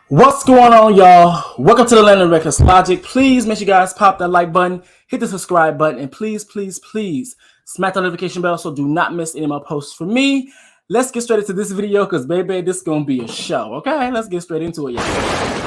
What's going on, y'all? Welcome to the Land of Reckless Logic. Please make sure you guys pop that like button, hit the subscribe button, and please smack the notification bell so do not miss any of my posts from me. Let's get straight into this video because, baby, this is going to be a show, okay? Let's get straight into it, y'all.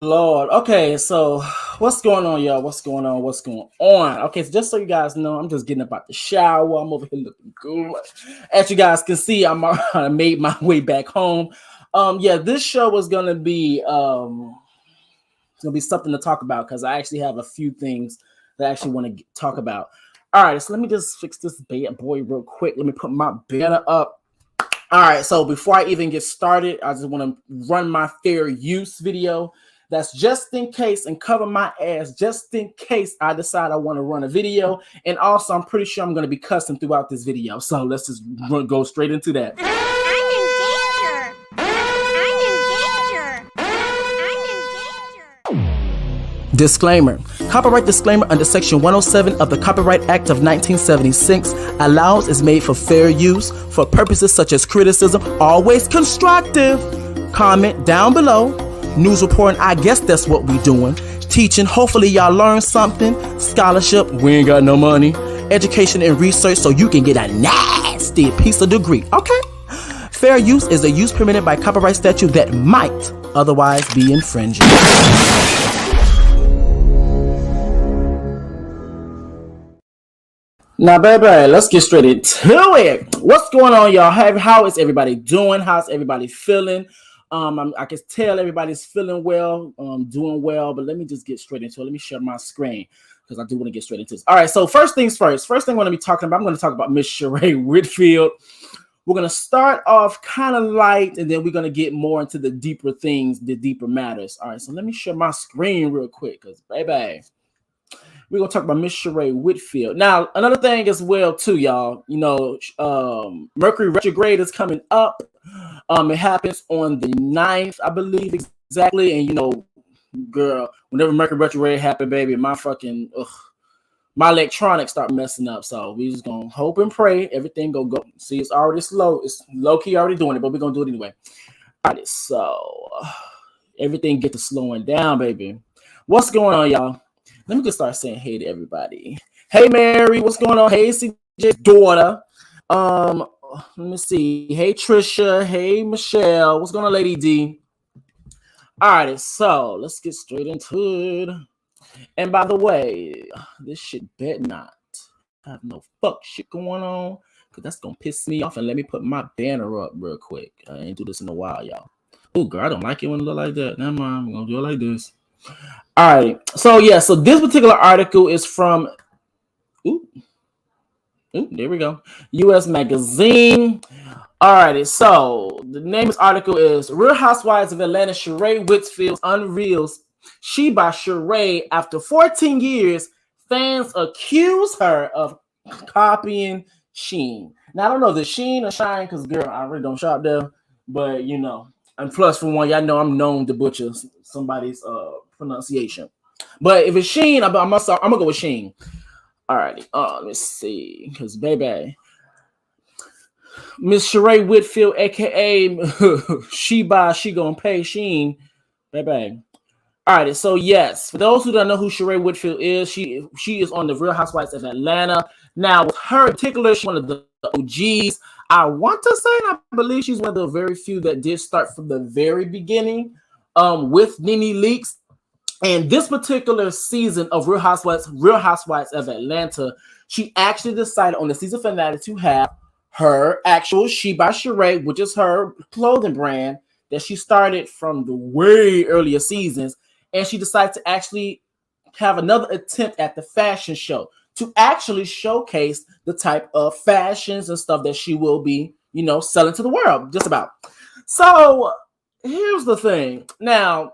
Lord. Okay, so what's going on, y'all? What's going on? Okay, so just so you guys know, I'm just getting up out the shower. I'm over here looking good. As you guys can see, I made my way back home. Yeah, this show was gonna be something to talk about because I actually have a few things that I actually want to talk about. All right, so let me just fix this bad boy real quick. Let me put my banner up. All right, so before I even get started, I just want to run my fair use video. That's just in case and cover my ass just in case I decide I want to run a video. And also, I'm pretty sure I'm going to be cussing throughout this video. So let's just go straight into that. I'm in danger. Disclaimer. Copyright disclaimer under Section 107 of the Copyright Act of 1976 allows is made for fair use for purposes such as criticism, always constructive. Comment down below. News reporting, I guess that's what we doing. Teaching, hopefully y'all learn something. Scholarship, we ain't got no money. Education and research so you can get a nasty piece of degree. Okay? Fair use is a use permitted by copyright statute that might otherwise be infringing. Now, baby, let's get straight into it. What's going on, y'all? How is everybody doing? How's everybody feeling? I can tell everybody's feeling well, doing well, but let me just get straight into it. Let me share my screen because I do want to get straight into this. All right, so first things first. First thing I'm going to be talking about, I'm going to talk about Miss Sheree Whitfield. We're going to start off kind of light, and then we're going to get more into the deeper things, the deeper matters. All right, so let me share my screen real quick because, baby, we're going to talk about Miss Sheree Whitfield. Now, another thing as well, too, y'all, you know, Mercury retrograde is coming up. It happens on the 9th, I believe, exactly. And, you know, girl, whenever Mercury retrograde happen, baby, my electronics start messing up. So we just going to hope and pray everything go. See, it's already slow. It's low-key already doing it, but we're going to do it anyway. All right, so everything get to slowing down, baby. What's going on, y'all? Let me just start saying hey to everybody. Hey, Mary, what's going on? Hey, CJ's daughter. Let me see. Hey, Trisha. Hey, Michelle. What's going on, Lady D? All right, so let's get straight into it. And by the way, this shit better not have no fuck shit going on because that's going to piss me off. And let me put my banner up real quick. I ain't do this in a while, y'all. Oh, girl, I don't like it when it look like that. Never mind. I'm going to do it like this. All right. So, yeah. So this particular article is from... Ooh, there we go. U.S. Magazine. Alrighty, so the name of this article is Real Housewives of Atlanta Sheree Whitfield unveils she by Sheree after 14 years. Fans accuse her of copying Shein. Now, I don't know if it's Shein or Shine because, girl, I really don't shop there. But, you know, and plus, for one, y'all know I'm known to butcher somebody's pronunciation. But if it's Shein, I'm going to go with Shein. Alrighty, let's see, because baby, Miss Sheree Whitfield, aka she gonna pay Shein, baby. Alrighty, so yes, for those who don't know who Sheree Whitfield is, she is on the Real Housewives of Atlanta. Now, with her in particular, she's one of the OGs. I want to say, and I believe she's one of the very few that did start from the very beginning, with Nene Leakes. And this particular season of Real Housewives of Atlanta, she actually decided on the season finale to have her actual She by Sheree, which is her clothing brand that she started from the way earlier seasons. And she decided to actually have another attempt at the fashion show to actually showcase the type of fashions and stuff that she will be, you know, selling to the world, just about. So here's the thing. Now,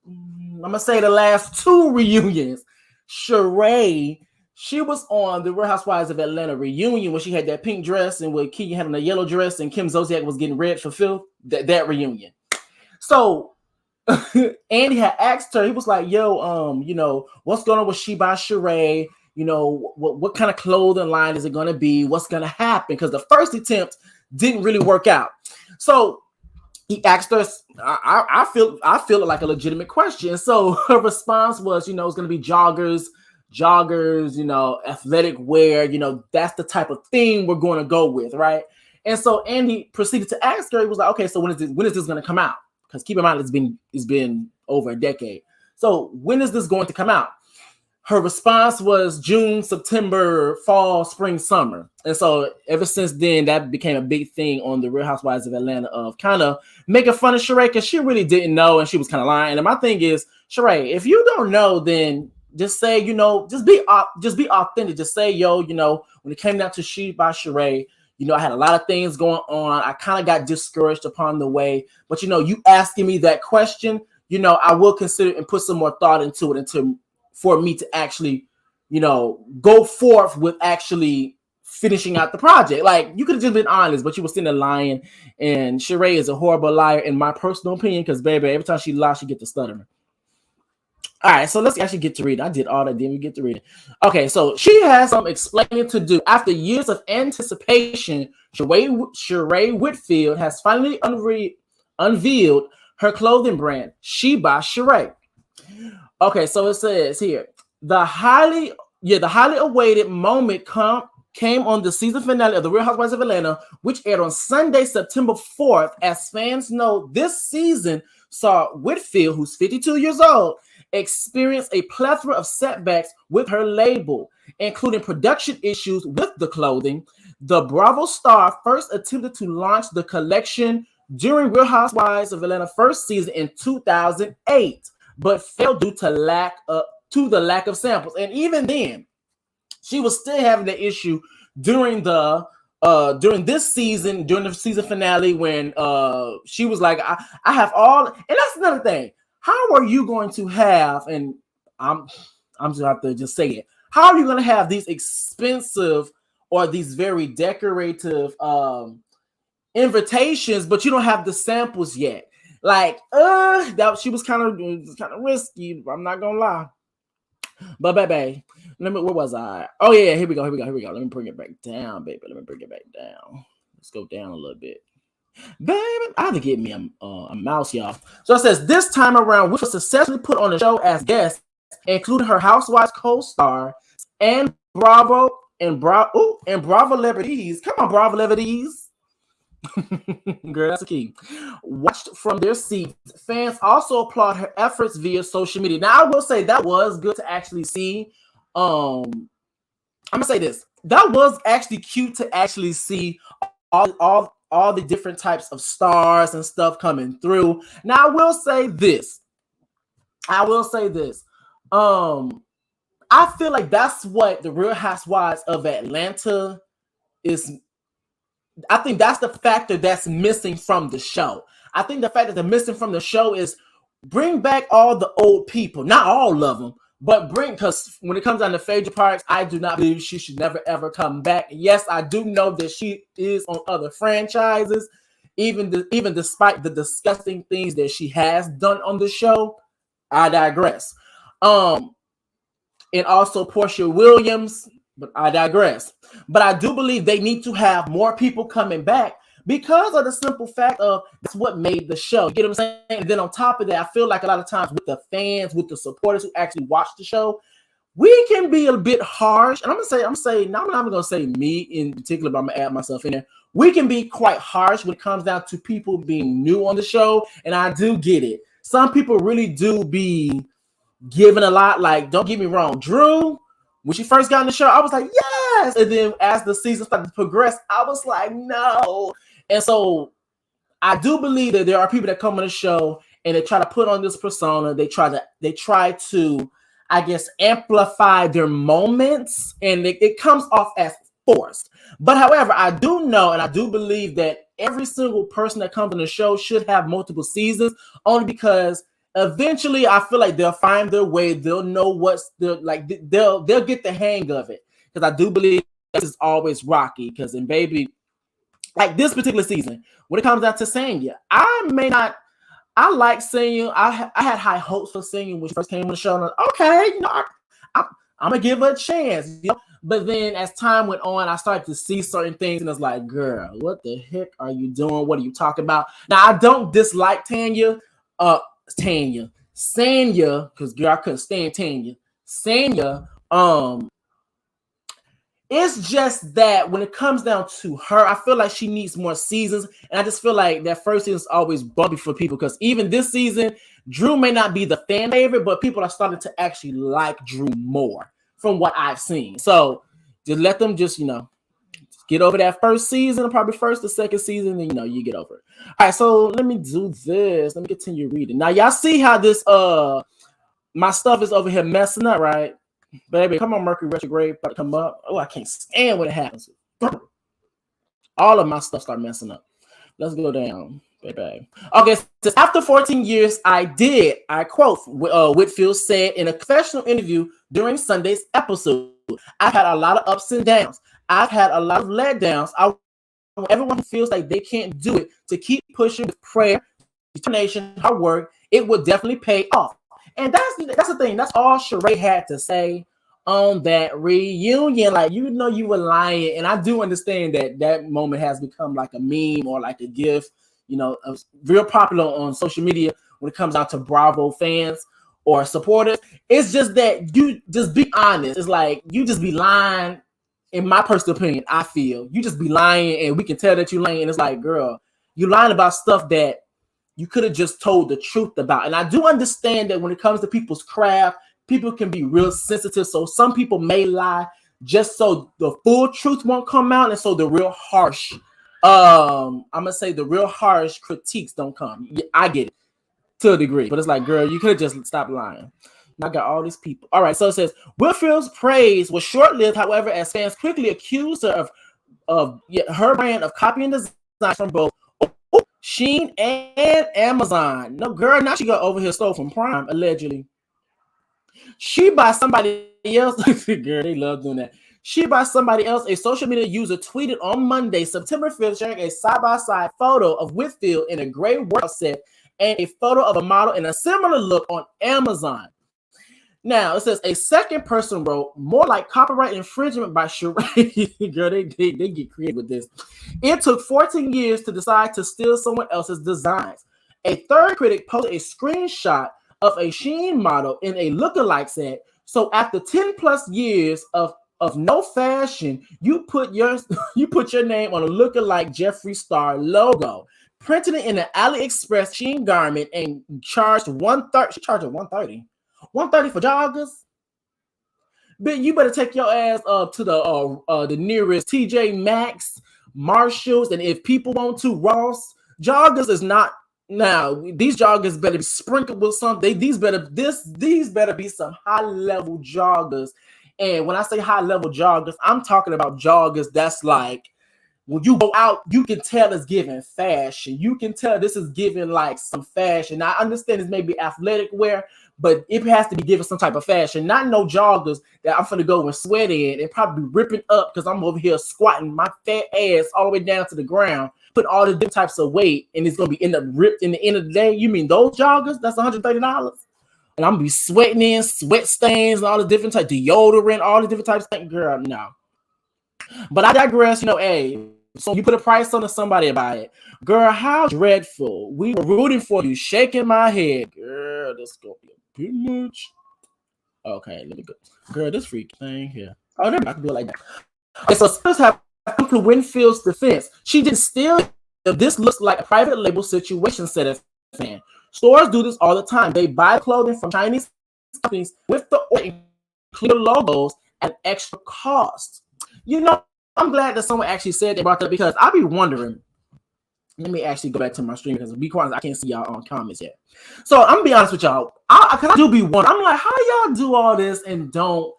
I'm gonna say the last two reunions, Sheree, she was on the Real Housewives of Atlanta reunion when she had that pink dress and when Keegan had on a yellow dress and Kim Zolciak was getting red for filth. That reunion. So Andy had asked her, he was like, yo, what's going on with She by Sheree? What kind of clothing line is it going to be? What's going to happen? Because the first attempt didn't really work out. So he asked us, I feel it like a legitimate question. So her response was, it's going to be joggers, athletic wear, that's the type of thing we're going to go with, right? And so Andy proceeded to ask her, he was like, okay, so when is this going to come out? Because keep in mind, it's been over a decade. So when is this going to come out? Her response was June, September, fall, spring, summer. And so ever since then, that became a big thing on the Real Housewives of Atlanta of kind of making fun of Sheree because she really didn't know and she was kind of lying. And my thing is, Sheree, if you don't know, then just say, just be authentic. Just say, when it came down to She by Sheree, I had a lot of things going on. I kind of got discouraged upon the way. But, you asking me that question, I will consider and put some more thought into it for me to actually, go forth with actually finishing out the project. Like, you could have just been honest, but you were sitting there lying. And Sheree is a horrible liar, in my personal opinion, because, baby, every time she lies, she gets to stuttering. All right, so let's actually get to reading. I did all that, then we get to reading. Okay, so she has some explaining to do. After years of anticipation, Sheree Whitfield has finally unveiled her clothing brand, She by Sheree. Okay, so it says here, the highly awaited moment came on the season finale of The Real Housewives of Atlanta, which aired on Sunday, September 4th. As fans know, this season saw Whitfield, who's 52 years old, experience a plethora of setbacks with her label, including production issues with the clothing. The Bravo star first attempted to launch the collection during Real Housewives of Atlanta first season in 2008. But failed due to the lack of samples. And even then, she was still having the issue during this season, during the season finale, when she was like, I have all, and that's another thing. How are you going to have, and I'm just have to just say it, how are you going to have these expensive or these very decorative invitations, but you don't have the samples yet? Like, that she was kind of risky. I'm not gonna lie. But baby, where was I? Oh yeah, here we go. Let me bring it back down, baby. Let's go down a little bit. Baby, I have to get me a mouse, y'all. So it says this time around, which was successfully put on the show as guests, including her Housewives co-star and Bravo celebrities. Come on, Bravo celebrities. Girl, that's the key. Watched from their seats. Fans also applaud her efforts via social media. Now, I will say that was good to actually see. I'm gonna say this. That was actually cute to actually see all the different types of stars and stuff coming through. Now, I will say this. I feel like that's what the Real Housewives of Atlanta is. I think that's the factor that's missing from the show. I think the fact that they're missing from the show is bring back all the old people. Not all of them, but because when it comes down to Phaedra Parks, I do not believe she should never, ever come back. Yes, I do know that she is on other franchises, even despite the disgusting things that she has done on the show. I digress. And also Portia Williams, but I digress. But I do believe they need to have more people coming back because of the simple fact of that's what made the show. You get what I'm saying? And then on top of that, I feel like a lot of times with the fans, with the supporters who actually watch the show, we can be a bit harsh. And I'm not even gonna say me in particular, but I'm gonna add myself in there. We can be quite harsh when it comes down to people being new on the show, and I do get it. Some people really do be giving a lot. Like, don't get me wrong, Drew, when she first got on the show, I was like, yes. And then as the season started to progress, I was like, no. And so I do believe that there are people that come on the show and they try to put on this persona. They try to, I guess, amplify their moments, and it comes off as forced. But however, I do know and I do believe that every single person that comes on the show should have multiple seasons, only because eventually, I feel like they'll find their way. They'll know they'll get the hang of it. Because I do believe this is always rocky. Because in baby, like this particular season, when it comes down to Sanya, I may not I like singing. I had high hopes for singing when she first came on the show. And okay, I'm gonna give her a chance, But then as time went on, I started to see certain things, and it's like, girl, what the heck are you doing? What are you talking about? Now, I don't dislike Sanya, because girl, I couldn't stand Tanya. Sanya, it's just that when it comes down to her, I feel like she needs more seasons. And I just feel like that first season is always bumpy for people, because even this season, Drew may not be the fan favorite, but people are starting to actually like Drew more from what I've seen. So just let them just get over that first season, probably first or second season, and you get over it. All right, so let me do this. Let me continue reading. Now, y'all see how this my stuff is over here messing up, right? Baby, come on, Mercury retrograde, about to come up. Oh, I can't stand when it happens. All of my stuff start messing up. Let's go down, baby. Okay, so after 14 years, I quote, Whitfield said in a professional interview during Sunday's episode, I've had a lot of ups and downs. I've had a lot of letdowns. I want everyone who feels like they can't do it to keep pushing with prayer, determination, hard work. It will definitely pay off. And that's the thing. That's all Sheree had to say on that reunion. Like, you were lying. And I do understand that moment has become like a meme or like a gif, real popular on social media when it comes down to Bravo fans or supporters. It's just that you just be honest. It's like you just be lying. In my personal opinion, I feel you just be lying, and we can tell that you're lying. And it's like, girl, you're lying about stuff that you could have just told the truth about. And I do understand that when it comes to people's craft, people can be real sensitive. So some people may lie just so the full truth won't come out. And so the real harsh, I'm going to say the real harsh critiques don't come. I get it to a degree, but it's like, girl, you could have just stopped lying. And I got all these people. All right. So it says, Whitfield's praise was short-lived, however, as fans quickly accused her of her brand of copying designs from both Shein and Amazon. No, girl, now she got over here stole from Prime, allegedly. She by somebody else. Girl, they love doing that. She by somebody else. A social media user tweeted on Monday, September 5th, sharing a side-by-side photo of Whitfield in a gray workout set and a photo of a model in a similar look on Amazon. Now, it says a second person wrote, more like copyright infringement by Sheree. Girl, they get creative with this. It took 14 years to decide to steal someone else's designs. A third critic posted a screenshot of a Shein model in a lookalike set. So after 10 plus years of no fashion, you put your name on a lookalike Jeffree Star logo, printed it in an AliExpress Shein garment, and charged $130. She charged $130. $130 for joggers. But you better take your ass up to the nearest TJ Maxx, Marshalls, and if people want to, Ross. Joggers is not now. These joggers better be sprinkled with something. These better be some high level joggers. And when I say high level joggers, I'm talking about joggers that's like, when you go out, you can tell it's giving fashion. You can tell this is giving like some fashion. I understand this may be athletic wear, but it has to be given some type of fashion. Not no joggers that I'm going to go and sweat in and probably ripping up because I'm over here squatting my fat ass all the way down to the ground, put all the different types of weight, and it's going to be end up ripped in the end of the day. You mean those joggers? That's $130? And I'm going to be sweating in, sweat stains, and all the different types, deodorant, all the different types of things. Girl, no. But I digress, hey, so you put a price on it, somebody buy it. Girl, how dreadful. We were rooting for you, shaking my head. Girl, this is going to be a bit much. Okay, let me go. Girl, this freak thing here. Oh, never mind, I can do it like that. Okay, so Spears have come to Winfield's defense. She didn't steal. This looks like a private label situation, said a fan. Stores do this all the time. They buy clothing from Chinese companies with the clear logos at extra cost. I'm glad that someone actually said they brought that, because I'll be wondering. Let me actually go back to my stream, because to be quiet, I can't see y'all on comments yet. So I'm gonna be honest with y'all. I do be wondering. I'm like, how y'all do all this and don't?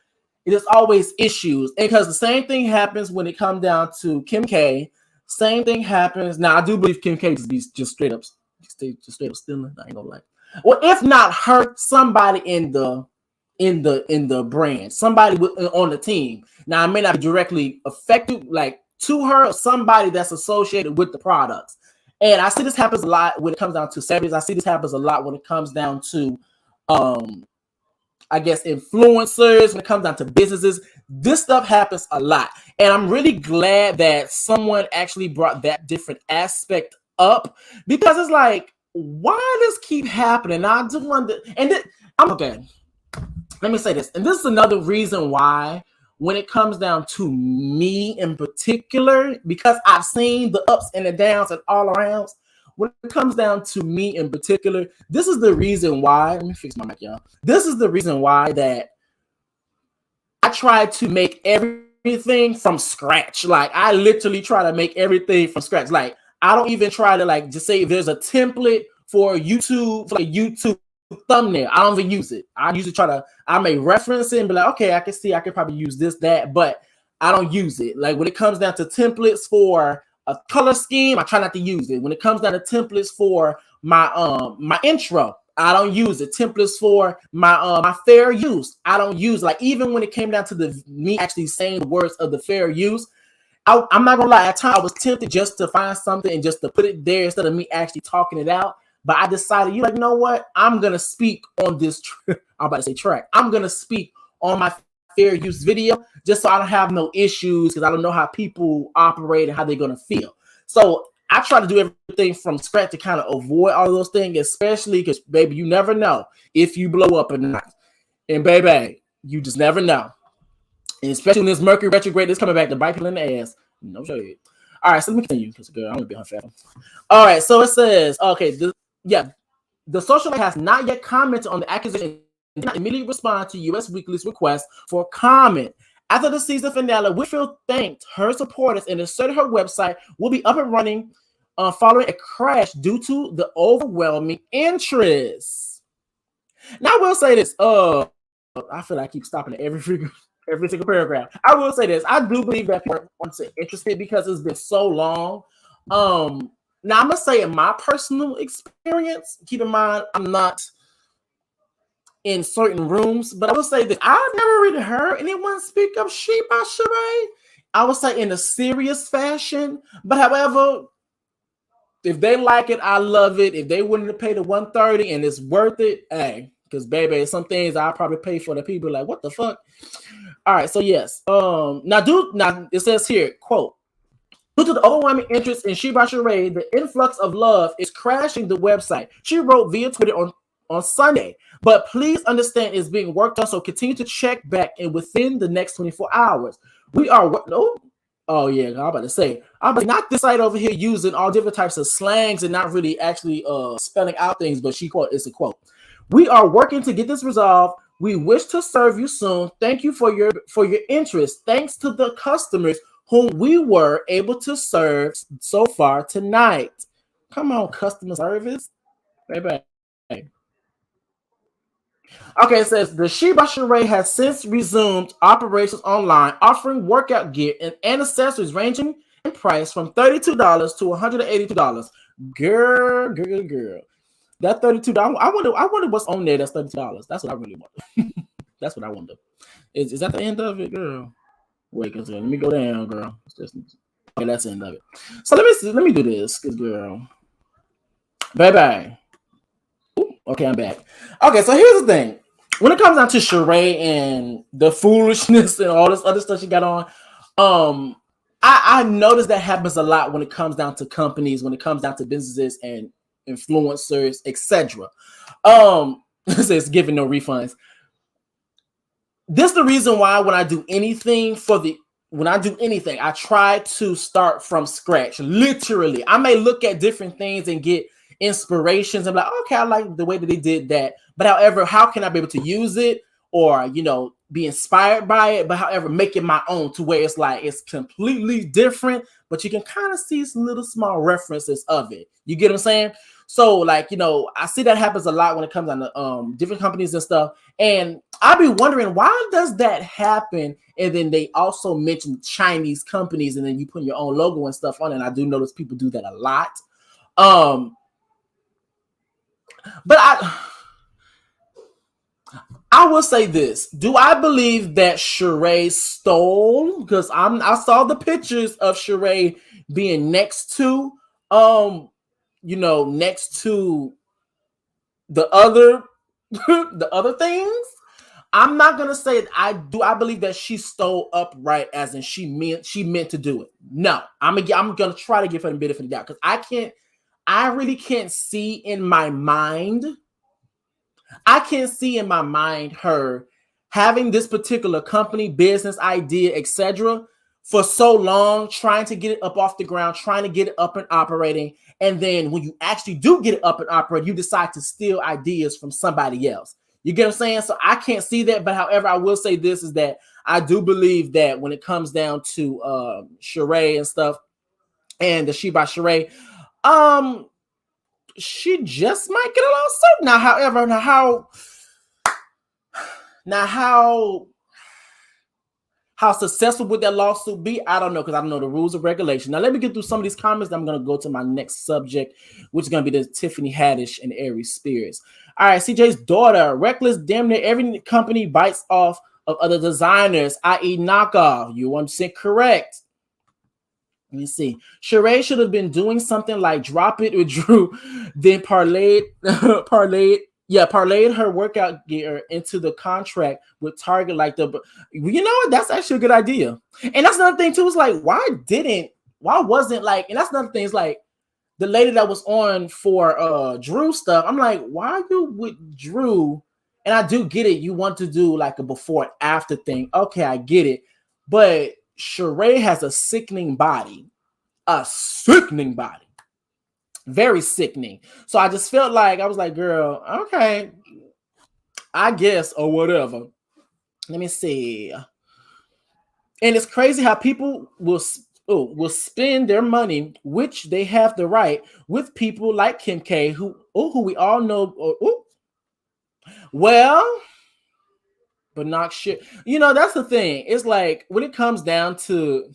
There's always issues, and because the same thing happens when it comes down to Kim K. Same thing happens. Now I do believe Kim K just straight up stealing. I ain't gonna lie. Well, if not her, somebody in the brand, somebody on the team. Now, I may not be directly affected like to her, or somebody that's associated with the products. And I see this happens a lot when it comes down to celebrities. I see this happens a lot when it comes down to I guess influencers, when it comes down to businesses. This stuff happens a lot. And I'm really glad that someone actually brought that different aspect up, because it's like, why does keep happening? I just wonder, and I'm okay. Let me say this, and this is another reason why, when it comes down to me in particular, because I've seen the ups and the downs and all arounds. When it comes down to me in particular, this is the reason why. Let me fix my mic, y'all. This is the reason why that I try to make everything from scratch. Like, I literally try to make everything from scratch. Like, I don't even try to like just say if there's a template for YouTube, for a YouTube thumbnail. I don't even use it. I usually I may reference it and be like, okay, I can see I could probably use this, that, but I don't use it. Like, when it comes down to templates for a color scheme, I try not to use it. When it comes down to templates for my intro, I don't use it. Templates for my fair use, I don't use. Like, even when it came down to me actually saying the words of the fair use, I'm not gonna lie, at times I was tempted just to find something and just to put it there instead of me actually talking it out. But I decided, you know what? I'm gonna speak on this. I'm about to say track. I'm gonna speak on my fair use video, just so I don't have no issues, because I don't know how people operate and how they're gonna feel. So I try to do everything from scratch to kind of avoid all those things, especially because, baby, you never know if you blow up or not. And baby, you just never know. And especially when this Mercury retrograde is coming back to bite people in the ass. No shade. All right, so let me continue, because girl, I'm gonna be on fat. All right, so it says, okay, the socialite has not yet commented on the accusation and did not immediately respond to US Weekly's request for comment. After the season finale, Whitfield thanked her supporters and asserted her website will be up and running following a crash due to the overwhelming interest. Now, I will say this. I feel like I keep stopping at every single paragraph. I will say this. I do believe that people are interested because it's been so long. Now, I'm going to say in my personal experience, keep in mind, I'm not in certain rooms, but I will say that I've never really heard anyone speak of She by Sheree. I would say in a serious fashion, but however, if they like it, I love it. If they willing to pay the $130 and it's worth it, hey, because baby, some things I'll probably pay for that people like, what the fuck? All right, so yes. Now it says here, quote, due to the overwhelming interest in She by Sheree, the influx of love is crashing the website. She wrote via Twitter on Sunday, but please understand it's being worked on, so continue to check back and within the next 24 hours. We are oh yeah, I'm about to say, not this site over here using all different types of slangs and not really actually spelling out things, but it's a quote. We are working to get this resolved. We wish to serve you soon. Thank you for your interest. Thanks to the customers whom we were able to serve so far tonight. Come on, customer service. Baby. Okay, it says the She by Sheree has since resumed operations online, offering workout gear and accessories ranging in price from $32 to $182. Girl. That $32. I wonder what's on there. That's $32. That's what I really want. That's what I wonder. Is that the end of it, girl? Wait, cause let me go down, girl. Okay, that's the end of it. So let me do this, cause girl, bye. Okay, I'm back. Okay, so here's the thing. When it comes down to Sheree and the foolishness and all this other stuff she got on, I notice that happens a lot when it comes down to companies, when it comes down to businesses and influencers, etc. It's giving no refunds. This is the reason why when I do anything, I try to start from scratch. Literally, I may look at different things and get inspirations. I'm like, okay, I like the way that they did that. But however, how can I be able to use it or, be inspired by it? But however, make it my own to where it's like, it's completely different, but you can kind of see some little small references of it. You get what I'm saying? So like, I see that happens a lot when it comes down to different companies and stuff. And I'll be wondering, why does that happen? And then they also mention Chinese companies and then you put your own logo and stuff on it. And I do notice people do that a lot. But I will say this. Do I believe that Sheree stole? Because I saw the pictures of Sheree being next to next to the other the other things. I'm not gonna say I believe that she stole upright, as in she meant to do it. No, I'm gonna try to give her the benefit of the doubt, because I really can't see in my mind. I can't see in my mind her having this particular company, business idea, etc., for so long, trying to get it up off the ground, trying to get it up and operating. And then when you actually do get it up and operating, you decide to steal ideas from somebody else. You get what I'm saying? So I can't see that. But however, I will say this is that I do believe that when it comes down to Sheree and stuff, and the She by Sheree, she just might get a lawsuit. Now, however, how successful would that lawsuit be? I don't know, because I don't know the rules of regulation. Now, let me get through some of these comments. I'm going to go to my next subject, which is going to be the Tiffany Haddish and Aries Spears. All right, CJ's daughter, reckless, damn near every company bites off of other designers, i.e. knockoff. You're 100% correct. Let me see. Sheree should have been doing something like drop it with Drew, then parlayed her workout gear into the contract with Target. Like you know what? That's actually a good idea. And that's another thing too. Is like, why wasn't like, and that's another thing. Is like the lady that was on for Drew stuff. I'm like, why are you with Drew? And I do get it. You want to do like a before and after thing. Okay, I get it. But Sheree has a sickening body. Very sickening. So I just felt like, I was like, girl, okay, I guess, or whatever. Let me see. And it's crazy how people will spend their money, which they have the right, with people like Kim K, who we all know. Well, but not shit. That's the thing. It's like, when it comes down to,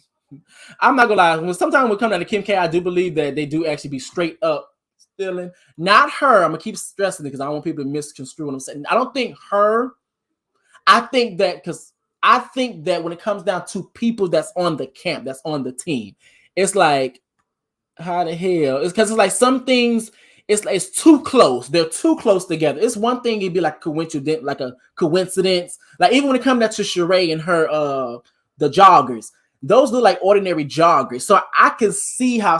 I'm not gonna lie, sometimes when it comes down to Kim K, I do believe that they do actually be straight up stealing. Not her. I'm gonna keep stressing it because I don't want people to misconstrue what I'm saying. I don't think her. I think that when it comes down to people that's on the camp, that's on the team, it's like, how the hell? It's because it's like some things, it's too close. They're too close together. It's one thing, it'd be like a coincidence. Like even when it comes down to Sheree and her the joggers, those look like ordinary joggers. So I can see how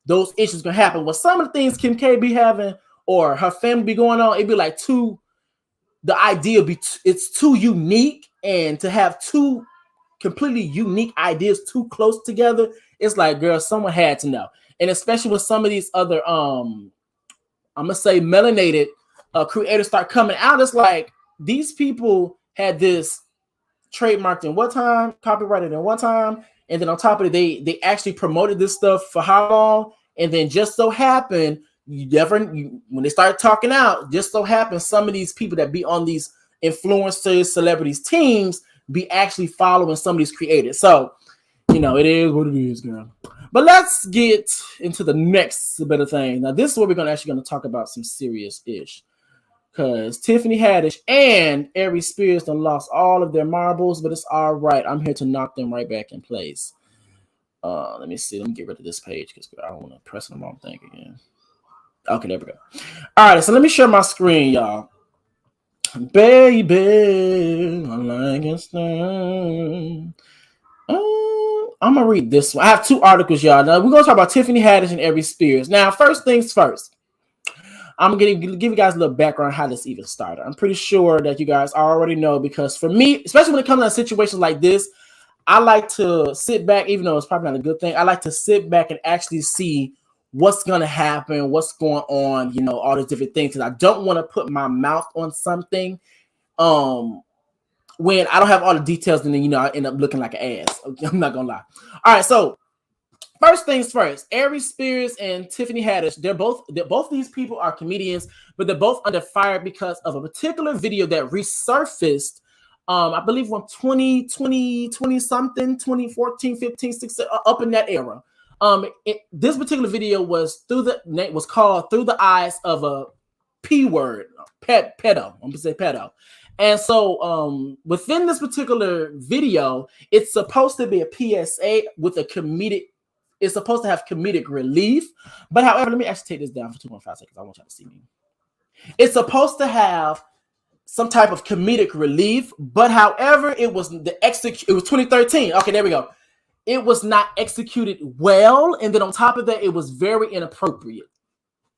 those issues can happen. Well, some of the things Kim K be having or her family be going on, it'd be like the idea it's too unique, and to have two completely unique ideas too close together, it's like, girl, someone had to know. And especially with some of these other I'm gonna say melanated creators start coming out, it's like these people had this trademarked in one time, copyrighted in one time, and then on top of it, they actually promoted this stuff for how long, and then just so happened, when they start talking out, just so happens some of these people that be on these influencers, celebrities teams be actually following some of these creators. So, it is what it is, girl. But let's get into the next bit of thing. Now, this is where we're going to talk about some serious ish. Because Tiffany Haddish and Aries Spears done lost all of their marbles, but it's all right. I'm here to knock them right back in place. Let me see. Let me get rid of this page because I don't want to press the wrong thing again. Okay, there we go. All right, so let me share my screen, y'all. Baby, I like it. I'm going to read this one. I have two articles, y'all. Now, we're going to talk about Tiffany Haddish and Aries Spears. Now, first things first. I'm going to give you guys a little background how this even started. I'm pretty sure that you guys already know, because for me, especially when it comes to situations like this, I like to sit back, even though it's probably not a good thing. I like to sit back and actually see what's going to happen, what's going on, all these different things. Because I don't want to put my mouth on something when I don't have all the details, and then, I end up looking like an ass. Okay, I'm not going to lie. All right, so first things first, Aries Spears and Tiffany Haddish, both these people are comedians, but they're both under fire because of a particular video that resurfaced, I believe from 2020 something, 2014, 15, 16, up in that era. This particular video was called Through the Eyes of a P word, pedo. I'm gonna say pedo. And so within this particular video, it's supposed to be a PSA with a comedic it's supposed to have comedic relief. But however, let me actually take this down for 2.5 seconds. I want y'all to see me. It's supposed to have some type of comedic relief, but however, it was 2013. Okay, there we go. It was not executed well, and then on top of that, it was very inappropriate.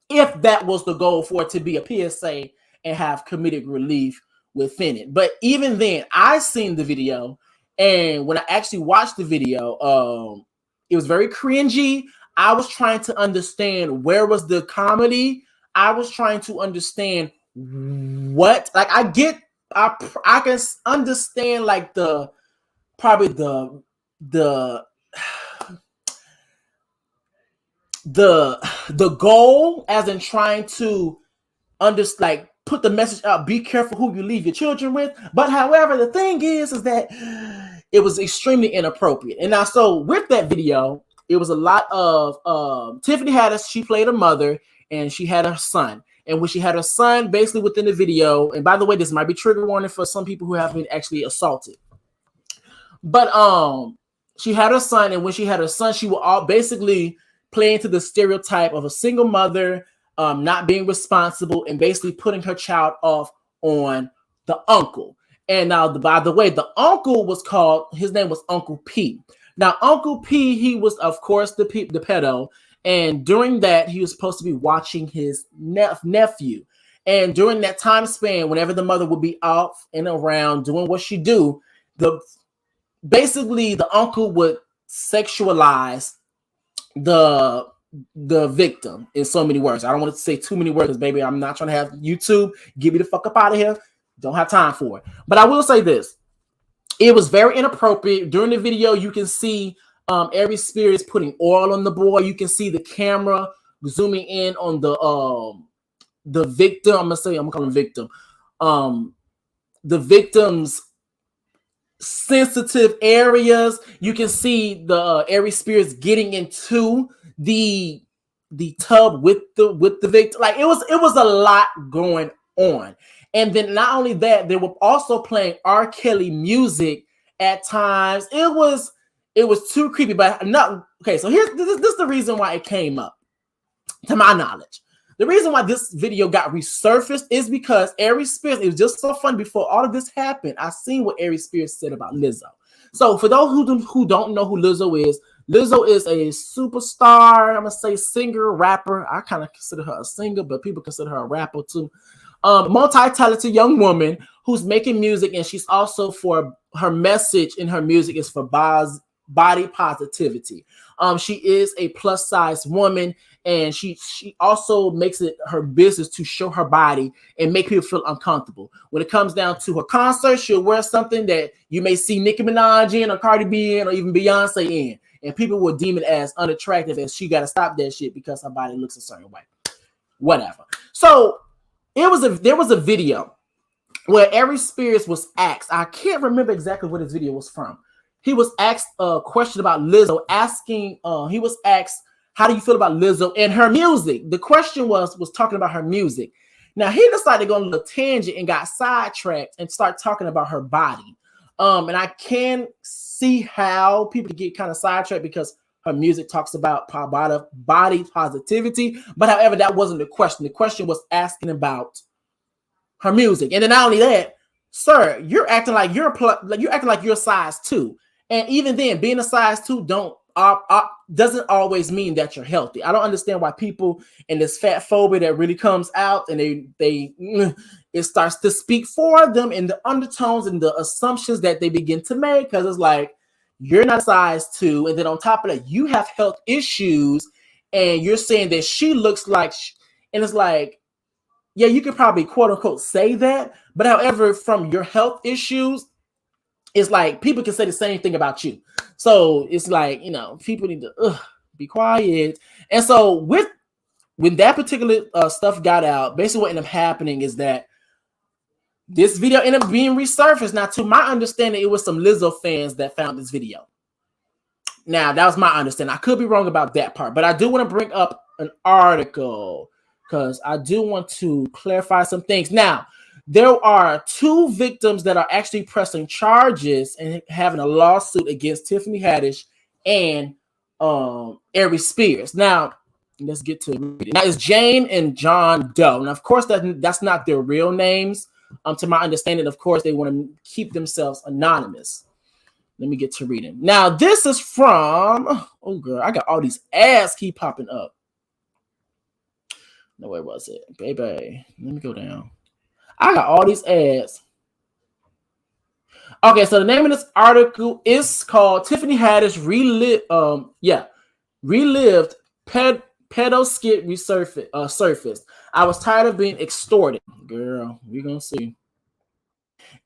If that was the goal, for it to be a PSA and have comedic relief within it. But even then, I seen the video, and when I actually watched the video, it was very cringy. I was trying to understand where was the comedy. I was trying to understand what, like, I can understand like the goal, as in trying to like put the message out, be careful who you leave your children with. But however, the thing is that it was extremely inappropriate. And now, so with that video, it was a lot of Tiffany Haddish. She played a mother, and she had her son. And when she had her son, basically within the video, and by the way, this might be trigger warning for some people who have been actually assaulted. But she had her son, and when she had her son, she was all basically playing to the stereotype of a single mother, not being responsible, and basically putting her child off on the uncle. And now, by the way, the uncle his name was Uncle P. Now, Uncle P, he was, of course, the pedo. And during that, he was supposed to be watching his nephew. And during that time span, whenever the mother would be off and around doing what she do, basically the uncle would sexualize the victim in so many words. I don't want to say too many words, because baby, I'm not trying to have YouTube get me the fuck up out of here. Don't have time for it. But I will say this. It was very inappropriate. During the video, you can see Aries Spears putting oil on the boy. You can see the camera zooming in on the victim. I'm gonna call him victim. The victim's sensitive areas. You can see the Aries Spears getting into the tub with the victim. Like, it was a lot going on. And then not only that, they were also playing R. Kelly music at times. It was too creepy, but not okay. So this is the reason why it came up, to my knowledge. The reason why this video got resurfaced is because Aries Spears, it was just so fun before all of this happened. I seen what Aries Spears said about Lizzo. So for those who don't know who Lizzo is a superstar, I'm gonna say singer, rapper. I kind of consider her a singer, but people consider her a rapper too. Multi-talented young woman who's making music, and she's also, for her message in her music is for body positivity. She is a plus size woman, and she also makes it her business to show her body and make people feel uncomfortable. When it comes down to her concert, she'll wear something that you may see Nicki Minaj in, or Cardi B in, or even Beyonce in, and people will deem it as unattractive, and she got to stop that shit because her body looks a certain way. Whatever. So there was a video where Aries Spears was asked. I can't remember exactly what his video was from. He was asked a question about Lizzo, he was asked, how do you feel about Lizzo and her music? The question was talking about her music. Now, he decided to go on a little tangent and got sidetracked and start talking about her body. And I can see how people get kind of sidetracked because her music talks about body positivity. But however, that wasn't the question. The question was asking about her music. And then not only that, sir, you're acting like you're a size 2. And even then, being a size 2 doesn't always mean that you're healthy. I don't understand why people in this fat phobia that really comes out, and it starts to speak for them in the undertones and the assumptions that they begin to make, because it's like, you're not a size 2, and then on top of that, you have health issues, and you're saying that she looks like, and it's like, yeah, you could probably quote unquote say that, but however, from your health issues, it's like people can say the same thing about you. So it's like, people need to be quiet. And so when that particular stuff got out, basically what ended up happening is that this video ended up being resurfaced. Now, to my understanding, it was some Lizzo fans that found this video. Now, that was my understanding. I could be wrong about that part, but I do want to bring up an article because I do want to clarify some things. Now, there are 2 victims that are actually pressing charges and having a lawsuit against Tiffany Haddish and Aries Spears. Now, let's get to it. Now, it's Jane and John Doe. Now, of course, that's not their real names. To my understanding, of course, they want to keep themselves anonymous. Let me get to reading. Now, this is from, oh, girl, I got all these ads keep popping up. No, where was it? Baby, let me go down. I got all these ads. Okay, so the name of this article is called Tiffany Haddish relived pedo skit surfaced. I was tired of being extorted. Girl, we're going to see.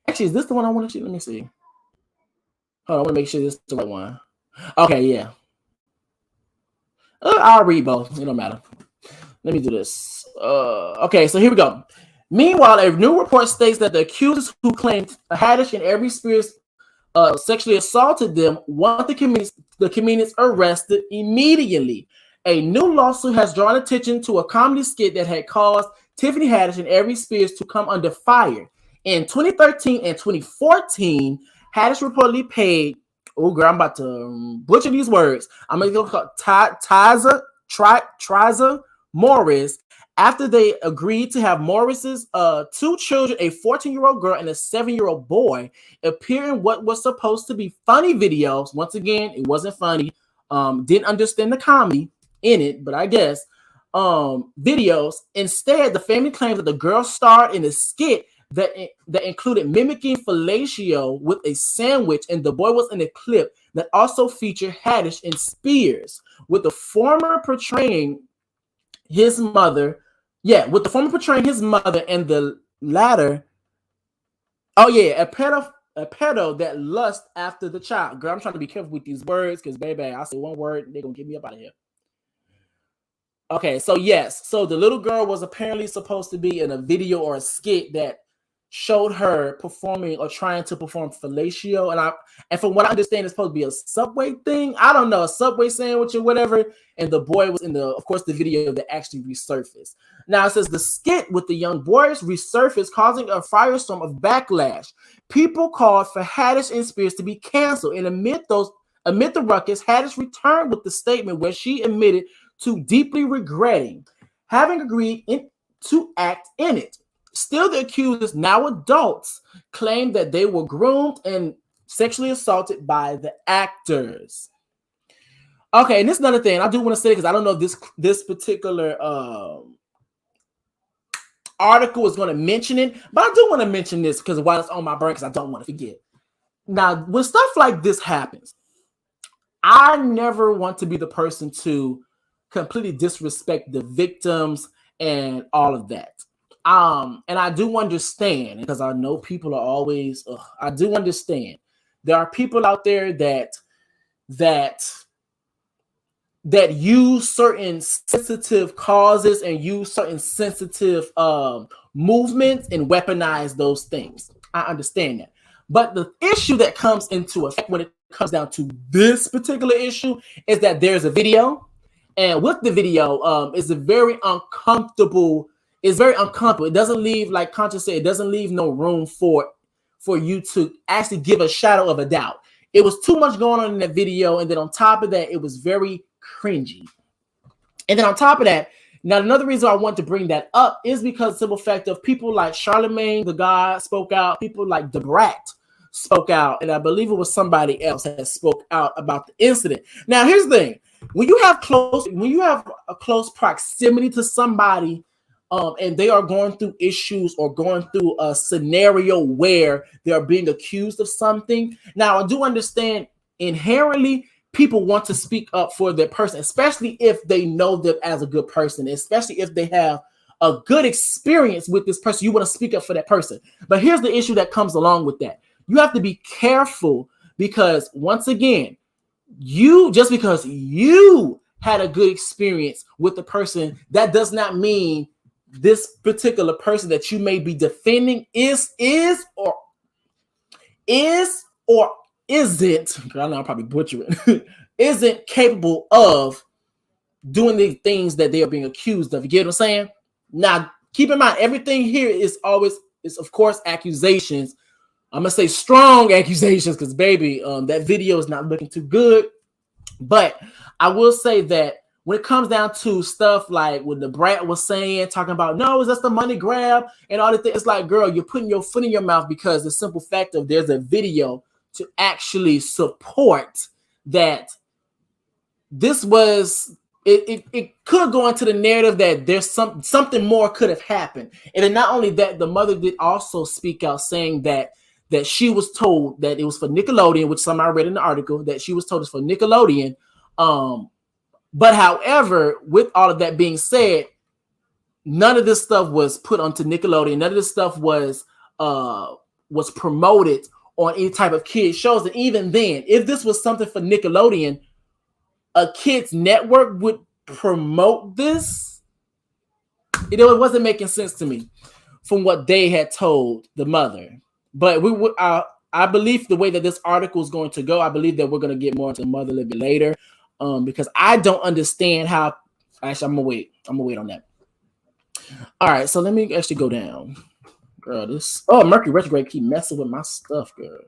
Actually, is this the one I want to see? Let me see. Hold on, I want to make sure this is the right one. Okay, yeah. I'll read both. It don't matter. Let me do this. Okay, so here we go. Meanwhile, a new report states that the accusers who claimed Haddish and Aries Spears sexually assaulted them want the comedians arrested immediately. A new lawsuit has drawn attention to a comedy skit that had caused Tiffany Haddish and Aries Spears to come under fire. In 2013 and 2014, Haddish reportedly paid, oh girl, I'm about to butcher these words. I'm going to go Triza Morris after they agreed to have Morris's two children, a 14-year-old girl and a 7-year-old boy, appear in what was supposed to be funny videos. Once again, it wasn't funny. Didn't understand the comedy in it, but I guess videos. Instead, the family claims that the girl starred in a skit that included mimicking fellatio with a sandwich, and the boy was in a clip that also featured Haddish and Spears, with the former portraying his mother. Yeah, with the former portraying his mother and the latter, oh yeah, a pedo that lust after the child. Girl, I'm trying to be careful with these words because, baby, I say one word, they're going to get me up out of here. Okay, so yes. So the little girl was apparently supposed to be in a video or a skit that showed her performing or trying to perform fellatio. And from what I understand, it's supposed to be a Subway thing. I don't know, a Subway sandwich or whatever. And the boy was in of course, the video that actually resurfaced. Now it says the skit with the young boys resurfaced, causing a firestorm of backlash. People called for Haddish and Spears to be canceled. And amid the ruckus, Haddish returned with the statement where she admitted to deeply regretting having agreed to act in it. Still, the accusers, now adults, claim that they were groomed and sexually assaulted by the actors. Okay, and this is another thing I do want to say, because I don't know if this particular article is going to mention it, but I do want to mention this because while it's on my brain, because I don't want to forget. Now, when stuff like this happens, I never want to be the person to completely disrespect the victims and all of that. And I do understand, because I know people are always, I do understand. There are people out there that use certain sensitive causes and use certain sensitive movements and weaponize those things. I understand that. But the issue that comes into effect when it comes down to this particular issue is that there's a video. And with the video, it's very uncomfortable. It's very uncomfortable. It doesn't leave, like Conscious said, it doesn't leave no room for you to actually give a shadow of a doubt. It was too much going on in that video. And then on top of that, it was very cringy. And then on top of that, now another reason I want to bring that up is because the simple fact of people like Charlemagne the God spoke out, people like Brat spoke out, and I believe it was somebody else that spoke out about the incident. Now, here's the thing. When you have a close proximity to somebody, and they are going through issues or going through a scenario where they are being accused of something. Now, I do understand inherently people want to speak up for their person, especially if they know them as a good person, especially if they have a good experience with this person. You want to speak up for that person. But here's the issue that comes along with that. You have to be careful because, once again, just because you had a good experience with the person, that does not mean this particular person that you may be defending is or isn't, I know I'm probably butchering, isn't capable of doing the things that they are being accused of. You get what I'm saying? Now, keep in mind, everything here is of course accusations. I'm gonna say strong accusations because, baby, that video is not looking too good. But I will say that when it comes down to stuff like what the Brat was saying, talking about, no, is that the money grab and all the things, it's like, girl, you're putting your foot in your mouth because the simple fact of there's a video to actually support that this was, it could go into the narrative that there's something more could have happened. And then not only that, the mother did also speak out saying that she was told that it was for Nickelodeon, which some I read in the article, that she was told it's for Nickelodeon. But however, with all of that being said, none of this stuff was put onto Nickelodeon. None of this stuff was promoted on any type of kids shows. And even then, if this was something for Nickelodeon, a kids network would promote this. It wasn't making sense to me from what they had told the mother. But we would, I believe the way that this article is going to go, I believe that we're going to get more into the mother a little bit later, because I don't understand how. Actually, I'm gonna wait on that. All right, so let me actually go down, girl. Mercury retrograde keep messing with my stuff, girl.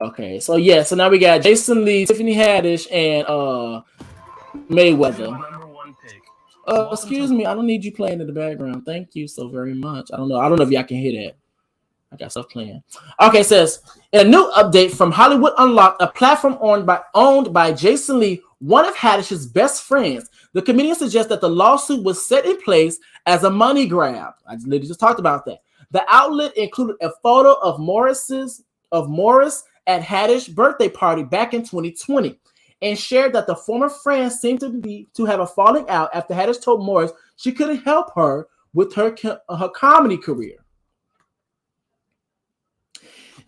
Okay, so yeah, so now we got Jason Lee, Tiffany Haddish, and Mayweather. Excuse me, I don't need you playing in the background. Thank you so very much. I don't know if y'all can hear that. I got stuff playing. Okay, it says, in a new update from Hollywood Unlocked, a platform owned by Jason Lee, one of Haddish's best friends, the comedian suggests that the lawsuit was set in place as a money grab. I literally just talked about that. The outlet included a photo of Morris at Haddish's birthday party back in 2020 and shared that the former friend seemed to have a falling out after Haddish told Morris she couldn't help her with her comedy career.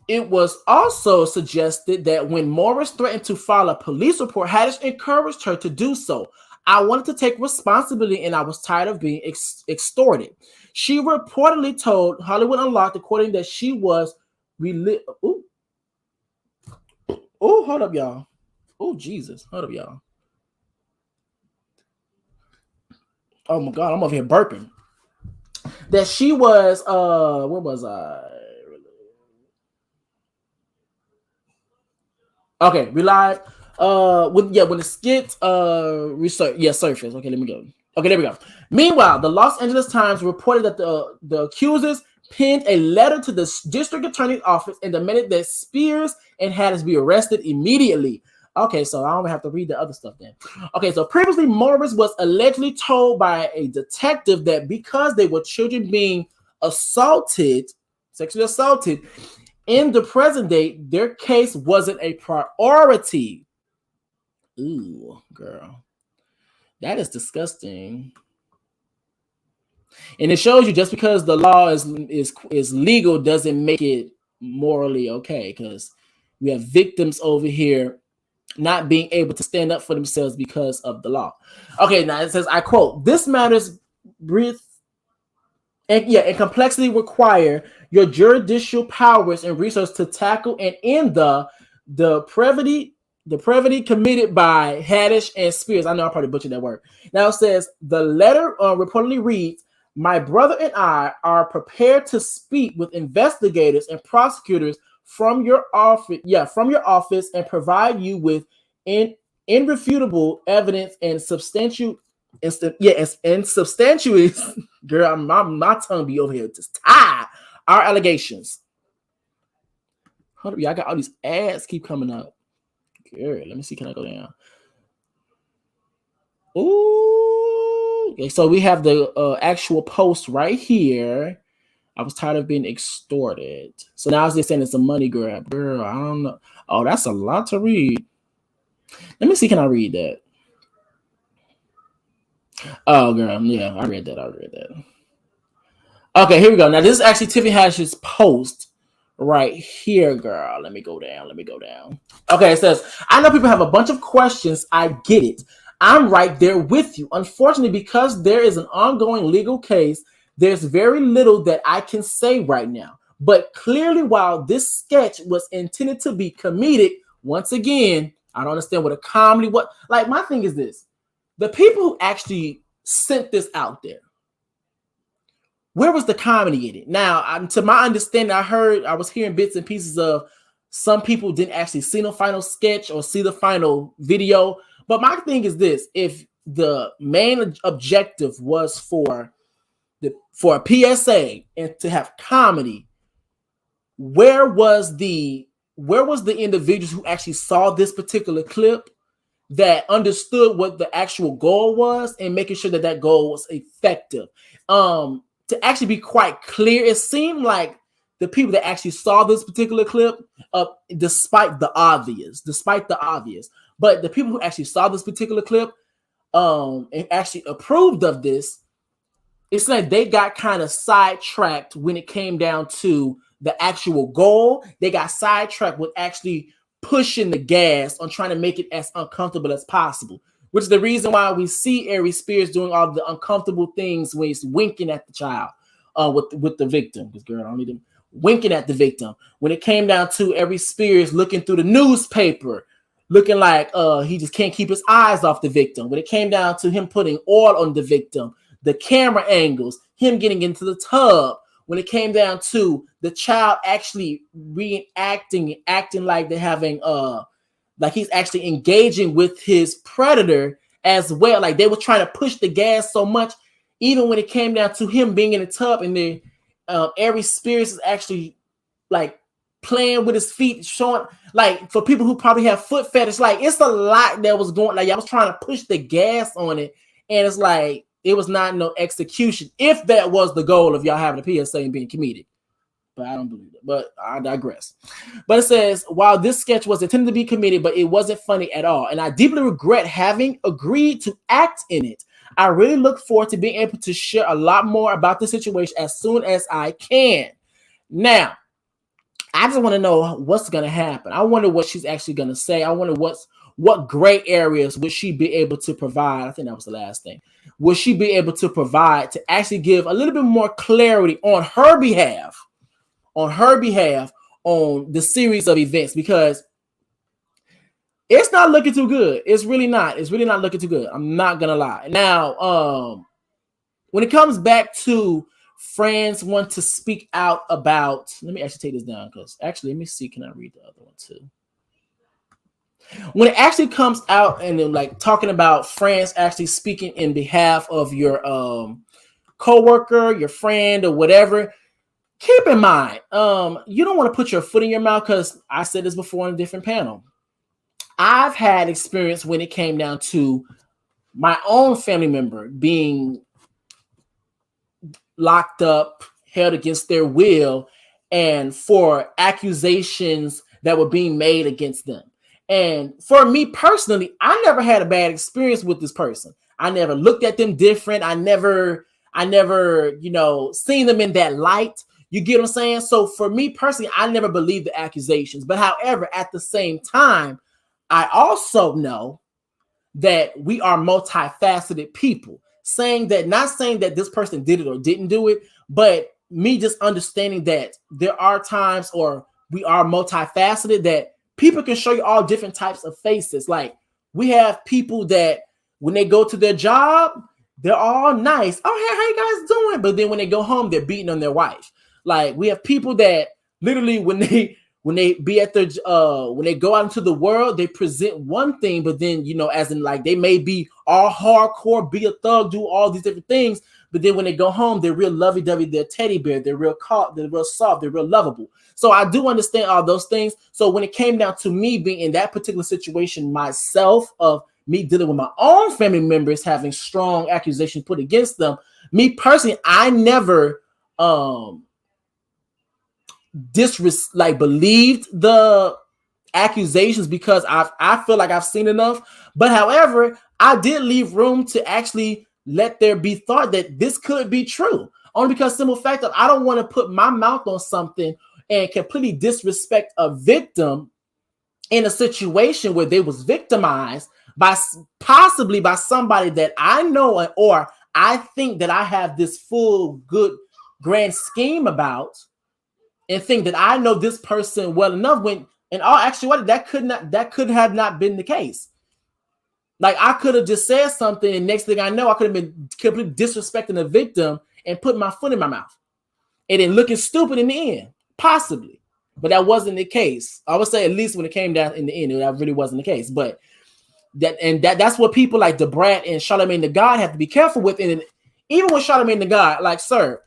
It was also suggested that when Morris threatened to file a police report, Haddish encouraged her to do so. I wanted to take responsibility and I was tired of being extorted. She reportedly told Hollywood Unlocked, according that she was hold up, y'all. Oh, Jesus. Hold up, y'all. Oh, my God. I'm over here burping. That she was, where was I? Okay, we live. When the skit surfaced. Okay, let me go. Okay, there we go. Meanwhile, the Los Angeles Times reported that the accusers penned a letter to the district attorney's office and demanded that Spears and Haddish be arrested immediately. Okay, so I don't have to read the other stuff then. Okay, so previously Morris was allegedly told by a detective that because they were children being sexually assaulted, in the present day, their case wasn't a priority. Ooh, girl. That is disgusting. And it shows you just because the law is legal doesn't make it morally okay, because we have victims over here not being able to stand up for themselves because of the law. Okay, now it says, I quote, "This matters and complexity require your judicial powers and resources to tackle and end the depravity committed by Haddish and Spears." I know I probably butchered that word. Now it says, the letter reportedly reads, "My brother and I are prepared to speak with investigators and prosecutors from your office and provide you with irrefutable evidence and substantiates." Girl, my tongue be over here just tied. Our allegations. Hold up, y'all. I got all these ads keep coming up. Girl, let me see. Can I go down? Ooh. Okay, so we have the actual post right here. I was tired of being extorted. So now it's just saying it's a money grab. Girl, I don't know. Oh, that's a lot to read. Let me see. Can I read that? Oh, girl. Yeah, I read that. Okay, here we go. Now, this is actually Tiffany Haddish's post right here, girl. Let me go down. Okay, it says, "I know people have a bunch of questions. I get it. I'm right there with you. Unfortunately, because there is an ongoing legal case, there's very little that I can say right now. But clearly, while this sketch was intended to be comedic, once again, I don't understand what a comedy, like my thing is this. The people who actually sent this out there, where was the comedy in it? Now, to my understanding, I was hearing bits and pieces of Some people didn't actually see the final sketch or see the final video. But my thing is this: if the main objective was for a PSA and to have comedy, where was the individuals who actually saw this particular clip that understood what the actual goal was and making sure that that goal was effective? To actually be quite clear, it seemed like the people that actually saw this particular clip, despite the obvious, but the people who actually saw this particular clip and actually approved of this, it's like they got kind of sidetracked when it came down to the actual goal. They got sidetracked with actually pushing the gas on trying to make it as uncomfortable as possible, which is the reason why we see Aries Spears doing all the uncomfortable things when he's winking at the child, with the victim. Because girl, I don't need him winking at the victim. When it came down to Aries Spears looking through the newspaper, looking like he just can't keep his eyes off the victim. When it came down to him putting oil on the victim, the camera angles, him getting into the tub. When it came down to the child actually reenacting, acting like they're having like he's actually engaging with his predator as well. Like they were trying to push the gas so much, even when it came down to him being in the tub, and then Aries Spears is actually like playing with his feet, showing, like, for people who probably have foot fetish, like it's a lot that was going, like I was trying to push the gas on it, and it's like it was not no execution, if that was the goal of y'all having a PSA and being comedic. But I don't believe it. But I digress. But it says, while this sketch was intended to be comedic, but it wasn't funny at all, and I deeply regret having agreed to act in it. I really look forward to being able to share a lot more about the situation as soon as I can. Now, I just want to know what's going to happen. I wonder what she's actually going to say. I wonder what gray areas would she be able to provide. I think that was the last thing. Will she be able to provide to actually give a little bit more clarity on her behalf on the series of events? Because it's not looking too good. It's really not looking too good. I'm not going to lie. Now, when it comes back to friends want to speak out about, let me actually take this down, because actually, let me see, can I read the other one too? When it actually comes out and then like talking about friends actually speaking in behalf of your coworker, your friend, or whatever, keep in mind, you don't want to put your foot in your mouth, because I said this before on a different panel. I've had experience when it came down to my own family member being locked up, held against their will, and for accusations that were being made against them. And for me personally, I never had a bad experience with this person. I never looked at them different. I never, seen them in that light. You get what I'm saying? So for me personally, I never believed the accusations. But however, at the same time, I also know that we are multifaceted people. Not saying that this person did it or didn't do it, but me just understanding that there are times, or we are multifaceted, that people can show you all different types of faces. Like, we have people that when they go to their job, they're all nice. Oh, hey, how you guys doing? But then when they go home, they're beating on their wife. Like, we have people that literally when they be at their when they go out into the world, they present one thing, but then as in like they may be all hardcore, be a thug, do all these different things, but then when they go home, they're real lovey-dovey, they're teddy bear, they're real soft, they're real lovable. So I do understand all those things. So when it came down to me being in that particular situation myself, of me dealing with my own family members having strong accusations put against them, me personally, I never believed the accusations, because I feel like I've seen enough. But however, I did leave room to actually let there be thought that this could be true, only because simple fact that I don't want to put my mouth on something and completely disrespect a victim in a situation where they was victimized possibly by somebody that I know, or I think that I have this full good grand scheme about, and think that I know this person well enough, when in all actuality that could have not been the case. Like, I could have just said something, and next thing I know, I could have been completely disrespecting the victim and putting my foot in my mouth, and then looking stupid in the end, possibly. But that wasn't the case. I would say at least when it came down in the end, that really wasn't the case. But that's what people like the Brat and Charlemagne the God have to be careful with. And even with Charlemagne the God, like, sir,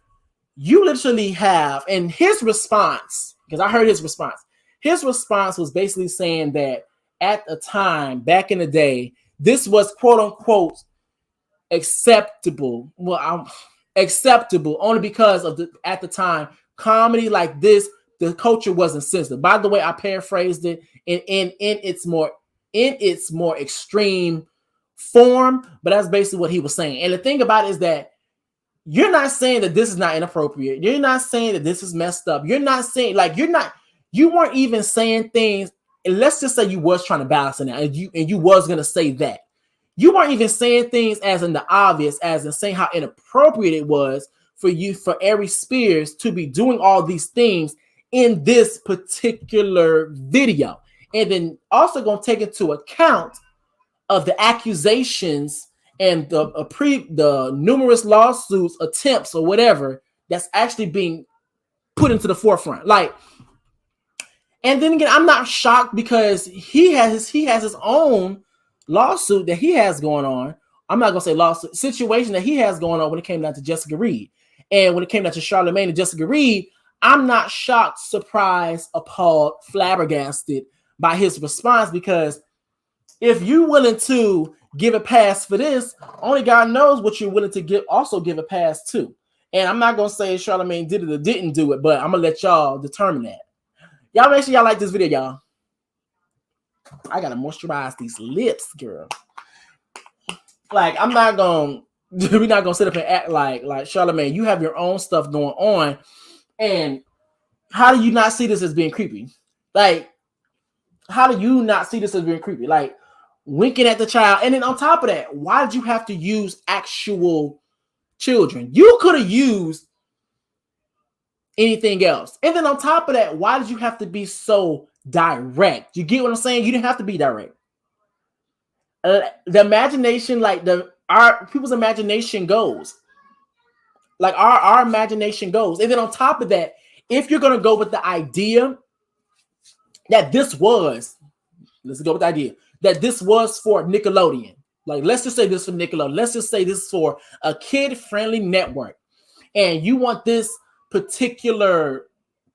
you literally have, and his response, because I heard his response. His response was basically saying that at the time, back in the day, this was quote unquote acceptable. Well, acceptable only because of at the time, comedy like this, the culture wasn't sensitive. By the way, I paraphrased it in its more extreme form, but that's basically what he was saying. And the thing about it is that you're not saying that this is not inappropriate. You're not saying that this is messed up. You're not saying, like, you weren't even saying things. And let's just say you was trying to balance it out, and you was gonna say that. You weren't even saying things as in the obvious, as in saying how inappropriate it was for Aries Spears to be doing all these things in this particular video. And then also going to take into account of the accusations and the numerous lawsuits, attempts, or whatever that's actually being put into the forefront. Like, and then again, I'm not shocked because he has his own lawsuit that he has going on. I'm not gonna say lawsuit, situation that he has going on when it came down to Jessica Reid. And when it came down to Charlemagne and Jessica Reid, I'm not shocked, surprised, appalled, flabbergasted by his response, because if you're willing to give a pass for this, only God knows what you're willing to give a pass to. And I'm not gonna say Charlemagne did it or didn't do it, but I'm gonna let y'all determine that. Y'all make sure y'all like this video, y'all. I gotta moisturize these lips, girl. Like, we're not gonna sit up and act like Charlemagne, you have your own stuff going on, and how do you not see this as being creepy? Like, how do you not see this as being creepy? Like, winking at the child, and then on top of that, why did you have to use actual children? You could have used anything else. And then on top of that, why did you have to be so direct? You get what I'm saying? You didn't have to be direct. The imagination, like our people's imagination goes. Like our imagination goes. And then on top of that, if you're gonna go with the idea that let's go with the idea that this was for Nickelodeon. Like, let's just say this for Nickelodeon. Let's just say this is for a kid-friendly network. And you want this particular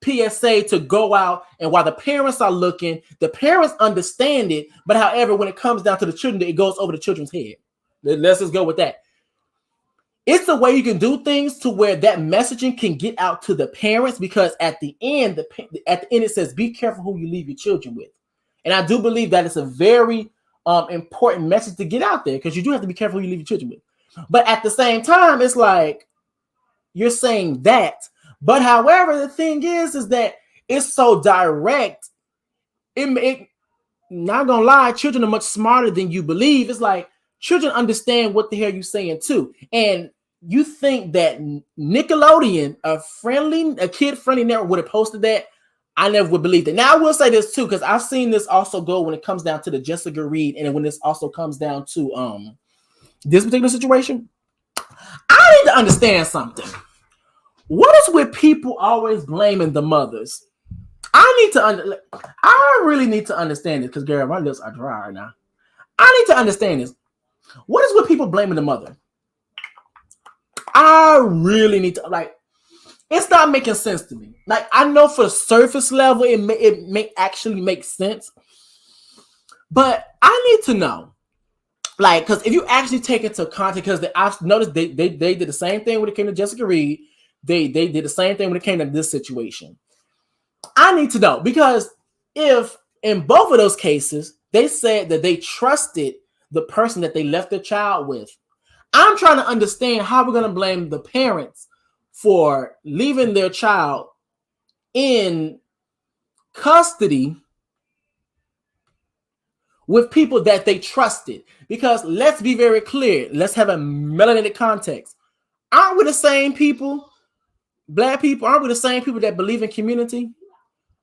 PSA to go out, and while the parents are looking, the parents understand it, but however, when it comes down to the children, it goes over the children's head. Let's just go with that. It's a way you can do things to where that messaging can get out to the parents, because at the end it says, be careful who you leave your children with. And I do believe that it's a very important message to get out there, because you do have to be careful who you leave your children with. But at the same time, it's like you're saying that. But however, the thing is that it's so direct. It not gonna lie, children are much smarter than you believe. It's like children understand what the hell you're saying too. And you think that Nickelodeon, a kid-friendly network, would have posted that? I never would believe that. Now I will say this too, because I've seen this also go when it comes down to the Jessica Reid, and when this also comes down to this particular situation. I need to understand something. What is with people always blaming the mothers? I really need to understand this, because girl, my lips are dry right now. I need to understand this. What is with people blaming the mother? I really need to, like, it's not making sense to me. Like, I know for the surface level, it may actually make sense, but I need to know, like, because if you actually take into context, because I've noticed they did the same thing when it came to Jessica Reid. They did the same thing when it came to this situation. I need to know, because if in both of those cases they said that they trusted the person that they left their child with, I'm trying to understand how we're going to blame the parents for leaving their child in custody with people that they trusted. Because let's be very clear. Let's have a melanated context. Aren't we the same people? Black people, aren't we the same people that believe in community?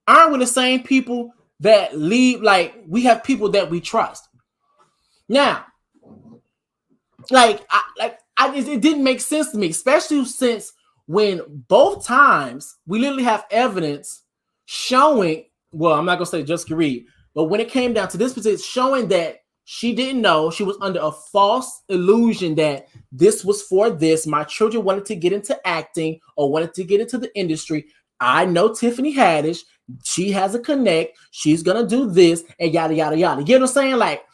Aren't we the same people that leave? Like, we have people that we trust. Now, it didn't make sense to me, especially since when both times we literally have evidence showing, well, I'm not gonna say Jessica Reid, but when it came down to this position, showing that she didn't know, she was under a false illusion that this was for this. My children wanted to get into acting or wanted to get into the industry. I know Tiffany Haddish. She has a connect. She's gonna do this and yada yada yada. You get what I'm saying? Like,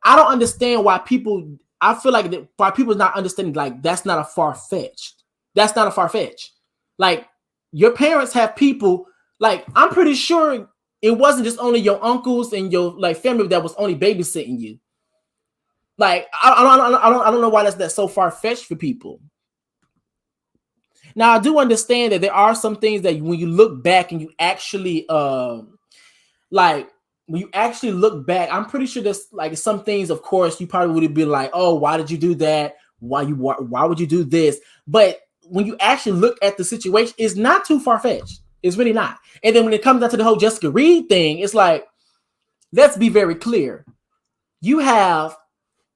I don't understand why people. I feel like why people not understanding. Like, that's not a far-fetched. That's not a far-fetched. Like, your parents have people. Like, I'm pretty sure it wasn't just only your uncles and your like family that was only babysitting you. Like, I don't know why that's so far-fetched for people. Now, I do understand that there are some things that when you look back and you actually like when you actually look back, I'm pretty sure there's like some things, of course, you probably would have been like, oh, why did you do that? Why would you do this? But when you actually look at the situation, it's not too far-fetched. It's really not. And then when it comes down to the whole Jessica Reid thing, it's like, let's be very clear. You have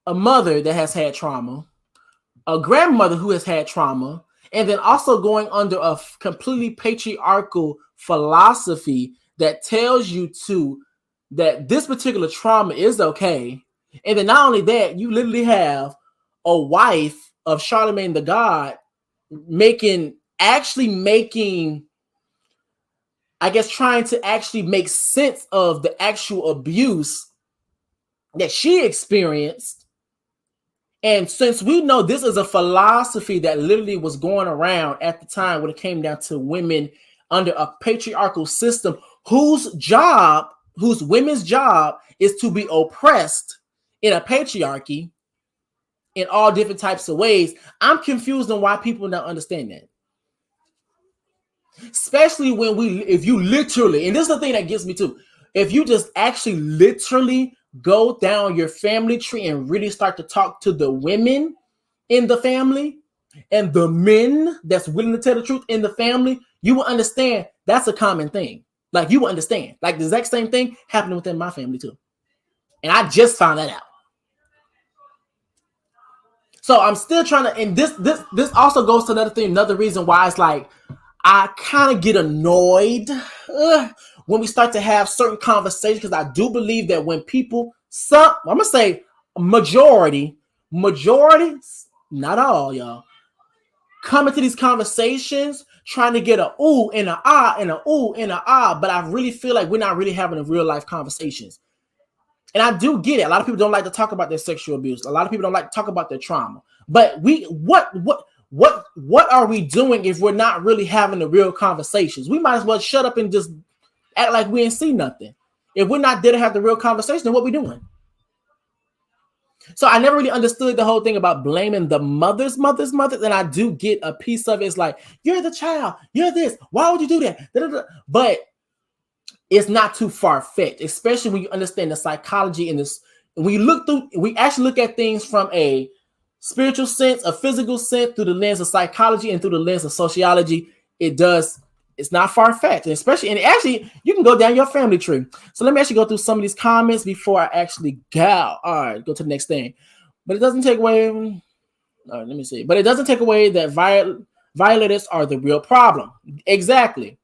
a mother that has had trauma, a grandmother who has had trauma, and then also going under a completely patriarchal philosophy that tells you that this particular trauma is okay. And then not only that, you literally have a wife of Charlemagne the God making, I guess, trying to actually make sense of the actual abuse that she experienced. And since we know this is a philosophy that literally was going around at the time when it came down to women under a patriarchal system, whose women's job is to be oppressed in a patriarchy in all different types of ways, I'm confused on why people don't understand that. Especially if you literally, and this is the thing that gets me too, if you just actually literally go down your family tree and really start to talk to the women in the family and the men that's willing to tell the truth in the family, you will understand that's a common thing. Like, you will understand. Like, the exact same thing happening within my family too. And I just found that out. So I'm still trying to, and this also goes to another reason why it's like, I kind of get annoyed when we start to have certain conversations, because I do believe that when people, I'm going to say majority, not all, y'all, come into these conversations trying to get a ooh and a ah and a ooh and a ah, but I really feel like we're not really having a real life conversations. And I do get it. A lot of people don't like to talk about their sexual abuse. A lot of people don't like to talk about their trauma. But what are we doing if we're not really having the real conversations? We might as well shut up and just act like we ain't see nothing. If we're not there to have the real conversation, then what we doing? So I never really understood the whole thing about blaming the mothers. And I do get a piece of it. It's like, you're the child. You're this. Why would you do that? But it's not too far-fetched, especially when you understand the psychology in this. When you look through, we actually look at things from a spiritual sense, a physical sense, through the lens of psychology and through the lens of sociology. It's not far-fetched, especially, and actually, you can go down your family tree. So let me actually go through some of these comments before I actually go. All right, go to the next thing. But it doesn't take away, all right, let me see. But it doesn't take away that violators are the real problem. Exactly.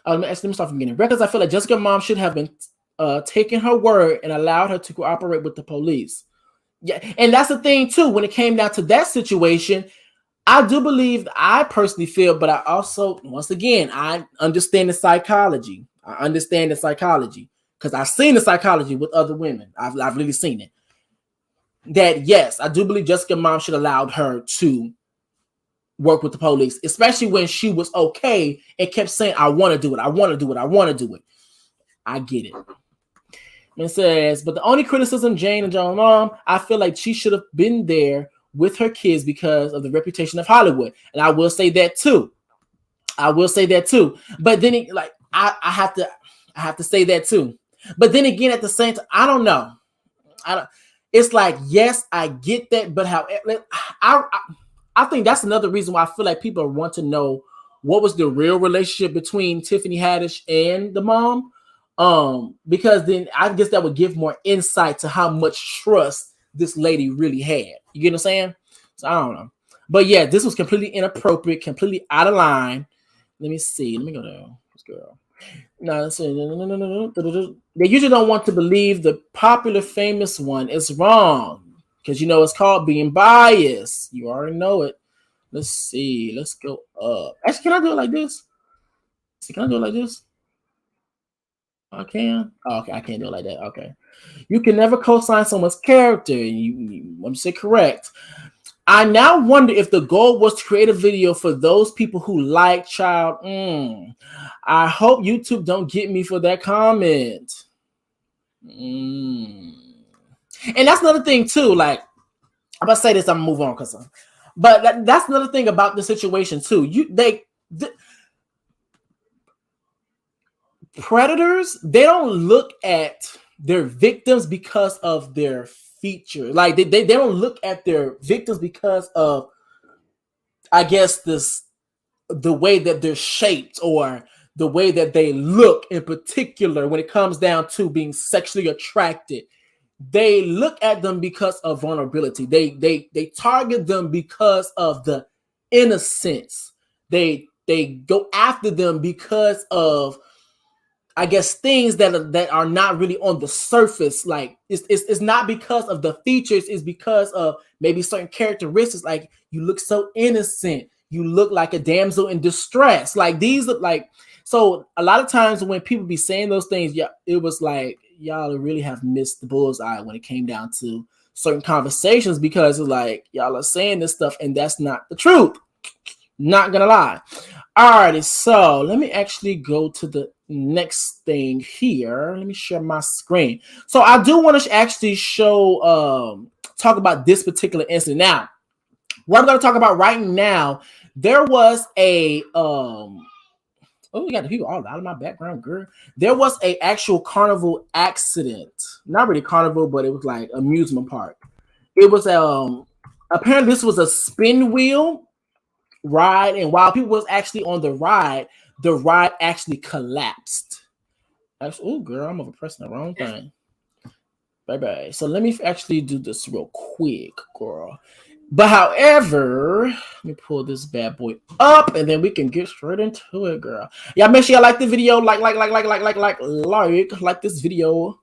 Let me start from the beginning. Records, I feel like Jessica's mom should have been taking her word and allowed her to cooperate with the police. Yeah, and that's the thing too. When it came down to that situation, I do believe, I personally feel, but I also, once again, I understand the psychology. Because I've seen the psychology with other women. I've really seen it. That yes, I do believe Jessica's mom should have allowed her to work with the police, especially when she was okay and kept saying, I want to do it. I want to do it. I want to do it. I get it. And it says, but the only criticism, Jane and John's mom, I feel like she should have been there with her kids because of the reputation of Hollywood. And I will say that too. But then I have to say that too. But then again, at the same time, I don't know. It's like, yes, I get that. But I think that's another reason why I feel like people want to know what was the real relationship between Tiffany Haddish and the mom. Because then I guess that would give more insight to how much trust this lady really had. You get what I'm saying? So I don't know. But yeah, this was completely inappropriate, completely out of line. Let me see. Let me go down. This girl. No, no. They usually don't want to believe the popular, famous one is wrong because it's called being biased. You already know it. Let's see. Let's go up. Actually, can I do it like this? Can I do it like this? I can. Oh, okay, I can't do it like that. Okay. You can never co-sign someone's character. I'm say correct. I now wonder if the goal was to create a video for those people who like child. I hope YouTube don't get me for that comment. And that's another thing too. Like, I'm gonna say this, I'm gonna move on but that's another thing about the situation too. Predators, they don't look at their victims because of their feature. Like they don't look at their victims because of, I guess, the way that they're shaped or the way that they look in particular when it comes down to being sexually attracted. They look at them because of vulnerability. They target them because of the innocence. They go after them because of, I guess, things that are not really on the surface. Like it's not because of the features, it's because of maybe certain characteristics. Like, you look so innocent, you look like a damsel in distress. Like, these look like, so a lot of times when people be saying those things, yeah, it was like y'all really have missed the bullseye when it came down to certain conversations, because it's like y'all are saying this stuff and that's not the truth. Not gonna lie. Alrighty, so let me actually go to the next thing here. Let me share my screen. So I do want to actually talk about this particular incident. Now, what I'm going to talk about right now, there was a we got the people all out of my background, girl. There was a actual carnival accident. Not really carnival, but it was like amusement park. It was apparently this was a spin wheel ride, and while people was actually on the ride actually collapsed. Oh, girl, I'm pressing the wrong thing. Bye. So let me actually do this real quick, girl. But however, let me pull this bad boy up, and then we can get straight into it, girl. Y'all make sure y'all like the video, like this video.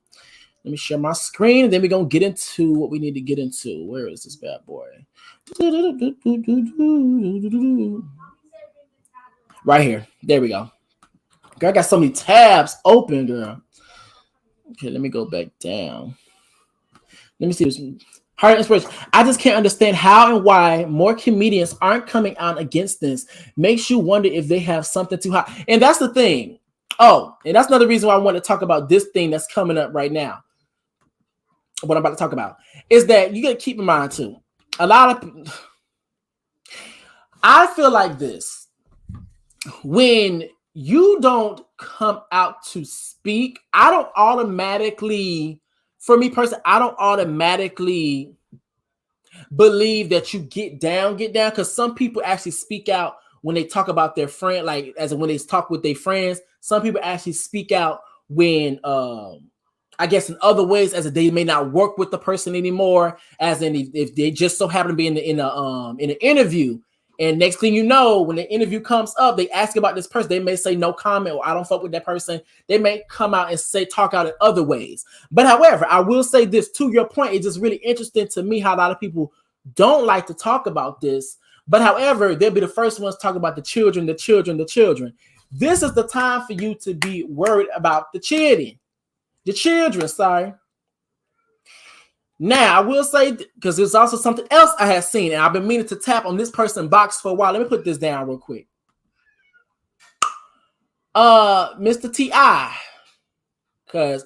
Let me share my screen, and then we're gonna get into what we need to get into. Where is this bad boy? Right here. There we go. Girl, I got so many tabs open, girl. Okay, let me go back down. Let me see this. Heart inspiration. I just can't understand how and why more comedians aren't coming out against this. Makes you wonder if they have something too hot. And that's the thing. Oh, and that's another reason why I want to talk about this thing that's coming up right now. What I'm about to talk about is that you got to keep in mind too. I feel like this. When you don't come out to speak, I don't automatically, for me personally, I don't automatically believe that you get down, because some people actually speak out when they talk about their friend, like as when they talk with their friends. Some people actually speak out when, I guess, in other ways, as they may not work with the person anymore, as in if they just so happen to be in an interview. And next thing you know, when the interview comes up, they ask about this person. They may say no comment, or I don't fuck with that person. They may come out and talk out in other ways. But however, I will say this, to your point, it's just really interesting to me how a lot of people don't like to talk about this. But however, they'll be the first ones to talk about the children. This is the time for you to be worried about the children, sorry. Now, I will say, because there's also something else I have seen, and I've been meaning to tap on this person's box for a while. Let me put this down real quick. Mr. T.I., because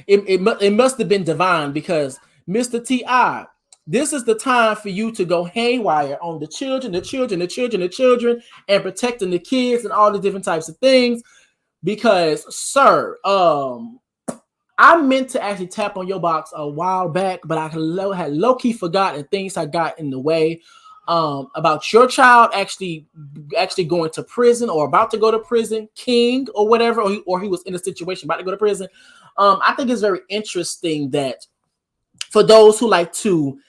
it must have been divine, because Mr. T.I., this is the time for you to go haywire on the children, and protecting the kids and all the different types of things. Because, sir, I meant to actually tap on your box a while back, but I had low-key forgotten, things I got in the way about your child actually going to prison, or about to go to prison, King, or whatever, or he was in a situation about to go to prison. I think it's very interesting that for those who like to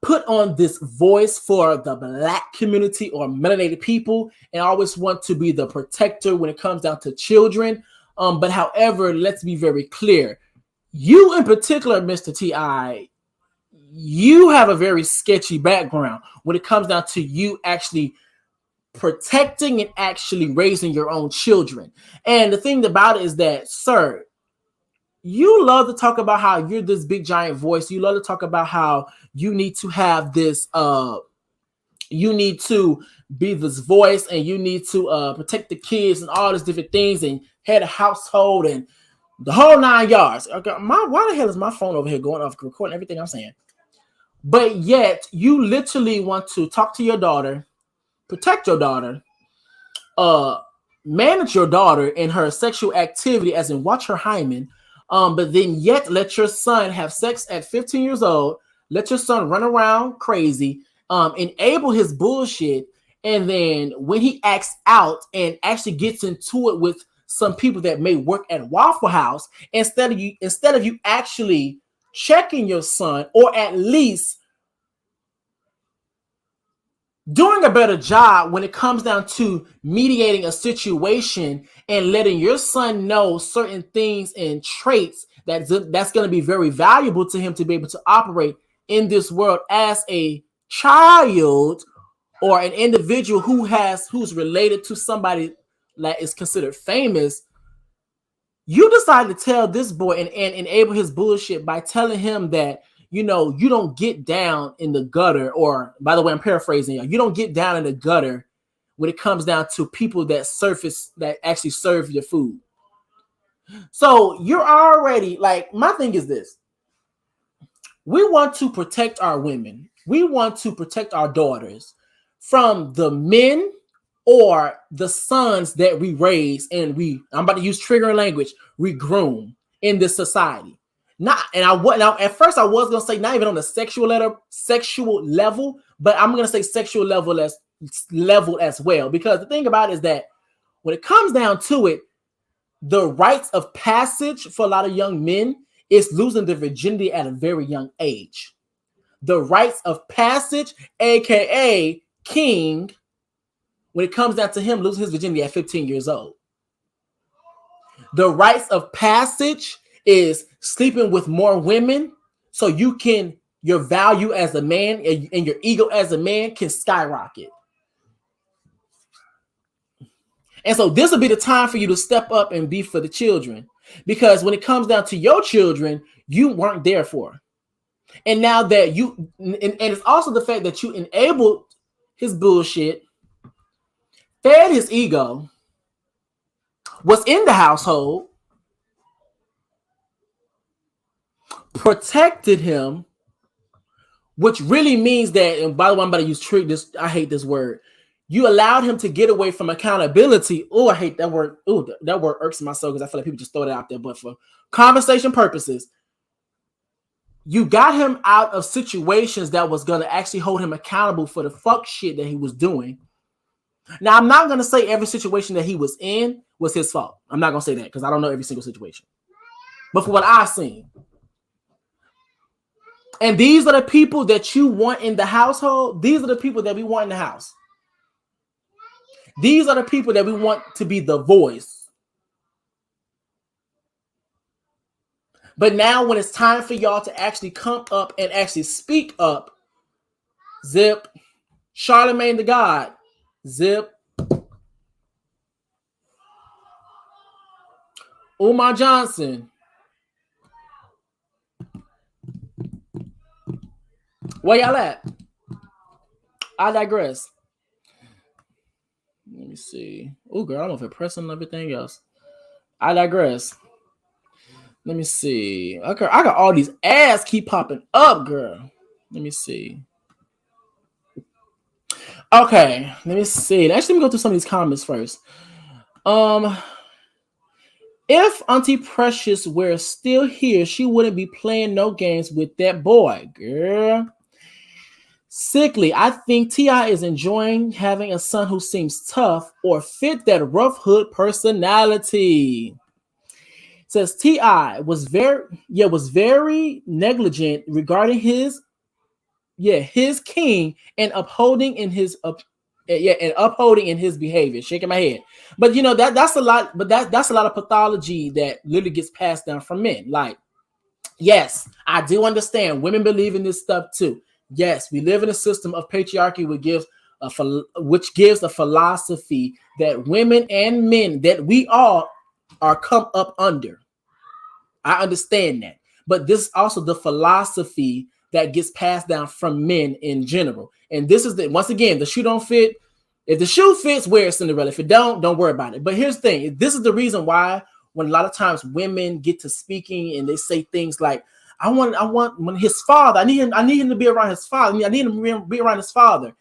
put on this voice for the Black community or melanated people, and always want to be the protector when it comes down to children. But however, let's be very clear. You in particular, Mr. T.I., you have a very sketchy background when it comes down to you actually protecting and actually raising your own children. And the thing about it is that, sir, you love to talk about how you're this big giant voice. You love to talk about how you need to have this, you need to be this voice, and you need to protect the kids and all these different things, and head a household and the whole 9 yards. Okay, why the hell is my phone over here going off, recording everything I'm saying? But yet you literally want to talk to your daughter, protect your daughter, manage your daughter in her sexual activity, as in watch her hymen, but then yet let your son have sex at 15 years old, let your son run around crazy, enable his bullshit, and then when he acts out and actually gets into it with some people that may work at Waffle House, instead of you actually checking your son, or at least doing a better job when it comes down to mediating a situation and letting your son know certain things and traits that's going to be very valuable to him to be able to operate in this world as a child, or an individual who's related to somebody that is considered famous. You decide to tell this boy and enable his bullshit by telling him that, you don't get down in the gutter, or, by the way, I'm paraphrasing you don't get down in the gutter when it comes down to people that actually serve your food. So you're already, like, my thing is this. We want to protect our women. We want to protect our daughters from the men or the sons that we raise and I'm about to use trigger language, we groom in this society. At first I was gonna say not even on the sexual level, but I'm gonna say sexual level as well, because the thing about it is that when it comes down to it, the rites of passage for a lot of young men is losing their virginity at a very young age. The rites of passage, aka king, when it comes down to him losing his virginity at 15 years old. The rites of passage is sleeping with more women so your value as a man and your ego as a man can skyrocket. And so this will be the time for you to step up and be for the children, because when it comes down to your children, you weren't there for. And now that and it's also the fact that you enabled his bullshit, fed his ego, was in the household, protected him, which really means that, and by the way, I'm about to use trick. I hate this word. You allowed him to get away from accountability. Oh, I hate that word. Oh, that word irks my soul because I feel like people just throw it out there. But for conversation purposes, you got him out of situations that was going to actually hold him accountable for the fuck shit that he was doing. Now, I'm not going to say every situation that he was in was his fault. I'm not going to say that because I don't know every single situation. But for what I've seen, and these are the people that you want in the household. These are the people that we want in the house. These are the people that we want to be the voice. But now when it's time for y'all to actually come up and actually speak up, zip. Charlemagne the God, zip. Umar Johnson. Where y'all at? I digress. Let me see. Oh, girl, I don't know if it's pressing everything else. I digress. Let me see. Okay, I got all these ads keep popping up, girl. Let me see. Okay, let me see. Actually, let me go through some of these comments first. If Auntie Precious were still here, she wouldn't be playing no games with that boy, girl. Sickly, I think T.I. is enjoying having a son who seems tough or fit that rough hood personality. Says T.I. was very negligent regarding his his king and upholding in his behavior. Shaking my head, but that's a lot. But that's a lot of pathology that literally gets passed down from men. Like, yes, I do understand women believe in this stuff too. Yes, we live in a system of patriarchy which gives a philosophy that women and men that we all are come up under. I understand that. But this is also the philosophy that gets passed down from men in general. And this is once again, the shoe don't fit. If the shoe fits, wear it, Cinderella. If it don't worry about it. But here's the thing. This is the reason why when a lot of times women get to speaking and they say things like, I want when his father, I need him to be around his father. I need him to be around his father.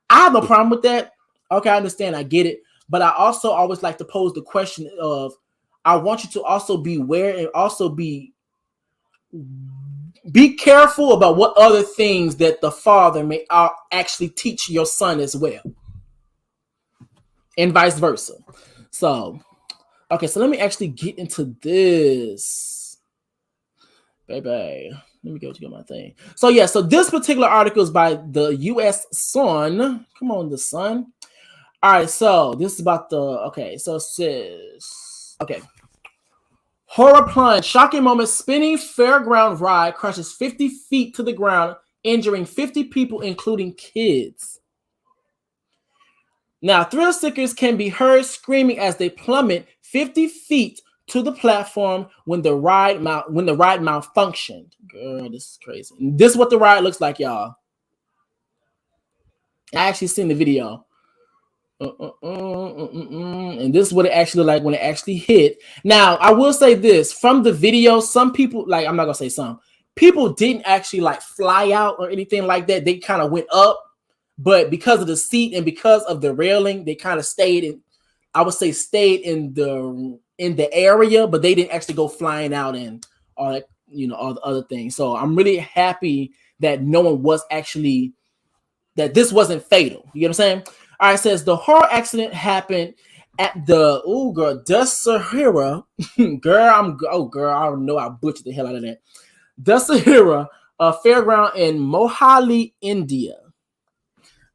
I have no problem with that. Okay, I understand. I get it. But I also always like to pose the question of, I want you to also be aware and also be careful about what other things that the father may actually teach your son as well. And vice versa. So, okay, so let me actually get into this. Baby, let me go to my thing. So, yeah, so this particular article is by the U.S. Sun. Come on, the Sun. All right, so this is about so it says, horror plunge, shocking moment, spinning fairground ride crashes 50 feet to the ground, injuring 50 people, including kids. Now, thrill seekers can be heard screaming as they plummet 50 feet to the platform when the ride malfunctioned. Girl, this is crazy. And this is what the ride looks like, y'all. I actually seen the video. And this is what it actually looked like when it actually hit. Now, I will say this. From the video, some people, like, I'm not going to say some, people didn't actually, like, fly out or anything like that. They kind of went up. But because of the seat and because of the railing, they kind of stayed in the area, but they didn't actually go flying out and all that, all the other things. So I'm really happy that no one was actually, that this wasn't fatal. You get what I'm saying? All right, it says the horror accident happened at the Dussehra. Girl, I don't know, I butchered the hell out of that. Dussehra fairground in Mohali, India.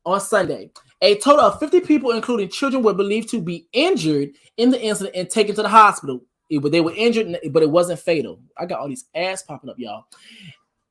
On Sunday, a total of 50 people, including children, were believed to be injured in the incident and taken to the hospital. They were injured, but it wasn't fatal. I got all these ads popping up, y'all.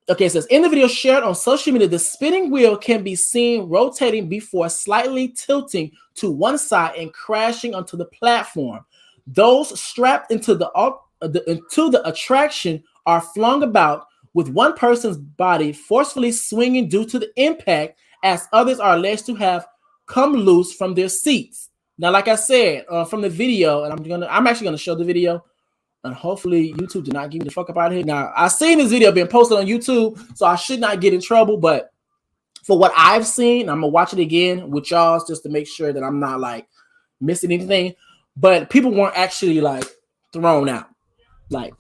Okay, it says, in the video shared on social media, the spinning wheel can be seen rotating before slightly tilting to one side and crashing onto the platform. Those strapped into the attraction are flung about, with one person's body forcefully swinging due to the impact, as others are alleged to have come loose from their seats. Now, like I said, from the video, and I'm actually gonna show the video, and hopefully YouTube did not give me the fuck up out of here. Now, I've seen this video being posted on YouTube, so I should not get in trouble. But for what I've seen, I'm gonna watch it again with y'all just to make sure that I'm not like missing anything. But people weren't actually like thrown out, like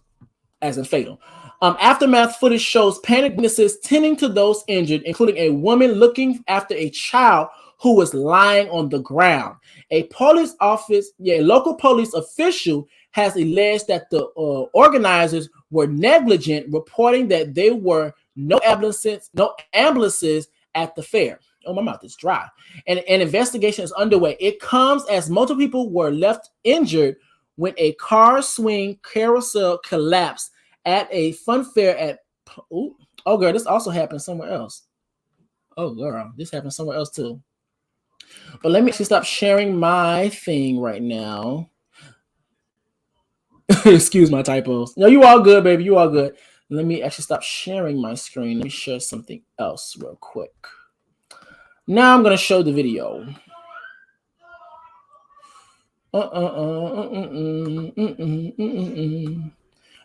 as in fatal. Aftermath footage shows panicked witnesses tending to those injured, including a woman looking after a child who was lying on the ground. A local police official has alleged that the organizers were negligent, reporting that there were no ambulances at the fair. Oh, my mouth is dry. And an investigation is underway. It comes as multiple people were left injured when a car swing carousel collapsed at a fun fair at. Oh, girl, this also happened somewhere else. Oh, girl, this happened somewhere else too. But let me actually stop sharing my thing right now. Excuse my typos. No, you all good, baby. You all good. Let me actually stop sharing my screen. Let me share something else real quick. Now I'm going to show the video.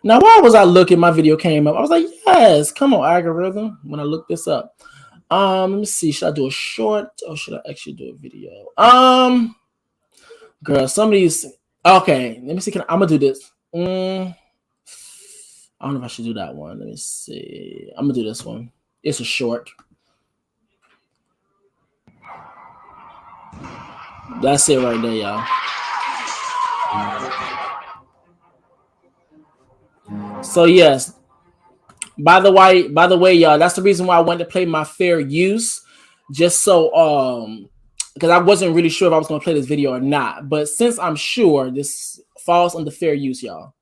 Now, why was I looking? My video came up. I was like, yes, come on, algorithm. When I look this up. Let me see. Should I do a short or should I actually do a video? Girl, some of these. Okay, let me see. I'm gonna do this. I don't know if I should do that one. Let me see. I'm gonna do this one. It's a short. That's it right there, y'all. So yes, By the way, y'all, that's the reason why I wanted to play my fair use, just so because I wasn't really sure if I was gonna play this video or not. But since I'm sure this falls under fair use, y'all.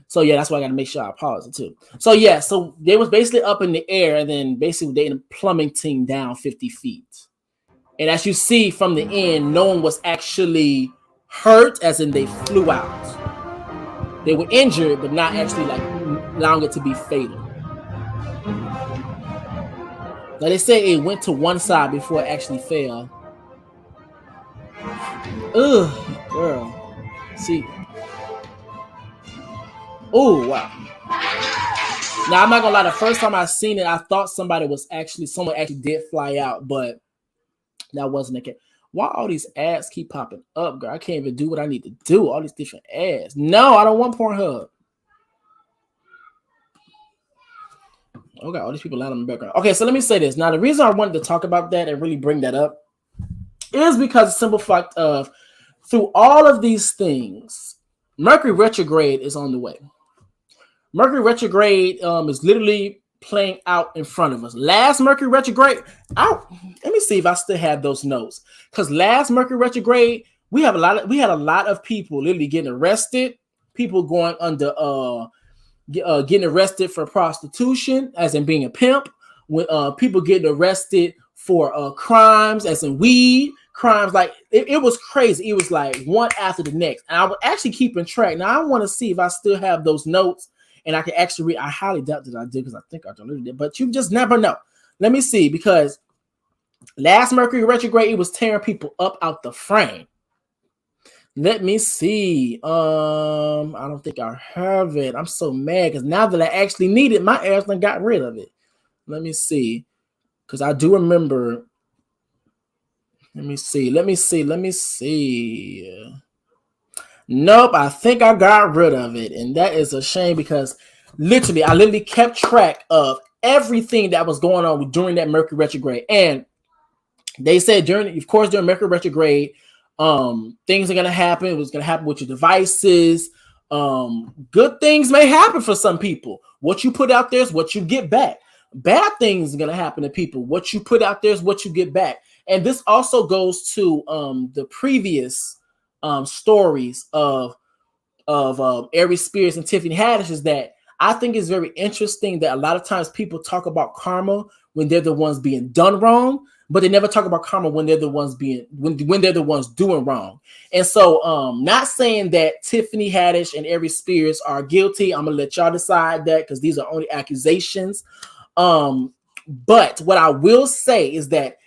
So yeah, that's why I gotta make sure I pause it too. So yeah, so they was basically up in the air, and then basically they ended up plummeting down 50 feet. And as you see from the end, no one was actually hurt, as in they flew out. They were injured, but not actually like allowing it to be fatal. Now they say it went to one side before it actually fell. Ugh, girl. See. Oh, wow. Now I'm not gonna lie, the first time I seen it, I thought someone actually did fly out, but that wasn't the case. Why all these ads keep popping up, girl? I can't even do what I need to do. All these different ads. No, I don't want Pornhub. Okay, all these people loud in the background. Okay, so let me say this. Now, the reason I wanted to talk about that and really bring that up is because the simple fact of through all of these things, Mercury retrograde is on the way. Mercury retrograde is literally playing out in front of us. Last Mercury retrograde, let me see if I still have those notes. Because last Mercury retrograde, we had a lot of people literally getting arrested, people going under getting arrested for prostitution, as in being a pimp, when people getting arrested for crimes, as in weed crimes. Like it was crazy. It was like one after the next, and I was actually keeping track. Now I want to see if I still have those notes and I can actually read. I highly doubt that I did, because I think I deleted it, but you just never know. Let me see, because last Mercury retrograde, it was tearing people up out the frame. Let me see. I don't think I have it. I'm so mad because now that I actually need it, my ass done got rid of it. Let me see. Because I do remember. Let me see. Nope, I think I got rid of it. And that is a shame, because I literally kept track of everything that was going on during that Mercury retrograde. And they said during Mercury retrograde, things are gonna happen. It was gonna happen with your devices. Good things may happen for some people. What you put out there is what you get back. Bad things are gonna happen to people. What you put out there is what you get back. And this also goes to the previous stories of Aries Spears and Tiffany Haddish, is that I think it's very interesting that a lot of times people talk about karma when they're the ones being done wrong, but they never talk about karma when they're the ones when they're the ones doing wrong. And so not saying that Tiffany Haddish and Aries Spears are guilty. I'm gonna let y'all decide that, because these are only accusations. But what I will say is that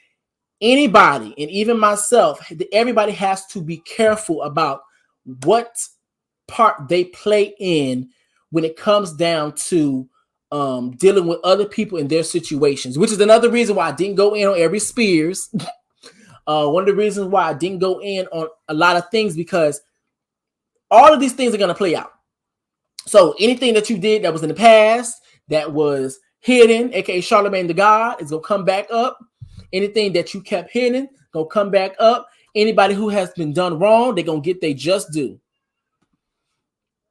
anybody, and even myself, everybody has to be careful about what part they play in when it comes down to dealing with other people in their situations, which is another reason why I didn't go in on Aries Spears. One of the reasons why I didn't go in on a lot of things, because all of these things are going to play out. So anything that you did that was in the past that was hidden, aka Charlemagne the God, is going to come back up. Anything that you kept hidden, going to come back up. Anybody who has been done wrong, they're going to get their just due.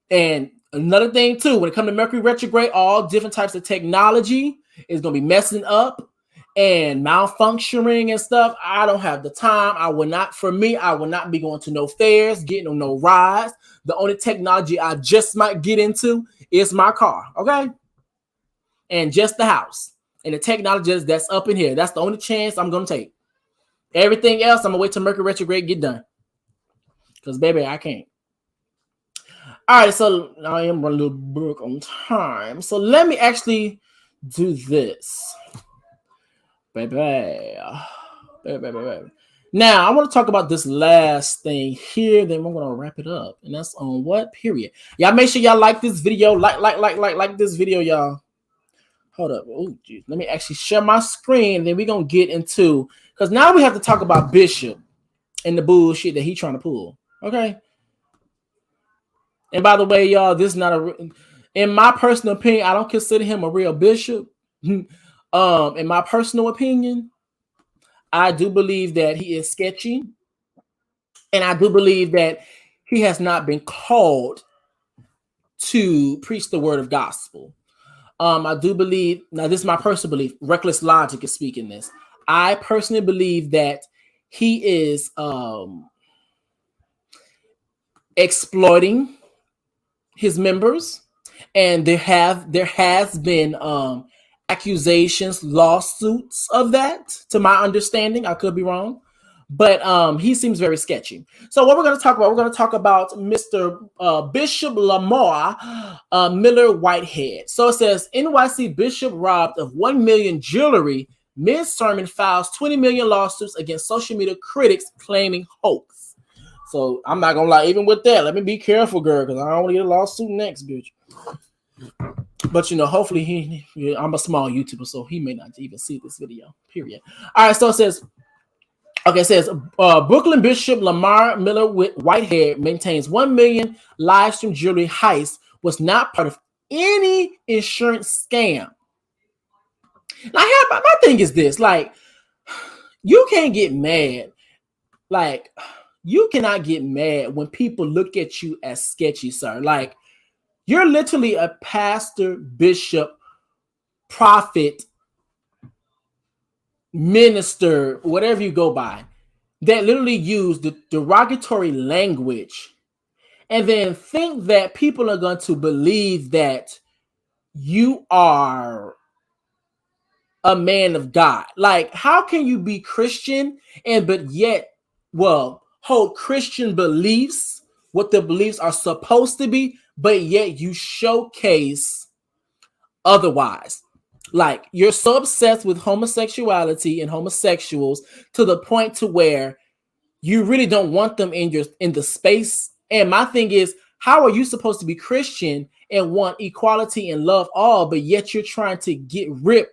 And another thing too, when it comes to Mercury retrograde, all different types of technology is going to be messing up and malfunctioning and stuff. I don't have the time. I will not be going to no fairs, getting on no rides. The only technology I just might get into is my car, okay? And just the house. And the technology that's up in here. That's the only chance I'm going to take. Everything else, I'm going to wait till Mercury retrograde get done. Because, baby, I can't. All right, so I am running a little book on time. So let me actually do this. Baby. Now, I want to talk about this last thing here. Then I'm going to wrap it up. And that's on what? Period. Y'all make sure y'all like this video. Like this video, y'all. Hold up. Oh, geez. Let me actually share my screen. And then we're going to get into, because now we have to talk about Bishop and the bullshit that he's trying to pull. Okay? And by the way, y'all, this is not in my personal opinion, I don't consider him a real bishop. In my personal opinion, I do believe that he is sketchy. And I do believe that he has not been called to preach the word of gospel. I do believe, now this is my personal belief, Reckless Logic is speaking this. I personally believe that he is exploiting his members, and there has been accusations, lawsuits of that, to my understanding. I could be wrong, but he seems very sketchy. So what we're going to talk about, we're going to talk about Mr. Bishop Lamar Miller Whitehead. So it says NYC Bishop robbed of 1 million jewelry, mid-sermon files 20 million lawsuits against social media critics claiming hoax. So I'm not gonna lie, even with that, let me be careful, girl, because I don't want to get a lawsuit next, bitch. But hopefully I'm a small YouTuber, so he may not even see this video. Period. All right, so it says, Brooklyn Bishop Lamar Miller Whitehead maintains 1 million live stream jewelry heist was not part of any insurance scam. Now, my thing is this: like, you can't get mad, like. You cannot get mad when people look at you as sketchy, sir. Like, you're literally a pastor, bishop, prophet, minister, whatever you go by, that literally use the derogatory language and then think that people are going to believe that you are a man of God. Like, how can you be Christian but yet, hold Christian beliefs, what the beliefs are supposed to be, but yet you showcase otherwise? Like, you're so obsessed with homosexuality and homosexuals to the point to where you really don't want them in the space. And my thing is, how are you supposed to be Christian and want equality and love all, but yet you're trying to get rid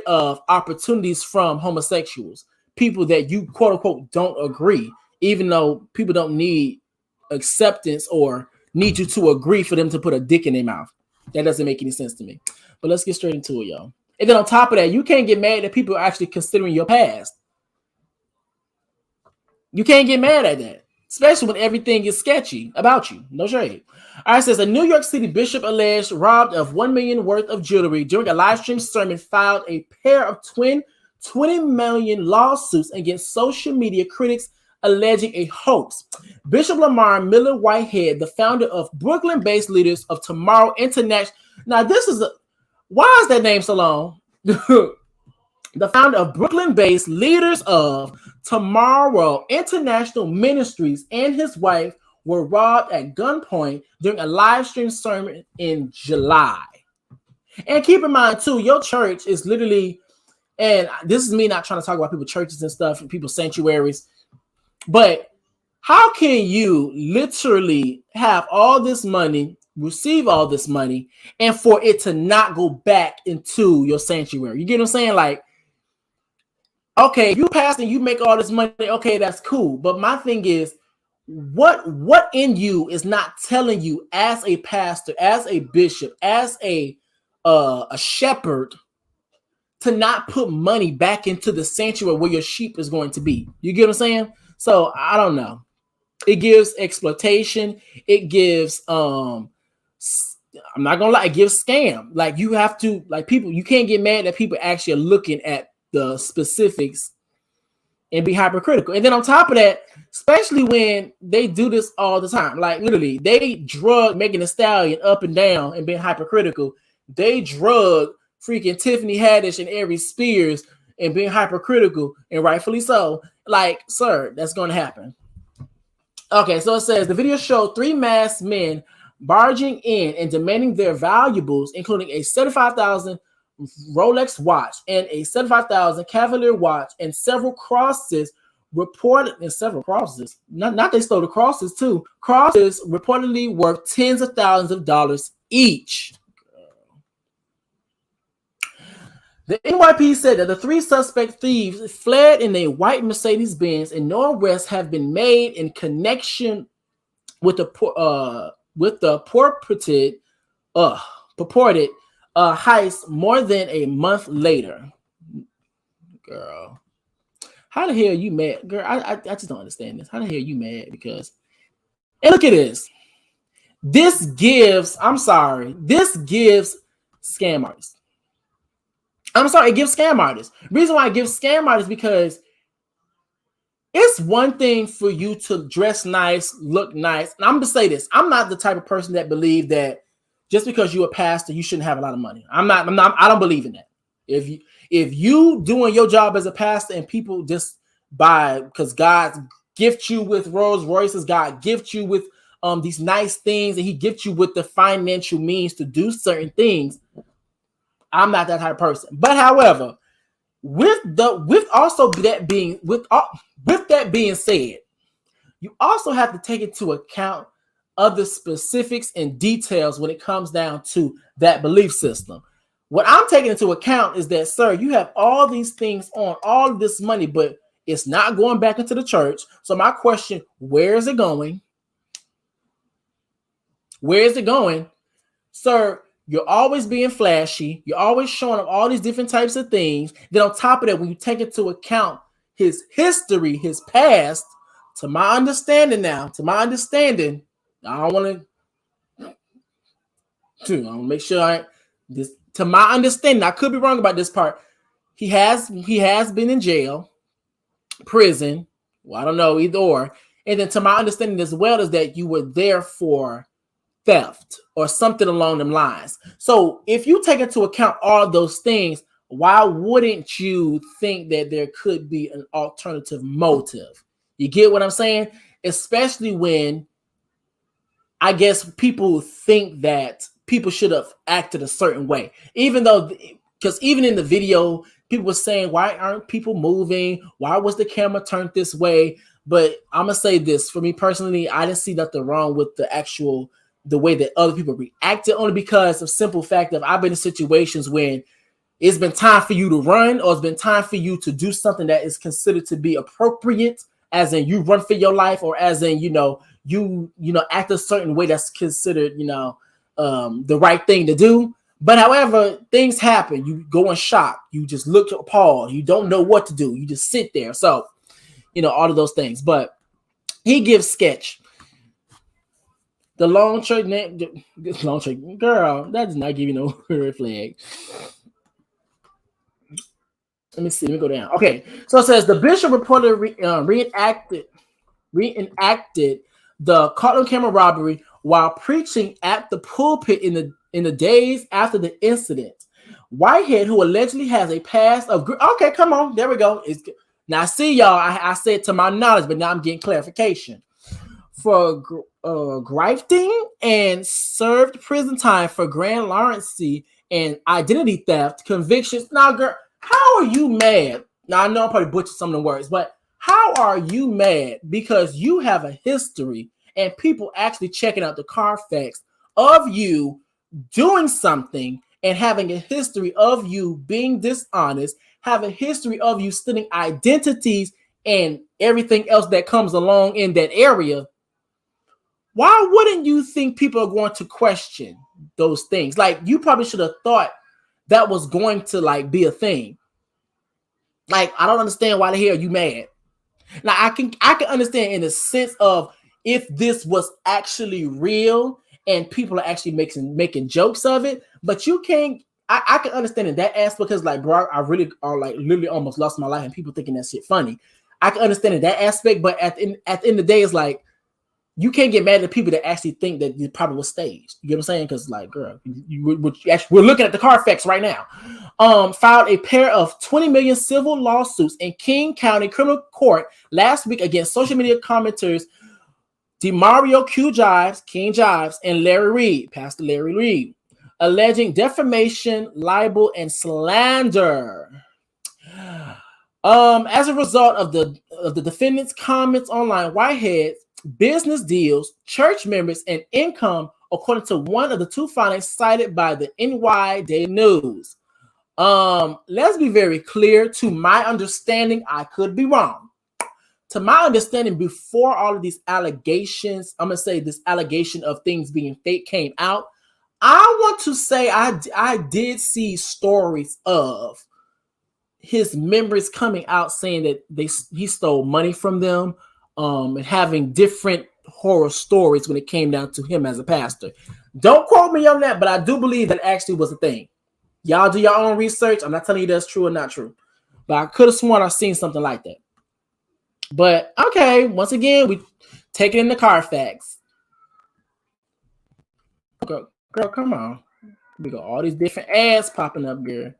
of opportunities from homosexuals, people that you quote unquote don't agree, even though people don't need acceptance or need you to agree for them to put a dick in their mouth. That doesn't make any sense to me. But let's get straight into it, y'all. And then on top of that, you can't get mad that people are actually considering your past. You can't get mad at that, especially when everything is sketchy about you. No shade. All right, it says a New York City bishop alleged robbed of 1 million worth of jewelry during a live stream sermon filed a pair of twin 20 million lawsuits against social media critics alleging a hoax. Bishop Lamar Miller Whitehead, the founder of Brooklyn-based Leaders of Tomorrow International. Now, why is that name so long? The founder of Brooklyn-based Leaders of Tomorrow International Ministries and his wife were robbed at gunpoint during a live stream sermon in July. And keep in mind, too, your church is literally, and this is me not trying to talk about people's churches and stuff, and people's sanctuaries, but how can you literally have all this money, receive all this money, and for it to not go back into your sanctuary? You get what I'm saying? Like, okay, you pastor, you make all this money. Okay, that's cool. But my thing is, what in you is not telling you as a pastor, as a bishop, as a shepherd, to not put money back into the sanctuary where your sheep is going to be? You get what I'm saying? So I don't know. It gives exploitation. It gives I'm not gonna lie, it gives scam. Like, you have to, like, people, you can't get mad that people actually are looking at the specifics and be hypercritical. And then on top of that, especially when they do this all the time, like literally they drug Megan Thee Stallion up and down and being hypercritical. They drug freaking Tiffany Haddish and Aries Spears and being hypercritical, and rightfully so. Like, sir, that's going to happen. Okay, so it says the video showed 3 masked men barging in and demanding their valuables, including a $75,000 Rolex watch and a $75,000 Cavalier watch and several crosses reported in several crosses. Not they stole the crosses too. Crosses reportedly worth tens of thousands of dollars each. The NYPD said that the 3 suspect thieves fled in a white Mercedes-Benz and no arrests have been made in connection with the purported heist more than a month later. Girl, how the hell are you mad? Girl, I just don't understand this. How the hell are you mad? Because, and look at this. This gives, this gives scam artists. It gives scam artists. Reason why it gives scam artists because it's one thing for you to dress nice, look nice. And I'm going to say this. I'm not the type of person that believe that just because you're a pastor, you shouldn't have a lot of money. I don't believe in that. If you doing your job as a pastor and people just buy, because God gift you with Rolls Royces, God gift you with these nice things, and he gift you with the financial means to do certain things, I'm not that type of person. But however, with that being said, you also have to take into account other specifics and details when it comes down to that belief system. What I'm taking into account is that, sir, you have all these things on, all of this money, but it's not going back into the church. So my question, where is it going? Where is it going? Sir, you're always being flashy. You're always showing up all these different types of things. Then on top of that, when you take into account his history, his past, to my understanding, I don't want to make sure to my understanding, I could be wrong about this part. He has been in jail, prison. Well, I don't know, either or. And then to my understanding as well is that you were there for theft or something along them lines. So if you take into account all those things, why wouldn't you think that there could be an alternative motive? You get what I'm saying? Especially when I guess people think that people should have acted a certain way, even though, because even in the video, people were saying, why aren't people moving? Why was the camera turned this way? But I'm going to say this, for me personally, I didn't see nothing wrong with the way that other people reacted, only because of simple fact of I've been in situations when it's been time for you to run, or it's been time for you to do something that is considered to be appropriate, as in you run for your life, or as in, you act a certain way that's considered, the right thing to do. But however, things happen. You go in shock. You just look appalled. You don't know what to do. You just sit there. So, all of those things. But he gives sketch. The long trade girl, that does not give you no red flag. Let me see. Let me go down. Okay, so it says the bishop reportedly reenacted the caught on camera robbery while preaching at the pulpit in the days after the incident. Whitehead, who allegedly has a past of okay, come on, there we go. Now see y'all. I said to my knowledge, but now I'm getting clarification for grifting and served prison time for grand larceny and identity theft convictions. Now, girl, how are you mad? Now, I know I'm probably butchered some of the words, but how are you mad because you have a history and people actually checking out the Carfax of you doing something and having a history of you being dishonest, have a history of you stealing identities and everything else that comes along in that area? Why wouldn't you think people are going to question those things? Like, you probably should have thought that was going to be a thing. Like, I don't understand why the hell are you mad. Now, I can understand in the sense of if this was actually real and people are actually making jokes of it, but you can't. I can understand in that aspect because, bro, I really are literally almost lost my life and people thinking that shit funny. I can understand in that aspect, but at the end of the day, it's like, you can't get mad at people that actually think that it probably was staged. You get what I'm saying? Because, girl, we're looking at the Carfax right now. Filed a pair of 20 million civil lawsuits in King County Criminal Court last week against social media commenters DeMario Q. Jives, King Jives, and Larry Reid, Pastor Larry Reid, alleging defamation, libel, and slander. As a result of the defendant's comments online, Whitehead business deals, church members, and income, according to one of the two filings cited by the NY Daily News. Let's be very clear. To my understanding, I could be wrong. To my understanding, before all of these allegations, I'm gonna say this allegation of things being fake came out, I want to say I did see stories of his members coming out saying that he stole money from them, and having different horror stories when it came down to him as a pastor. Don't quote me on that, but I do believe that actually was a thing. Y'all do your own research. I'm not telling you that's true or not true, but I could have sworn I've seen something like that. But okay, once again, we take it in the Carfax. Girl, come on. We got all these different ads popping up, girl.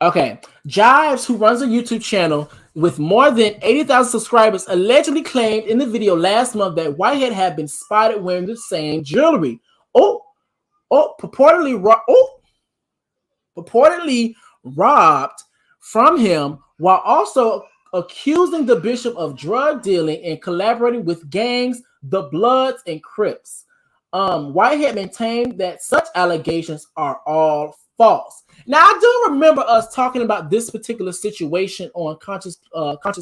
Okay, Jives, who runs a YouTube channel with more than 80,000 subscribers, allegedly claimed in the video last month that Whitehead had been spotted wearing the same jewelry. Purportedly robbed from him, while also accusing the bishop of drug dealing and collaborating with gangs, the Bloods and Crips. Whitehead maintained that such allegations are all false. Now, I do remember us talking about this particular situation on Conscious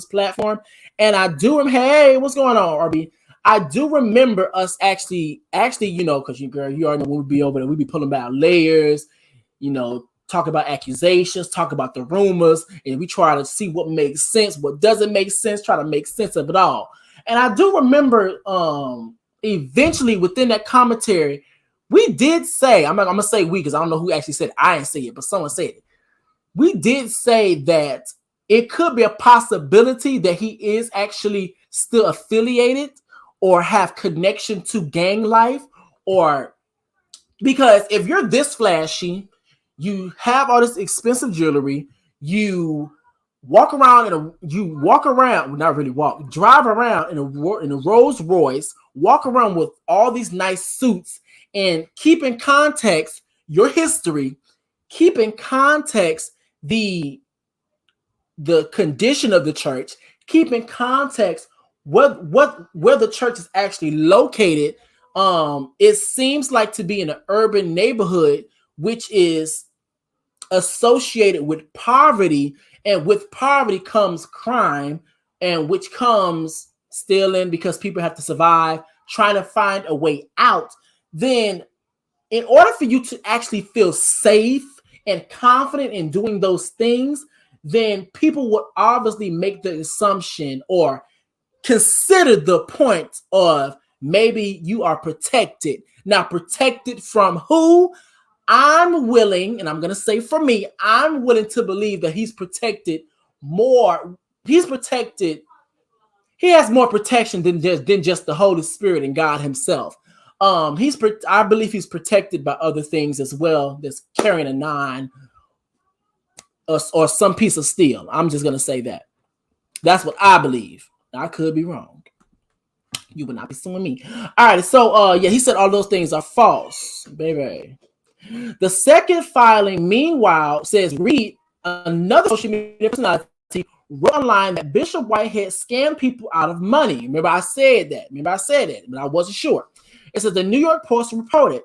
platform, and I do remember, hey, what's going on, RB? I do remember us actually, you know, because you already know when we be over there, we be pulling back layers, you know, talk about accusations, talk about the rumors, and we try to see what makes sense, what doesn't make sense, try to make sense of it all. And I do remember, eventually within that commentary, we did say, I'm gonna say we because I don't know who actually said it. I didn't say it, but someone said it. We did say that it could be a possibility that he is actually still affiliated or have connection to gang life, or because if you're this flashy, you have all this expensive jewelry, drive around in a Rolls Royce, walk around with all these nice suits, and keep in context your history, keep in context the condition of the church, keep in context where the church is actually located. It seems like to be in an urban neighborhood, which is associated with poverty, and with poverty comes crime, and which comes stealing because people have to survive, trying to find a way out. Then in order for you to actually feel safe and confident in doing those things, then people would obviously make the assumption or consider the point of maybe you are protected. Now, protected from who? I'm willing, and I'm going to say for me, I'm willing to believe that he's protected more. He's protected. He has more protection than just the Holy Spirit and God himself. I believe he's protected by other things as well. That's carrying a 9 or some piece of steel. I'm just going to say that. That's what I believe. Now, I could be wrong. You would not be suing me. All right. So, he said all those things are false, baby. The second filing, meanwhile, says Reid, another social media personality, wrote online that Bishop Whitehead scammed people out of money. Remember, I said that, but I wasn't sure. It says the New York Post reported.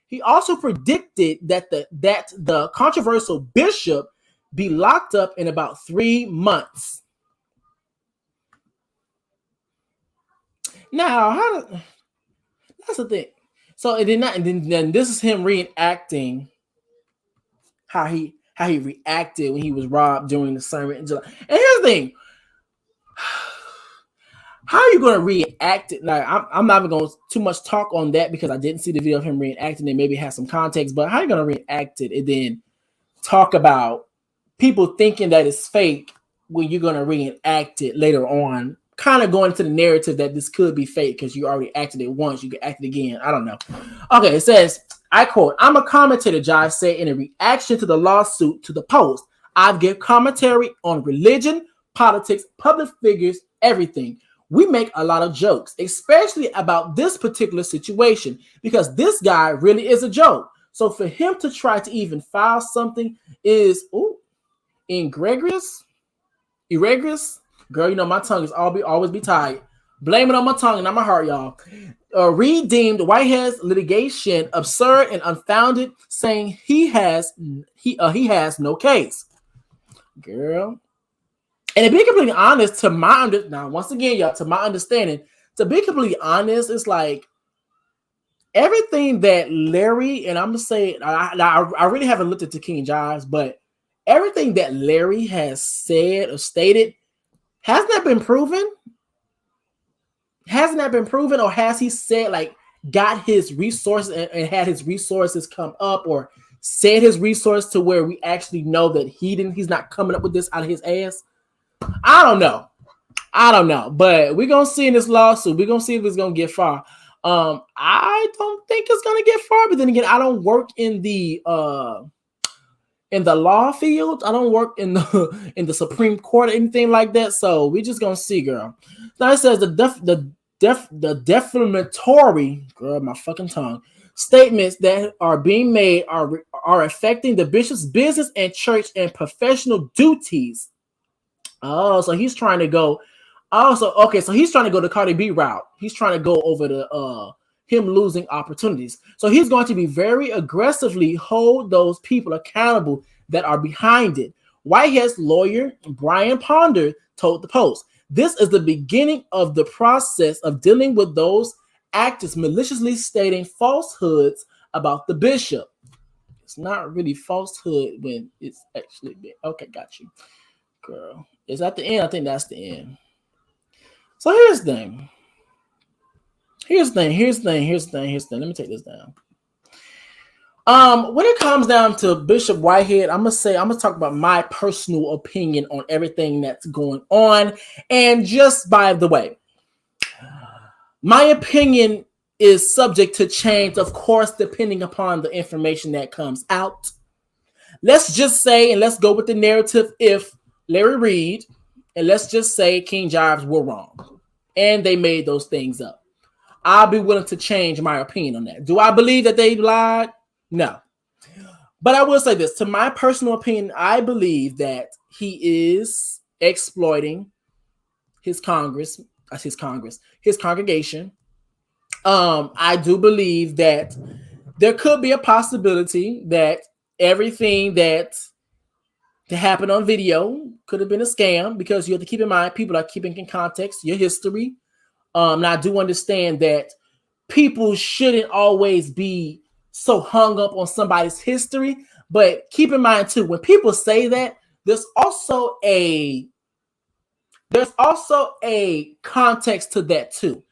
He also predicted that the controversial bishop be locked up in about 3 months. Now, that's the thing. So it did not, and then this is him reenacting how he reacted when he was robbed during the sermon in July. And here's the thing: how are you going to react it? Now, I'm not even going to too much talk on that because I didn't see the video of him reenacting it. Maybe have some context, but how are you going to react it and then talk about people thinking that it's fake when you're going to reenact it later on? Kind of going to the narrative that this could be fake because you already acted it once, you can act it again. I don't know. Okay, it says, I quote, "I'm a commentator," Jives said in a reaction to the lawsuit to the Post. "I've given commentary on religion, politics, public figures, everything. We make a lot of jokes, especially about this particular situation, because this guy really is a joke. So for him to try to even file something is egregious. Girl, you know my tongue is always be tired. Blame it on my tongue and not my heart, y'all. Reid deemed Whitehead's litigation absurd and unfounded, saying he has no case." Girl. And to be completely honest, to my understanding, to be completely honest, it's like everything that Larry, and I'm gonna say, I really haven't looked at the King Jives, but everything that Larry has said or stated, hasn't that been proven? Hasn't that been proven, or has he said like got his resources and had his resources come up, or said his resource to where we actually know that he's not coming up with this out of his ass? I don't know. But we're gonna see in this lawsuit. We're gonna see if it's gonna get far. I don't think it's gonna get far, but then again, I don't work in the law field. I don't work in the Supreme Court or anything like that. So we just gonna see, girl. Now it says the defamatory, girl, my fucking tongue, statements that are being made are affecting the bishop's business and church and professional duties. Oh, so he's trying to go. Also, okay, so he's trying to go the Cardi B route. He's trying to go over the him losing opportunities. So he's going to be very aggressively hold those people accountable that are behind it. Whitehead's lawyer, Brian Ponder, told the Post, this is the beginning of the process of dealing with those actors maliciously stating falsehoods about the bishop. It's not really falsehood when it's actually been. Okay, got you. Girl, is that the end? I think that's the end. So here's the thing. Let me take this down. When it comes down to Bishop Whitehead, I'm gonna talk about my personal opinion on everything that's going on. And just by the way, my opinion is subject to change, of course, depending upon the information that comes out. Let's just say, and let's go with the narrative, if Larry Reid and let's just say King Jives were wrong and they made those things up, I'll be willing to change my opinion on that. Do I believe that they lied? No. But I will say this, to my personal opinion, I believe that he is exploiting his congregation. I do believe that there could be a possibility that everything that happened on video could have been a scam, because you have to keep in mind people are keeping in context your history. Now I do understand that people shouldn't always be so hung up on somebody's history, but keep in mind too, when people say that, there's also a context to that too.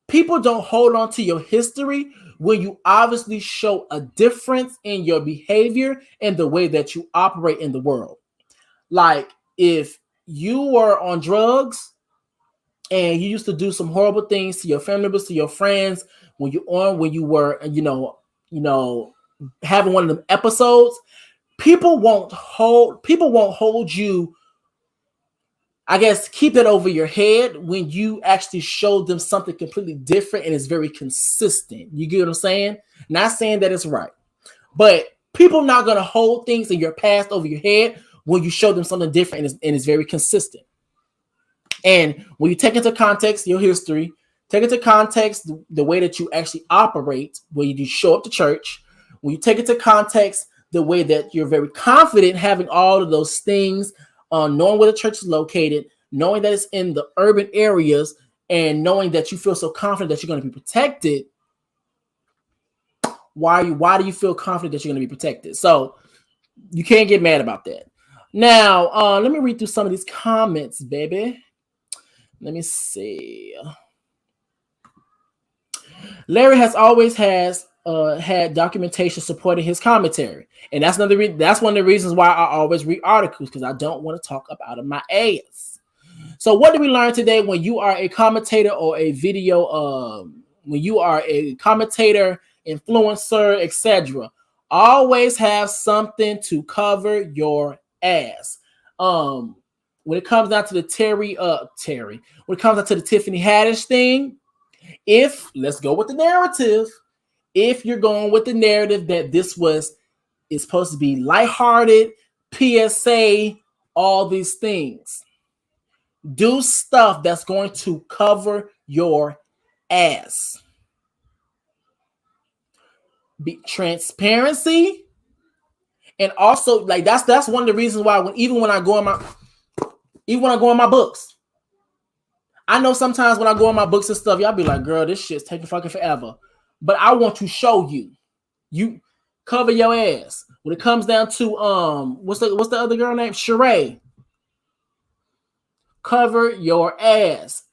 People don't hold on to your history when you obviously show a difference in your behavior and the way that you operate in the world. Like if you were on drugs and you used to do some horrible things to your family members, to your friends, when you were, having one of them episodes, people won't hold you, I guess, keep it over your head when you actually show them something completely different and it's very consistent. You get what I'm saying? Not saying that it's right, but people not going to hold things in your past over your head when you show them something different and it's very consistent. And when you take into context your history, take into context the way that you actually operate, when you show up to church, when you take into context the way that you're very confident having all of those things, knowing where the church is located, knowing that it's in the urban areas, and knowing that you feel so confident that you're going to be protected. Why do you feel confident that you're going to be protected? So you can't get mad about that. Now, let me read through some of these comments, baby. Let me see. Larry has always had documentation supporting his commentary, and that's one of the reasons why I always read articles, because I don't want to talk up out of my ass. So what did we learn today? When you are a commentator or a video, when you are a commentator, influencer, etc., always have something to cover your ass. When it comes down to the when it comes down to the Tiffany Haddish thing, let's go with the narrative. If you're going with the narrative that this is supposed to be lighthearted, PSA, all these things, do stuff that's going to cover your ass. Be transparency, and also like that's one of the reasons why when I go in my books, I know sometimes when I go in my books and stuff, y'all be like, girl, this shit's taking fucking forever. But I want to show you cover your ass. When it comes down to what's the other girl name? Sheree. Cover your ass.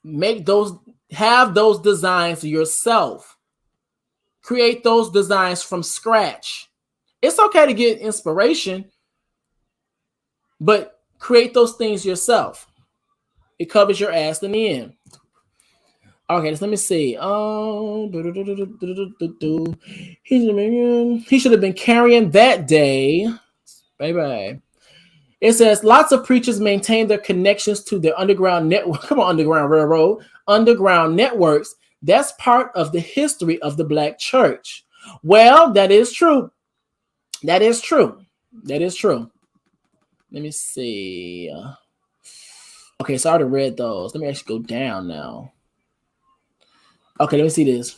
have those designs yourself. Create those designs from scratch. It's okay to get inspiration, but create those things yourself. It covers your ass in the end. Okay, so let me see. He should have been carrying that day. Bye. It says lots of preachers maintain their connections to their underground network. Come on, Underground Railroad, underground networks. That's part of the history of the Black church. Well, that is true. That is true. That is true. Let me see. Okay, so I already read those. Let me actually go down now. Okay, let me see this.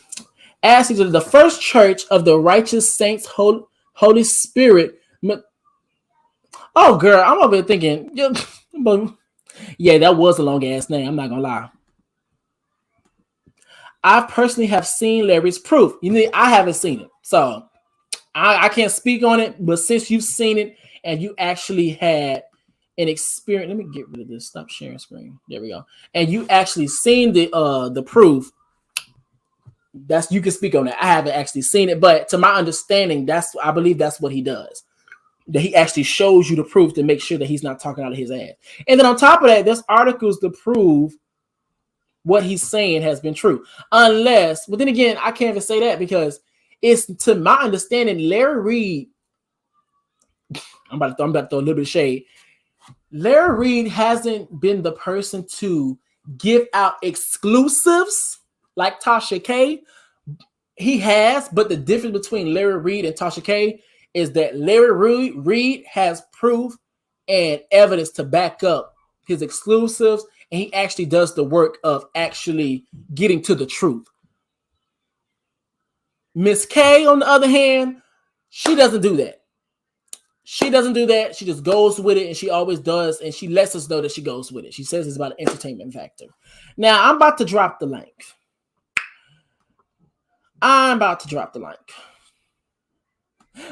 As the first church of the righteous saints, Holy Spirit. Oh, girl, I'm over here thinking. Yeah, that was a long ass name. I'm not gonna lie. I personally have seen Larry's proof. I haven't seen it, so I can't speak on it. But since you've seen it and you actually had an experience, let me get rid of this. Stop sharing screen. There we go. And you actually seen the proof. That's you can speak on it. I haven't actually seen it, but to my understanding, I believe that's what he does. That he actually shows you the proof to make sure that he's not talking out of his ass. And then on top of that, there's articles to prove what he's saying has been true. Unless, but then again, I can't even say that because it's to my understanding, Larry Reid. I'm about to throw a little bit of shade. Larry Reid hasn't been the person to give out exclusives like Tasha K. He has, but the difference between Larry Reid and Tasha K is that Larry Reid has proof and evidence to back up his exclusives, and he actually does the work of actually getting to the truth. Miss K, on the other hand, she doesn't do that. She doesn't do that. She just goes with it, and she always does, and she lets us know that she goes with it. She says it's about an entertainment factor. Now, I'm about to drop the link.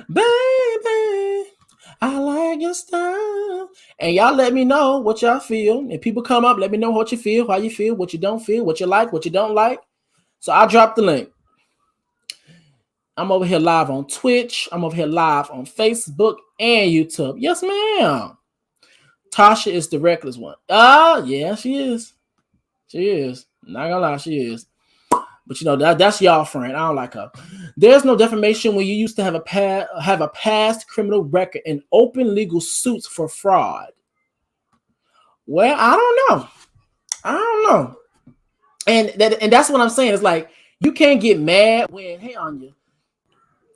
Baby, I like your style. And y'all let me know what y'all feel. If people come up, let me know what you feel, how you feel, what you don't feel, what you like, what you don't like. So I'll drop the link. I'm over here live on Twitch. I'm over here live on Facebook and YouTube. Yes, ma'am. Tasha is the reckless one. Yeah, she is. She is. Not gonna lie, she is. But you know that's y'all friend. I don't like her. There's no defamation when you used to have a past criminal record and open legal suits for fraud. Well, I don't know. And that's what I'm saying. It's like you can't get mad when Anya.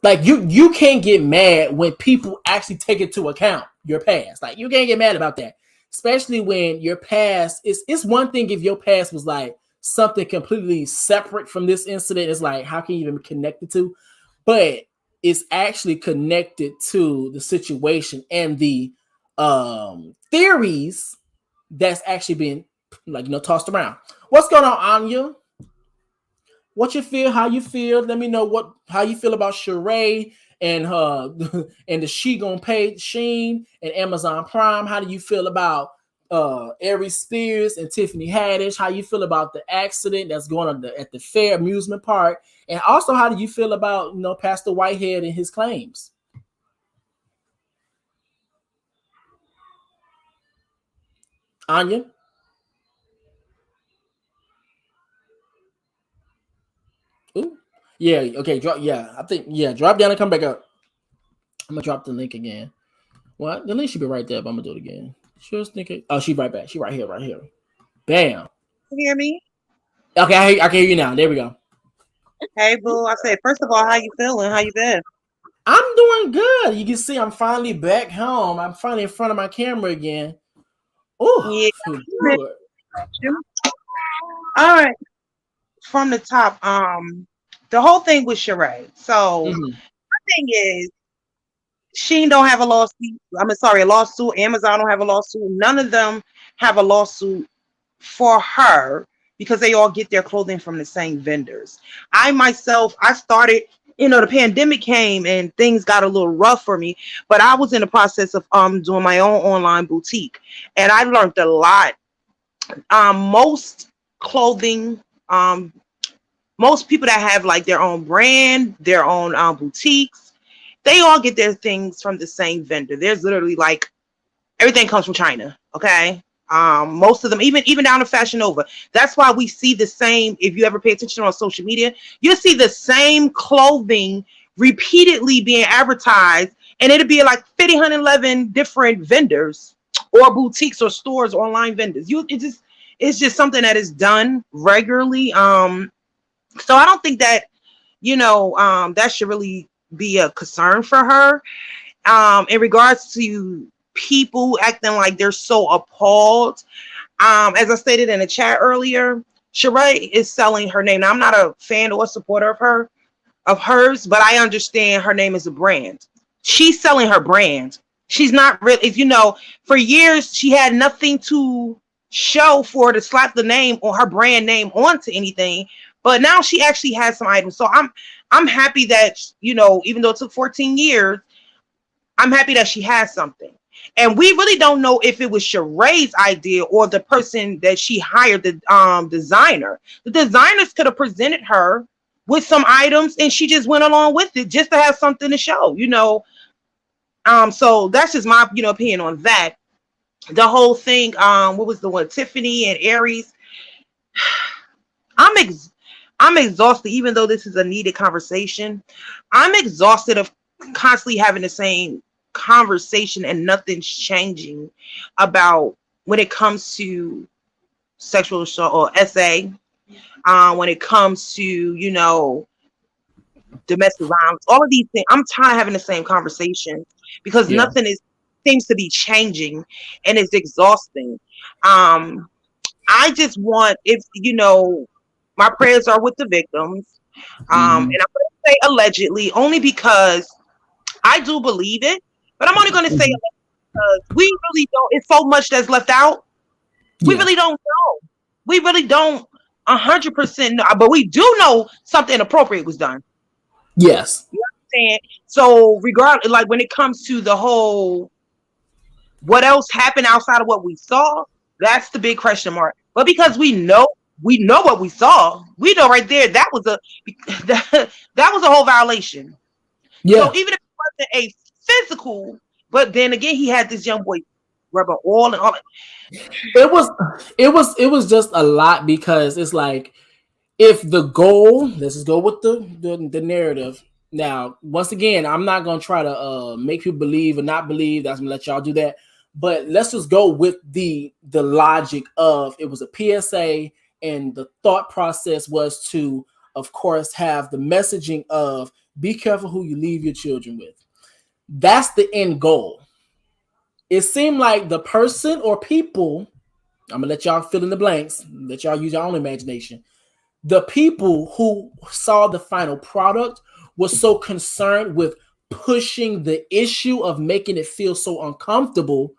Like you can't get mad when people actually take into account your past. Like you can't get mad about that, especially when your past is. It's one thing if your past was like something completely separate from this incident. It's like how can you even connect the two? But it's actually connected to the situation and the theories that's actually been tossed around. What's going on, Anya? What you feel? How you feel? Let me know how you feel about Sheree and her and the She Gon' Pay Sheen and Amazon Prime. How do you feel about Aries Spears and Tiffany Haddish? How you feel about the accident that's going on at the fair amusement park? And also, how do you feel about Pastor Whitehead and his claims? Anya? Ooh. Yeah, okay, drop down and come back up. I'm gonna drop the link again. Well, the link should be right there, but I'm gonna do it again. Just thinking. Oh, she's right back. She's right here. Bam. You hear me? Okay, I can hear you now. There we go. Hey, boo. I said, first of all, how you feeling? How you been? I'm doing good. You can see I'm finally back home. I'm finally in front of my camera again. Oh, yeah. All right. From the top, the whole thing with Sheree. So the thing is, Sheen don't have a lawsuit. A lawsuit. Amazon don't have a lawsuit. None of them have a lawsuit for her because they all get their clothing from the same vendors. I started, the pandemic came and things got a little rough for me, but I was in the process of doing my own online boutique, and I learned a lot. Most clothing Um, most people that have like their own brand, their own boutiques, they all get their things from the same vendor. There's literally like everything comes from China. Okay. Most of them, even down to Fashion Nova. That's why we see the same. If you ever pay attention on social media, you'll see the same clothing repeatedly being advertised, and it'll be like 50, 111 different vendors or boutiques or stores, online vendors. It's just something that is done regularly. So I don't think that that should really be a concern for her. In regards to people acting like they're so appalled. As I stated in the chat earlier, Sheree is selling her name. Now, I'm not a fan or supporter of hers, but I understand her name is a brand. She's selling her brand. She's not really, for years she had nothing to show for to slap the name or her brand name onto anything. But now she actually has some items. So I'm happy that, even though it took 14 years, I'm happy that she has something. And we really don't know if it was Sheree's idea or the person that she hired, the designer. The designers could have presented her with some items and she just went along with it just to have something to show, So that's just my, opinion on that. The whole thing, what was the one? Tiffany and Aries. I'm exhausted, even though this is a needed conversation. I'm exhausted of constantly having the same conversation and nothing's changing about when it comes to sexual assault or SA, when it comes to, domestic violence, all of these things. I'm tired of having the same conversation because nothing seems to be changing and it's exhausting. I just want, if my prayers are with the victims. And I'm going to say allegedly only because I do believe it, but I'm only going to say because we really don't. It's so much that's left out. We really don't know. We really don't 100% know, but we do know something inappropriate was done. Yes. You understand? So regardless, like when it comes to the whole, what else happened outside of what we saw, that's the big question mark. But because we know what we saw, we know right there that was a whole violation. Yeah. So even if it wasn't a physical, but then again, he had this young boy rubber oil and all that. It was just a lot because it's like, if the goal, let's just go with the narrative. Now, once again, I'm not gonna try to make people believe or not believe. That's gonna let y'all do that. But let's just go with the logic of it was a PSA, and the thought process was to, of course, have the messaging of be careful who you leave your children with. That's the end goal. It seemed like the person or people, I'm gonna let y'all fill in the blanks, let y'all use your own imagination. The people who saw the final product was so concerned with pushing the issue of making it feel so uncomfortable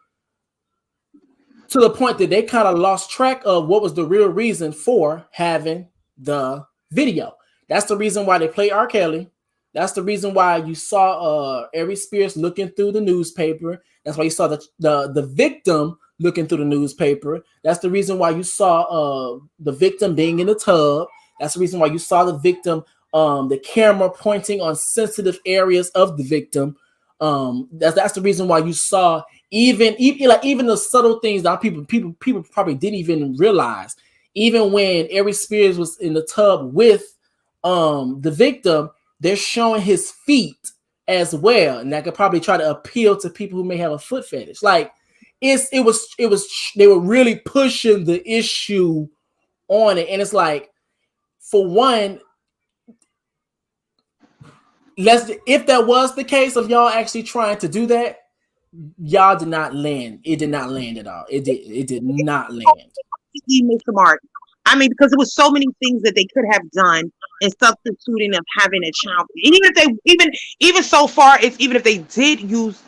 to the point that they kind of lost track of what was the real reason for having the video. That's the reason why they play R. Kelly. That's the reason why you saw Aries Spears looking through the newspaper. That's why you saw the victim looking through the newspaper. That's the reason why you saw the victim being in the tub. That's the reason why you saw the victim, the camera pointing on sensitive areas of the victim. That's the reason why you saw even the subtle things that people probably didn't even realize. Even when Aries Spears was in the tub with the victim, they're showing his feet as well, and that could probably try to appeal to people who may have a foot fetish. Like it was they were really pushing the issue on it, and it's like, for one, if that was the case of y'all actually trying to do that, y'all did not land. It did not land at all. It did not land. You missed the mark. I mean, because there was so many things that they could have done in substituting of having a child. Even if they even so far, even if they did use,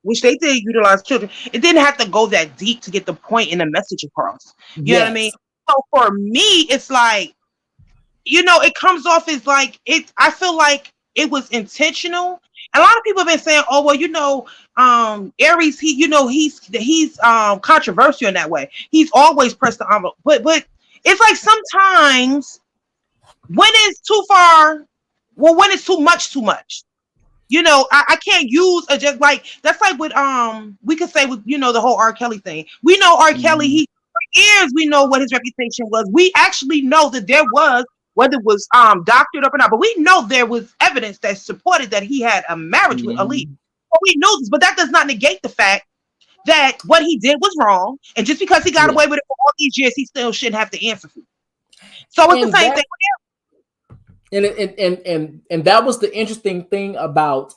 which they did utilize children, it didn't have to go that deep to get the point and the message across. You know what I mean? So for me, it's like, it comes off as like I feel like it was intentional. A lot of people have been saying, "Oh, well, Aries, he's controversial in that way. He's always pressed the envelope." But It's like sometimes when it's too far, well, when it's too much, I can't use a just like that's like with we could say with the whole R. Kelly thing. We know R. Kelly, he for years we know what his reputation was. We actually know that there was, whether it was doctored up or not, but we know there was evidence that supported that he had a marriage with Aaliyah. So we know this, but that does not negate the fact that what he did was wrong. And just because he got away with it for all these years, he still shouldn't have to answer for it. So it's the same thing. And that was the interesting thing about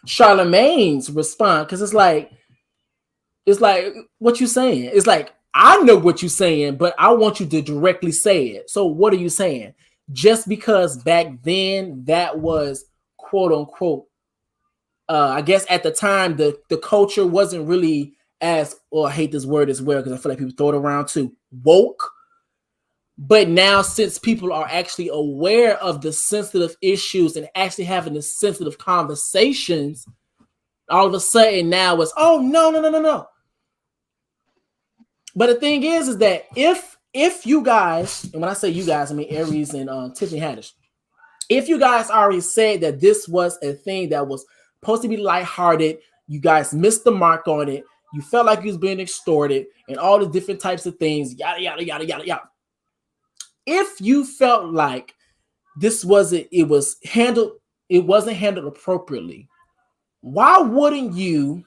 Charlemagne's response, because it's like what you saying. It's like, I know what you're saying, but I want you to directly say it. So what are you saying? Just because back then that was quote unquote, I guess at the time the culture wasn't really as, I hate this word as well because I feel like people throw it around too, woke. But now, since people are actually aware of the sensitive issues and actually having the sensitive conversations, all of a sudden now it's, oh, no. But the thing is that if you guys, and when I say you guys, I mean Aries and Tiffany Haddish, if you guys already said that this was a thing that was supposed to be lighthearted, you guys missed the mark on it, you felt like you was being extorted, and all the different types of things, yada, yada, yada, yada, yada. If you felt like this wasn't handled appropriately, why wouldn't you?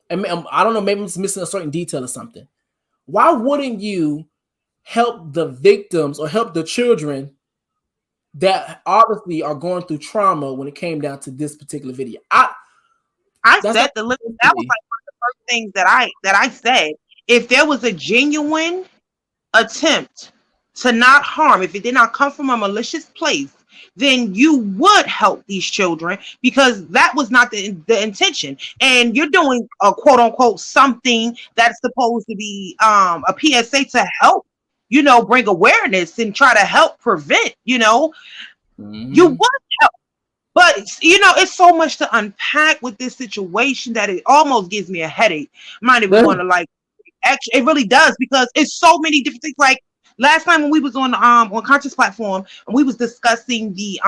I mean, I don't know, maybe I'm just missing a certain detail or something. Why wouldn't you help the victims or help the children that obviously are going through trauma when it came down to this particular video? I said that was like one of the first things that I said. If there was a genuine attempt to not harm, if it did not come from a malicious place, then you would help these children, because that was not the intention. And you're doing a quote unquote something that's supposed to be a PSA to help, bring awareness and try to help prevent, you would help. But it's so much to unpack with this situation that it almost gives me a headache. I'm not even going to actually, it really does, because it's so many different things. Like last time when we was on Conscious platform and we was discussing the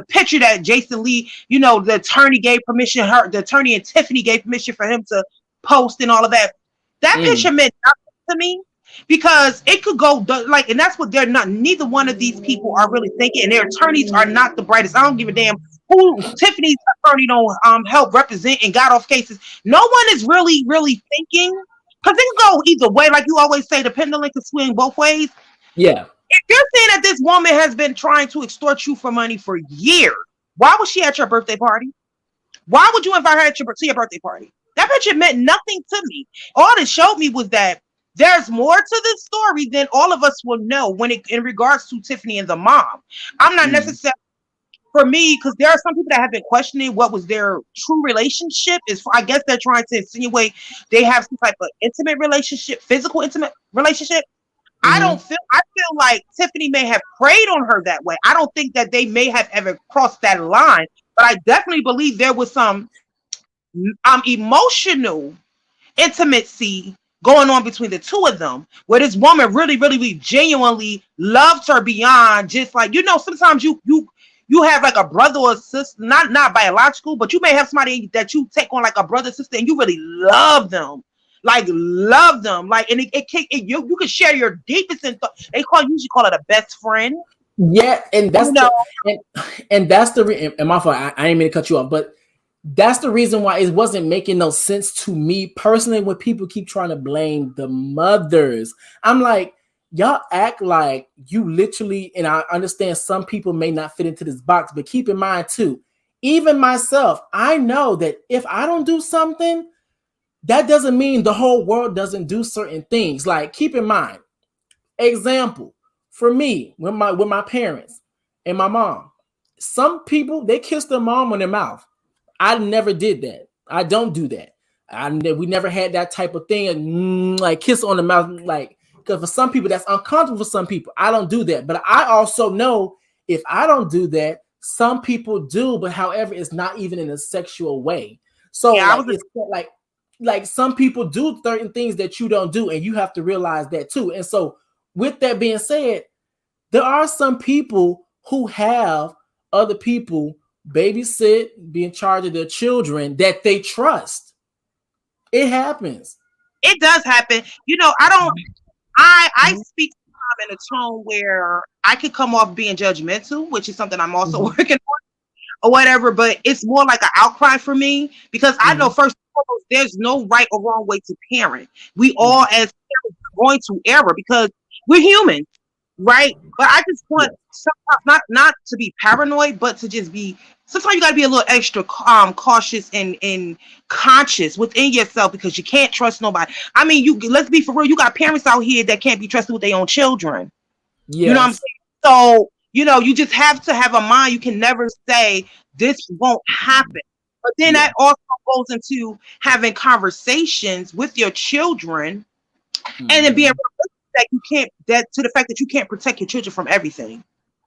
picture that Jason Lee, the attorney gave permission, the attorney and Tiffany gave permission for him to post and all of that. That picture meant nothing to me, because it could go and that's what they're not. Neither one of these people are really thinking, and their attorneys are not the brightest. I don't give a damn who Tiffany's attorney don't help represent and got off cases. No one is really thinking. Because it can go either way. Like you always say, the pendulum can swing both ways. Yeah. If you're saying that this woman has been trying to extort you for money for years, why was she at your birthday party? Why would you invite her to your birthday party? That picture meant nothing to me. All it showed me was that there's more to this story than all of us will know in regards to Tiffany and the mom. I'm not necessarily, for me, because there are some people that have been questioning what was their true relationship. I guess they're trying to insinuate they have some type of intimate relationship, physical intimate relationship. I feel like Tiffany may have preyed on her that way. I don't think that they may have ever crossed that line, but I definitely believe there was some emotional intimacy going on between the two of them, where this woman really genuinely loved her beyond just like, sometimes you have like a brother or sister, not biological, but you may have somebody that you take on like a brother, sister, and you really love them. And you can share your deepest they usually call it a best friend. Yeah, and that's and that's the and my fault. I ain't mean to cut you off, but that's the reason why it wasn't making no sense to me personally when people keep trying to blame the mothers. I'm like, y'all act like you literally, and I understand some people may not fit into this box, but keep in mind too, even myself, I know that if I don't do something, that doesn't mean the whole world doesn't do certain things. Like, keep in mind, example, for me, with my parents and my mom, some people, they kiss their mom on their mouth. I never did that. I don't do that. We never had that type of thing, like kiss on the mouth, like, because for some people that's uncomfortable. For some people, I don't do that. But I also know if I don't do that, some people do. But however, it's not even in a sexual way. So it's like some people do certain things that you don't do, and you have to realize that too. And so with that being said, there are some people who have other people babysit, be in charge of their children that they trust. It happens. It does happen. You know, I speak in a tone where I could come off being judgmental, which is something I'm also working on or whatever, but it's more like an outcry for me because I know first and foremost, there's no right or wrong way to parent. We all as parents are going to error because we're human, right? But I just want sometimes not to be paranoid, but to just be, sometimes you got to be a little extra cautious and conscious within yourself because you can't trust nobody. I mean, let's be for real, you got parents out here that can't be trusted with their own children. Yes. You know what I'm saying? So, you know, you just have to have a mind. You can never say this won't happen. But then that also goes into having conversations with your children and then being that you can't, that to the fact that you can't protect your children from everything.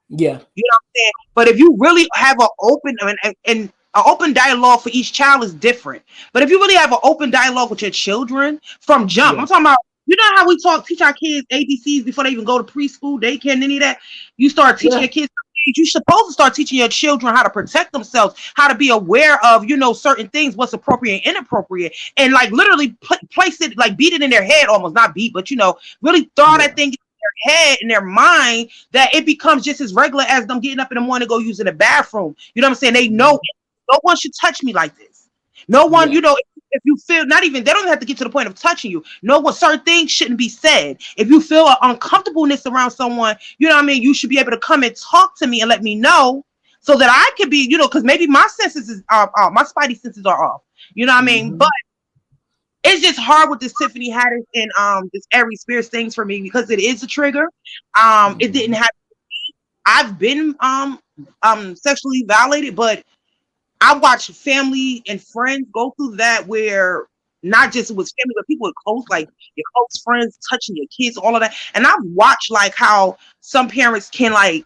Yeah. You know what I'm saying? But if you really have an open and an open dialogue for each child is different. But if you really have an open dialogue with your children from jump, I'm talking about, you know how we teach our kids ABCs before they even go to preschool, daycare, and any of that? You start teaching your kids. You're supposed to start teaching your children how to protect themselves, how to be aware of, you know, certain things, what's appropriate and inappropriate, and like literally place it, like beat it in their head, almost not beat, but you know, really throw that thing in their head, in their mind, that it becomes just as regular as them getting up in the morning to go use in the bathroom. You know what I'm saying? They know no one should touch me like this. No one, you know. If you feel not even, they don't have to get to the point of touching you. No one, certain things shouldn't be said. If you feel an uncomfortableness around someone, you know what I mean? You should be able to come and talk to me and let me know so that I could be, you know, because maybe my senses are off, my spidey senses are off. You know what I mean? But it's just hard with this Tiffany Haddish and this Aries Spears things for me because it is a trigger. It didn't have to be. I've been sexually violated, but I watched family and friends go through that where not just it was family, but people with close, like your close friends touching your kids, all of that. And I've watched like how some parents can like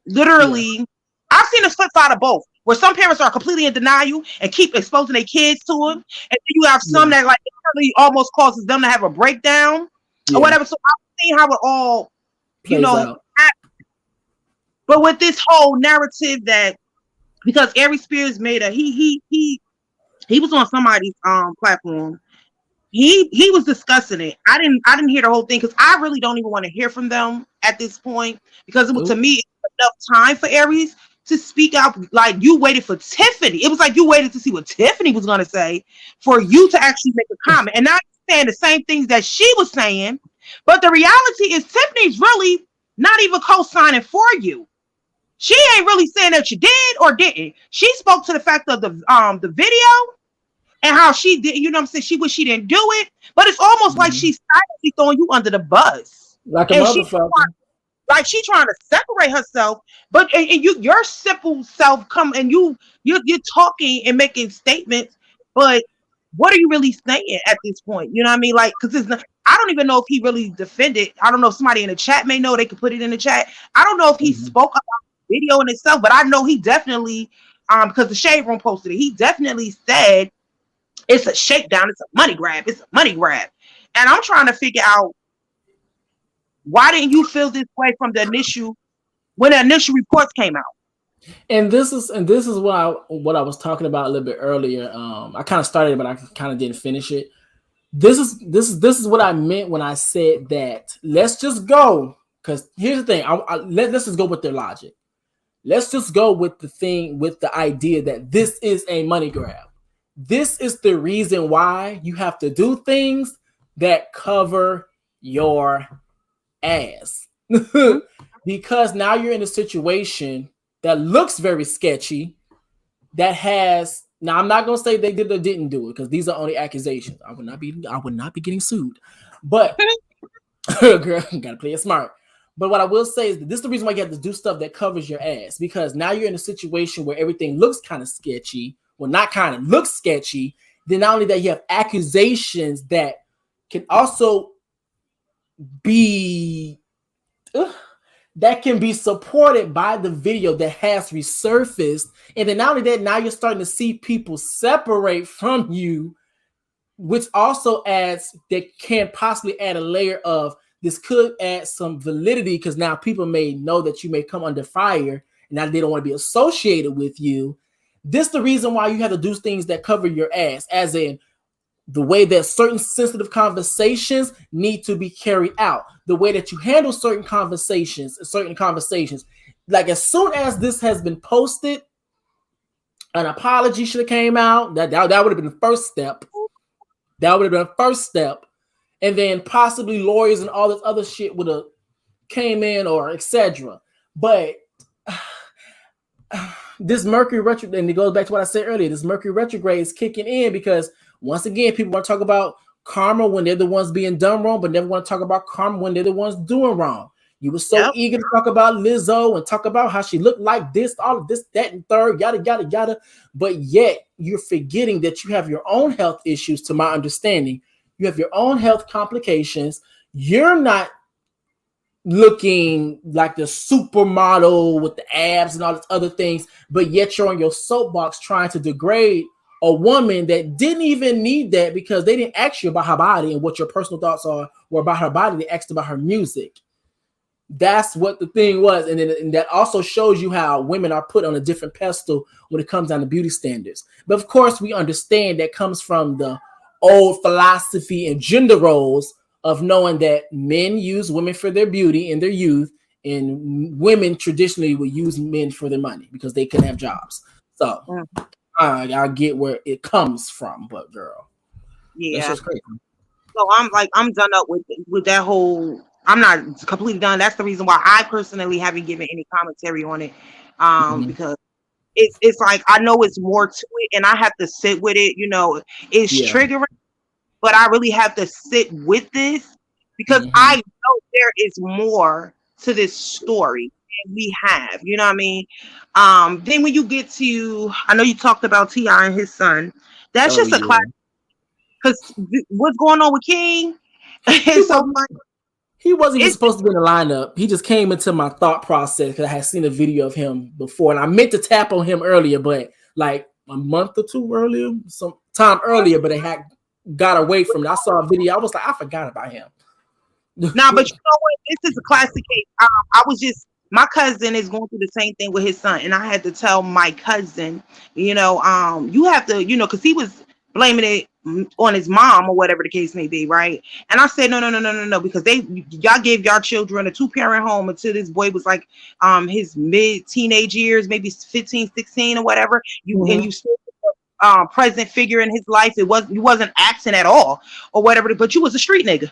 literally, I've seen the flip side of both, where some parents are completely in denial and keep exposing their kids to them. And then you have some that like literally almost causes them to have a breakdown or whatever. So I've seen how it all, you know, but with this whole narrative that, because Aries Spears made he was on somebody's platform. He was discussing it. I didn't hear the whole thing because I really don't even want to hear from them at this point because it was, to me, it was enough time for Aries to speak out. Like you waited for Tiffany. It was like you waited to see what Tiffany was gonna say for you to actually make a comment. And not saying the same things that she was saying, but the reality is Tiffany's really not even co-signing for you. She ain't really saying that you did or didn't. She spoke to the fact of the video and how she did, you know what I'm saying? She wish she didn't do it, but it's almost like she's silently throwing you under the bus. Like a motherfucker. Like she trying to separate herself, but and your simple self come and you're talking and making statements, but what are you really saying at this point? You know what I mean? Like, because I don't even know if he really defended. I don't know if somebody in the chat may know. They could put it in the chat. I don't know if he spoke about video in itself, but I know he definitely because the Shade Room posted it, he definitely said it's a shakedown, it's a money grab, and I'm trying to figure out, why didn't you feel this way from the initial reports came out? And this is what I was talking about a little bit earlier. I kind of started, but I kind of didn't finish it. This is what I meant when I said that let's just go, because here's the thing. Let's just go with their logic. Let's just go with the idea that this is a money grab. This is the reason why you have to do things that cover your ass. Because now you're in a situation that looks very sketchy, that has, now I'm not going to say they did or didn't do it, because these are only accusations. I would not be getting sued. But girl, you gotta play it smart. But what I will say is that this is the reason why you have to do stuff that covers your ass, because now you're in a situation where everything looks kind of sketchy. Well, not kind of, looks sketchy. Then not only that, you have accusations that can also be that can be supported by the video that has resurfaced. And then not only that, now you're starting to see people separate from you, which also adds, that can possibly add a layer of this could add some validity because now people may know that you may come under fire and now they don't want to be associated with you. This is the reason why you have to do things that cover your ass, as in the way that certain sensitive conversations need to be carried out, the way that you handle certain conversations. Like as soon as this has been posted, an apology should have came out. That would have been the first step. That would have been the first step. And then possibly lawyers and all this other shit would have came in or etc. But this Mercury retrograde, and it goes back to what I said earlier, this Mercury retrograde is kicking in because once again, people want to talk about karma when they're the ones being done wrong, but never want to talk about karma when they're the ones doing wrong. You were so eager to talk about Lizzo and talk about how she looked like this, all of this, that, and third, yada, yada, yada. But yet you're forgetting that you have your own health issues, to my understanding. You have your own health complications. You're not looking like the supermodel with the abs and all these other things, but yet you're on your soapbox trying to degrade a woman that didn't even need that because they didn't ask you about her body and what your personal thoughts are or about her body. They asked about her music. That's what the thing was. And that also shows you how women are put on a different pedestal when it comes down to beauty standards. But of course, we understand that comes from the old philosophy and gender roles of knowing that men use women for their beauty in their youth, and women traditionally would use men for their money because they couldn't have jobs. So I get where it comes from, but girl, yeah, that's just crazy. So I'm done up with that whole. I'm not completely done. That's the reason why I personally haven't given any commentary on it, because it's like I know it's more to it, and I have to sit with it. You know, it's triggering, but I really have to sit with this because I know there is more to this story than we have. You know what I mean? Then when you get to, I know you talked about T.I. and his son. That's just a classic. Because what's going on with King? It's so funny. He wasn't even supposed to be in the lineup. He just came into my thought process because I had seen a video of him before, and I meant to tap on him earlier, but like a month or two earlier, some time earlier, but they had got away from it. I saw a video. I was like, I forgot about him. Nah, but you know what? This is a classic case. My cousin is going through the same thing with his son, and I had to tell my cousin, you have to, because he was blaming it on his mom or whatever the case may be, right? And I said, no, because y'all gave y'all children a 2-parent home until this boy was like his mid-teenage years, maybe 15, 16 or whatever. And you still present figure in his life. You wasn't acting at all or whatever, but you was a street nigga.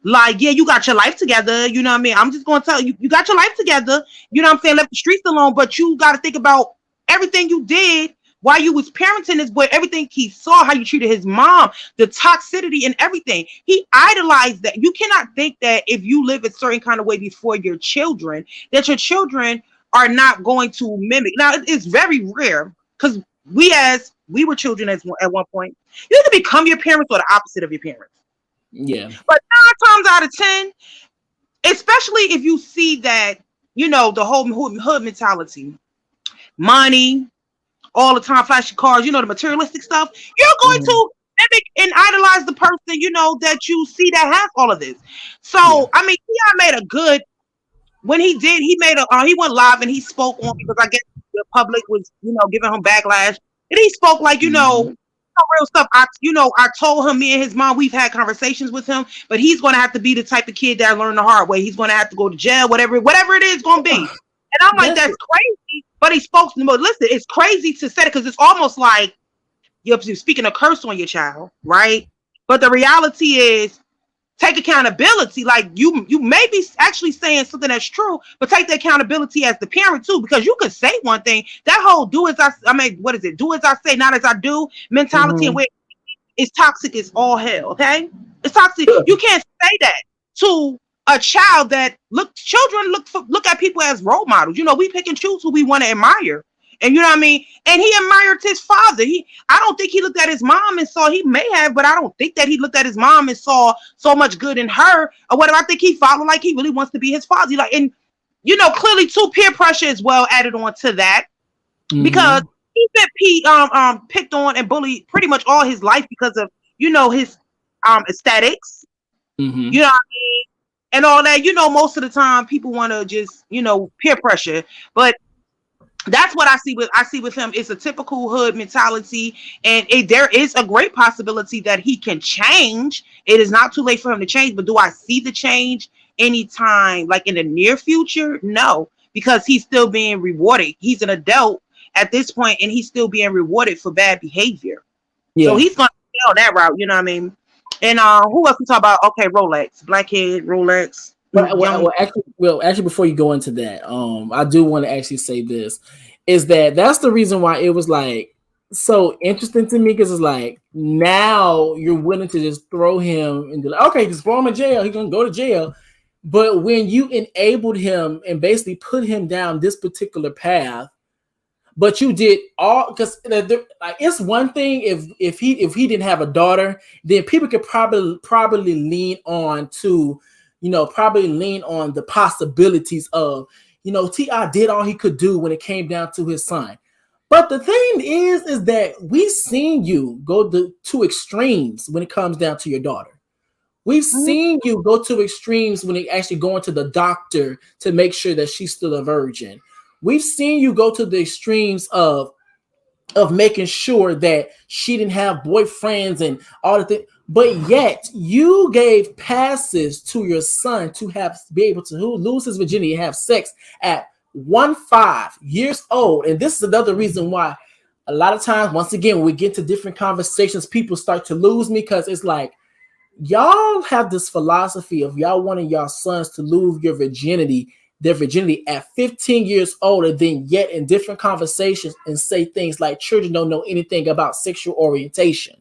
Like, yeah, you got your life together. You know what I mean? I'm just going to tell you, you got your life together. You know what I'm saying? Left the streets alone, but you got to think about everything you did while you was parenting this boy, everything he saw, how you treated his mom, the toxicity and everything. He idolized that. You cannot think that if you live a certain kind of way before your children, that your children are not going to mimic. Now, it's very rare because we were children at one point. You either become your parents or the opposite of your parents. Yeah. But 9 times out of 10, especially if you see that, the whole hood mentality, money, all the time, flashy cars, the materialistic stuff, you're going to mimic and idolize the person, that you see that has all of this. So, I mean, T.I. made a good, when he did, he went live and he spoke on, because I guess the public was, giving him backlash. And he spoke like, real stuff. I told him, me and his mom, we've had conversations with him, but he's going to have to be the type of kid that learned the hard way. He's going to have to go to jail, whatever it is going to be. And I'm like, that's crazy. But he spoke, but listen, it's crazy to say it because it's almost like you're speaking a curse on your child, right? But the reality is, take accountability. Like you may be actually saying something that's true, but take the accountability as the parent too, because you could say one thing. That whole do as I say, not as I do mentality, and where it's toxic as all hell. Okay, it's toxic. You can't say that to a child that children look at people as role models. We pick and choose who we want to admire. And you know what I mean? And he admired his father. I don't think he looked at his mom and saw, he may have, but I don't think that he looked at his mom and saw so much good in her or whatever. I think he followed like he really wants to be his father. And clearly too, peer pressure as well added on to that, because he's been picked on and bullied pretty much all his life because of, his aesthetics. You know what I mean? and all that. Most of the time people want to just, peer pressure. But that's what I see with him. It's a typical hood mentality, and there is a great possibility that he can change. It is not too late for him to change, but do I see the change anytime, like in the near future? No, because he's still being rewarded. He's an adult at this point, and he's still being rewarded for bad behavior. Yeah. So he's going to go that route. You know what I mean? And who else we talk about? Okay, Rolex, Blackhead, Rolex. Actually, before you go into that, I do want to actually say this, is that's the reason why it was like so interesting to me, because it's like now you're willing to just throw him and be like, okay, just throw him in jail. He's gonna go to jail. But when you enabled him and basically put him down this particular path, but you did all, because like it's one thing if he didn't have a daughter, then people could probably lean on to. Probably lean on the possibilities of, T.I. did all he could do when it came down to his son. But the thing is that we've seen you go to extremes when it comes down to your daughter. We've seen you go to extremes when it actually going to the doctor to make sure that she's still a virgin. We've seen you go to the extremes of making sure that she didn't have boyfriends and all the things. But yet you gave passes to your son to be able to lose his virginity and have sex at 5 years old. And this is another reason why a lot of times, once again, when we get to different conversations, people start to lose me, because it's like, y'all have this philosophy of y'all wanting y'all sons to lose their virginity at 15 years old, and then yet in different conversations and say things like children don't know anything about sexual orientation.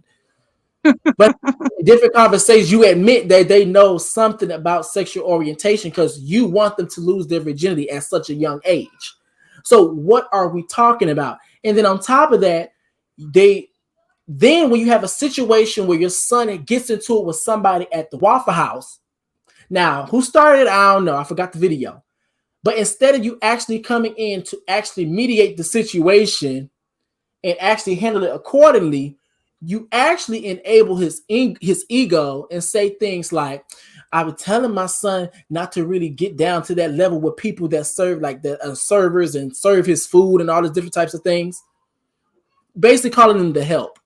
But in different conversations, you admit that they know something about sexual orientation because you want them to lose their virginity at such a young age. So what are we talking about? And then on top of that, then when you have a situation where your son gets into it with somebody at the Waffle House, now who started it? I don't know. I forgot the video. But instead of you actually coming in to actually mediate the situation and actually handle it accordingly, you actually enable his ego and say things like, I was telling my son not to really get down to that level with people that serve like the servers and serve his food and all these different types of things. Basically calling them to help.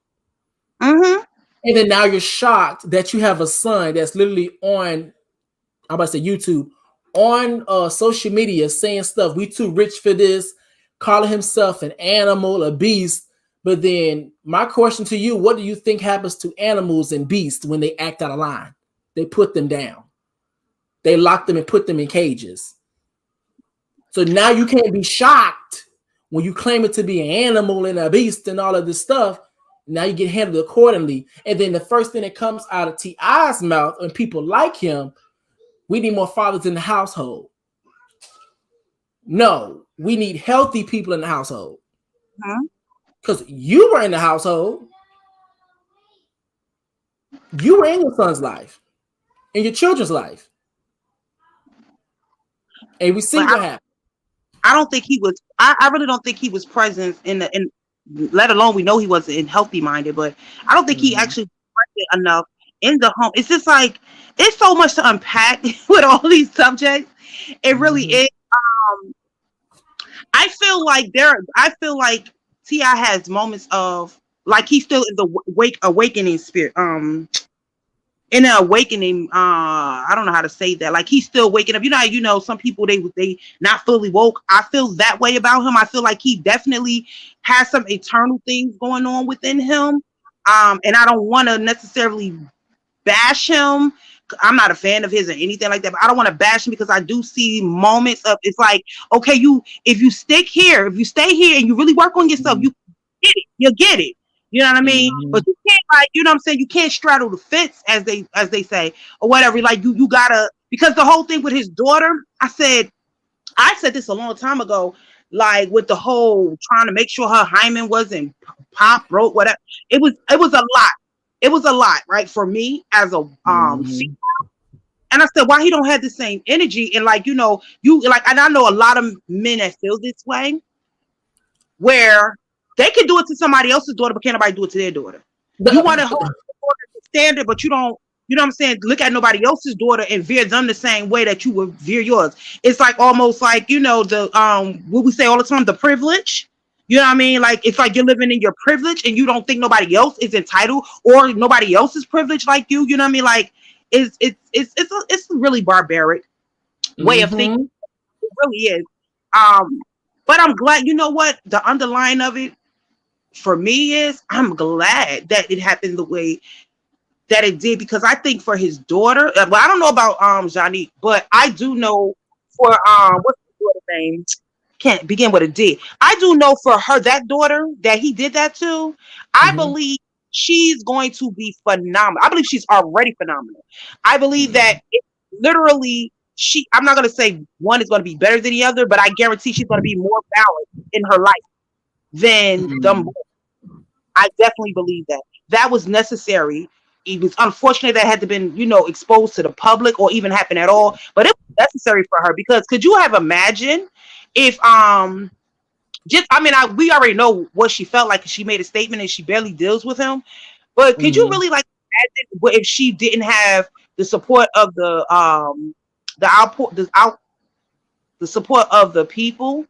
Mm-hmm. And then now you're shocked that you have a son that's literally on, I'm about to say YouTube, on social media saying stuff, we too rich for this, calling himself an animal, a beast. But then my question to you, what do you think happens to animals and beasts when they act out of line? They put them down. They lock them and put them in cages. So now you can't be shocked when you claim it to be an animal and a beast and all of this stuff. Now you get handled accordingly. And then the first thing that comes out of T.I.'s mouth and people like him, we need more fathers in the household. No, we need healthy people in the household. Because you were in the household. You were in your son's life. In your children's life. And we see what happened. I don't think he was, I really don't think he was present in let alone we know he wasn't healthy minded, but I don't think he actually present enough in the home. It's just like, it's so much to unpack with all these subjects. It really is. I feel like T.I. has moments of like he's still in the awakening spirit. In an awakening, I don't know how to say that. Like he's still waking up. Some people they not fully woke. I feel that way about him. I feel like he definitely has some eternal things going on within him. And I don't want to necessarily bash him. I'm not a fan of his or anything like that, but I don't want to bash him because I do see moments of, it's like, okay, if you stay here and you really work on yourself, you get it. You'll get it. You know what I mean? But you can't, like, you know what I'm saying? You can't straddle the fence, as they say, or whatever. Like you gotta, because the whole thing with his daughter, I said this a long time ago, like with the whole trying to make sure her hymen wasn't pop, broke, whatever. It was a lot. It was a lot, right, for me as a female. And I said, why he don't have the same energy? And like, and I know a lot of men that feel this way, where they can do it to somebody else's daughter, but can't nobody do it to their daughter. You want to hold the standard, but you don't you know what I'm saying, look at nobody else's daughter and veer them the same way that you would veer yours. It's like almost like, you know, the what we say all the time, the privilege. You know what I mean? Like it's like you're living in your privilege and you don't think nobody else is entitled or nobody else is privileged like you. You know what I mean? Like it's a really barbaric way of thinking. It really is. But I'm glad, you know what? The underlying of it for me is I'm glad that it happened the way that it did, because I think for his daughter, well, I don't know about Janique, but I do know for what's the daughter's name? Can't begin with a D. I do know for her, that daughter that he did that to, I believe she's going to be phenomenal. I believe she's already phenomenal. I believe that it literally I'm not going to say one is going to be better than the other, but I guarantee she's going to be more balanced in her life than them. I definitely believe that. That was necessary. It was unfortunate that had to been, you know, exposed to the public or even happen at all, but it was necessary for her, because could you have imagined if we already know what she felt like, she made a statement and she barely deals with him, but could you really like imagine if she didn't have the support of the support of the people,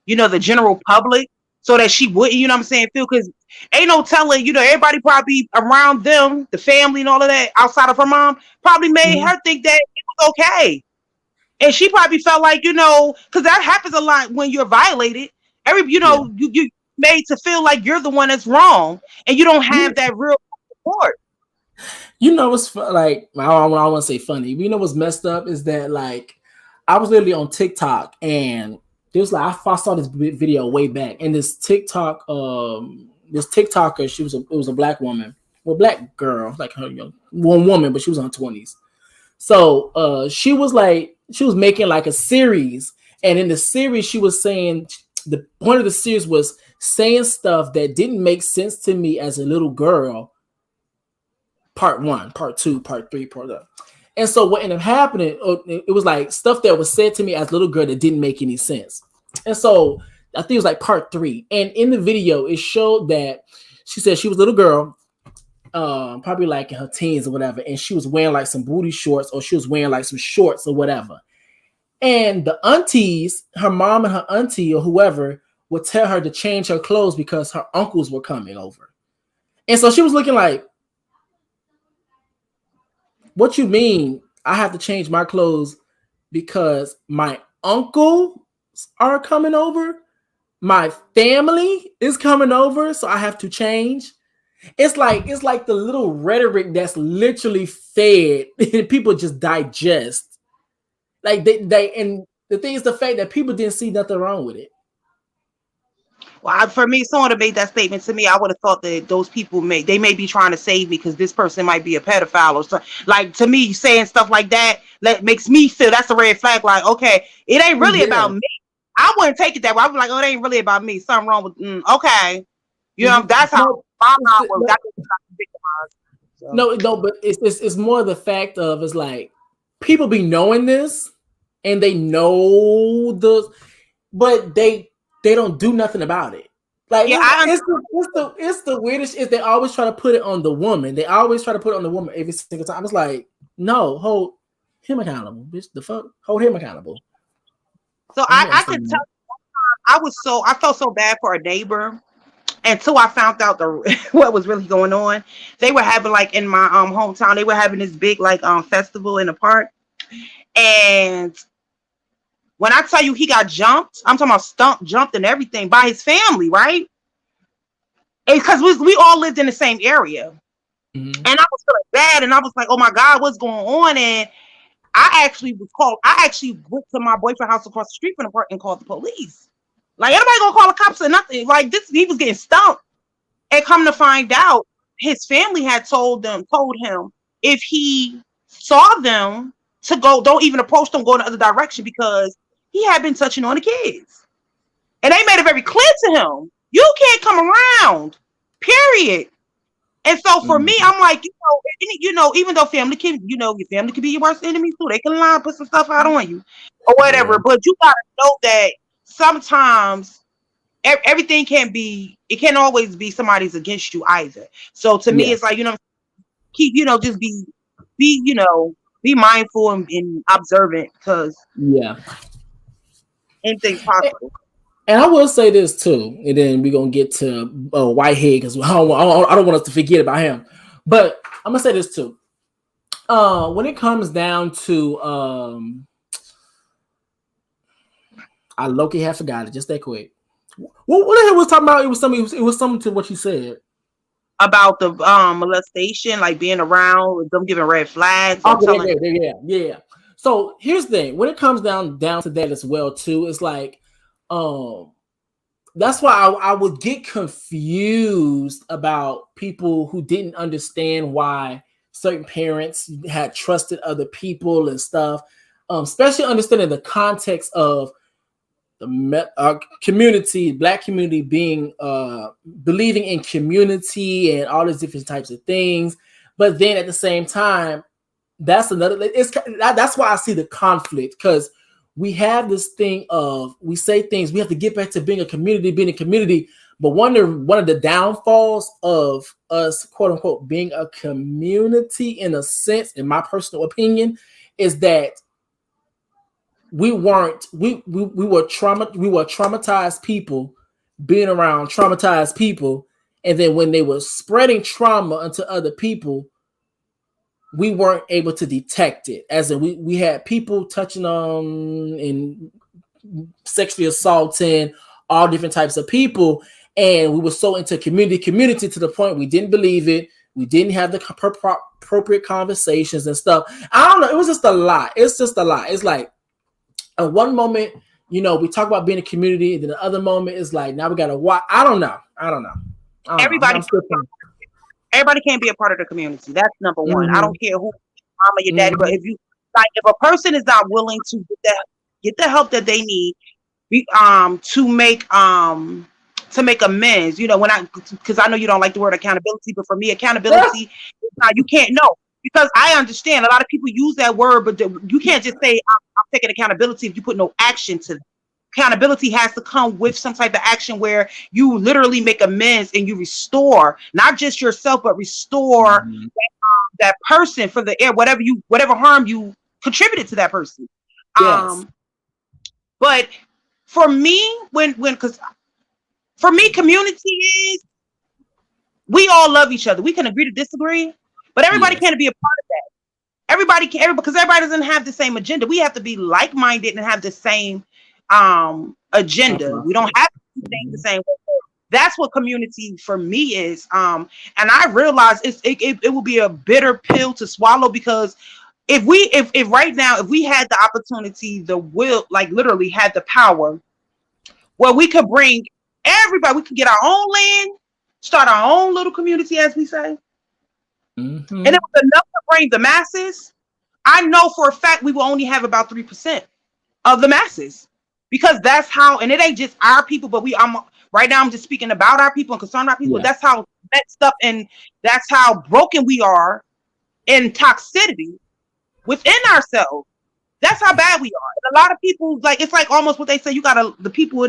you know, the general public, so that she wouldn't, you know what I'm saying, feel, because ain't no telling, you know, everybody probably around them, the family and all of that, outside of her mom, probably made her think that it was okay. And she probably felt like, you know, because that happens a lot when you're violated. You made to feel like you're the one that's wrong, and you don't have that real support. You know what's like, I don't want to say funny, but you know what's messed up is that, like, I was literally on TikTok and there's like, I saw this video way back, and this TikToker, it was a black woman, well, black girl, like her, you know, one woman, but she was in her 20s. So she was making like a series, and in the series she was saying, the point of the series was saying stuff that didn't make sense to me as a little girl. Part 1, part 2, part 3, part that. And so what ended up happening, it was like stuff that was said to me as a little girl that didn't make any sense. And so I think it was like part 3. And in the video, it showed that she said she was a little girl, probably like in her teens or whatever, and she was wearing like some booty shorts, or she was wearing like some shorts or whatever. And the aunties, her mom and her auntie or whoever, would tell her to change her clothes because her uncles were coming over. And so she was looking like, what you mean I have to change my clothes because my uncles are coming over? My family is coming over, so I have to change? It's like the little rhetoric that's literally fed and people just digest. Like they and the thing is the fact that people didn't see nothing wrong with it. Well, for me, someone that made that statement to me, I would have thought that those people may be trying to save me because this person might be a pedophile or something. Like, to me, saying stuff like that makes me feel that's a red flag. Like, okay, it ain't really about me. I wouldn't take it that way. I was like, oh, it ain't really about me. Something wrong with okay. You know, that's how my mom was. That's victimized. No, but it's more the fact of, it's like people be knowing this and they know but they don't do nothing about it. Like, it's the weirdest is they always try to put it on the woman. They always try to put it on the woman every single time. It's like, no, hold him accountable, bitch. The fuck, hold him accountable. So I could tell. I felt so bad for a neighbor until I found out what was really going on. They were having, like, in my hometown, they were having this big like festival in the park, and when I tell you he got jumped, I'm talking about jumped and everything by his family, right? Because we all lived in the same area. And I was feeling bad, and I was like, oh my God, what's going on? And I actually went to my boyfriend's house across the street from the park and called the police. Like, anybody gonna call the cops or nothing? Like, he was getting stumped. And come to find out, his family had told him if he saw them to go, don't even approach them, go in the other direction, because he had been touching on the kids. And they made it very clear to him, you can't come around, period. And so for me, I'm like, even though family can, your family can be your worst enemy too. They can lie, put some stuff out on you or whatever. Yeah. But you gotta know that sometimes everything it can't always be somebody's against you either. So to me, it's like, keep, just be be mindful and observant, because anything's possible. And I will say this too, and then we're gonna get to Whitehead, because I don't want us to forget about him. But I'm gonna say this too. When it comes down to I low-key have forgot it just that quick. What the hell was talking about? It was something to what you said about the molestation, like being around them giving red flags. Yeah. So here's the thing: when it comes down to that as well too, it's like that's why I would get confused about people who didn't understand why certain parents had trusted other people and stuff, especially understanding the context of the community, Black community, being believing in community and all these different types of things. But then at the same time, that's why I see the conflict, because we have this thing of, we say things, we have to get back to being a community. But one of the downfalls of us, quote unquote, being a community, in a sense, in my personal opinion, is that we were traumatized people being around traumatized people, and then when they were spreading trauma onto other people, we weren't able to detect it. As in, we had people touching on and sexually assaulting all different types of people, and we were so into community to the point we didn't believe it. We didn't have the appropriate conversations and stuff. I don't know. It was just a lot. It's just a lot. It's like, at one moment, we talk about being a community, and then the other moment is like, now we got to watch. I don't know. Everybody can't be a part of the community. That's number one. I don't care who, mama, your daddy, but if a person is not willing to get the help that they need, to make amends, because I know you don't like the word accountability, but for me, accountability is not, you can't know. Because I understand a lot of people use that word, but you can't just say I'm taking accountability if you put no action to that. Accountability has to come with some type of action where you literally make amends and you restore not just yourself, but restore that person for whatever harm you contributed to that person. Yes. But for me, because for me, community is, we all love each other. We can agree to disagree, but everybody can't be a part of that. Everybody can, because everybody doesn't have the same agenda. We have to be like-minded and have the same agenda. We don't have to think the same way. That's what community for me is. And I realize it will be a bitter pill to swallow, because if right now, if we had the opportunity, the will, like literally had the power, where we could bring everybody, we could get our own land, start our own little community, as we say. And it was enough to bring the masses. I know for a fact we will only have about 3% of the masses, because that's how, and it ain't just our people, but right now I'm just speaking about our people and concerned about people. That's how messed up and that's how broken we are in toxicity within ourselves. That's how bad we are. And a lot of people, like, it's like almost what they say, the people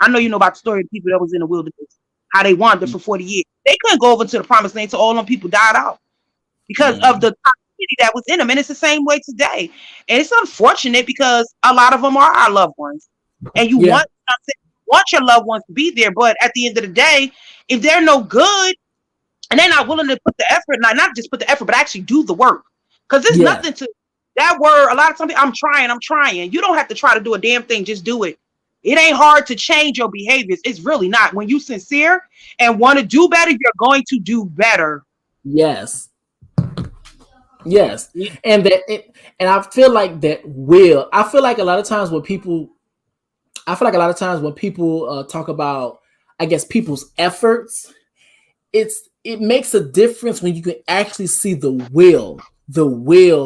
I know you know about the story of the people that was in the wilderness, how they wandered for 40 years. They couldn't go over to the promised land, so all them people died out because of the toxicity that was in them. And it's the same way today. And it's unfortunate, because a lot of them are our loved ones. And you want your loved ones to be there. But at the end of the day, if they're no good and they're not willing to put the effort, not just put the effort, but actually do the work. Because there's nothing to that word. A lot of times, I'm trying. You don't have to try to do a damn thing. Just do it. It ain't hard to change your behaviors. It's really not. When you sincere and want to do better, you're going to do better. Yes. And I feel like I feel like a lot of times when people talk about, I guess, people's efforts, it makes a difference when you can actually see the will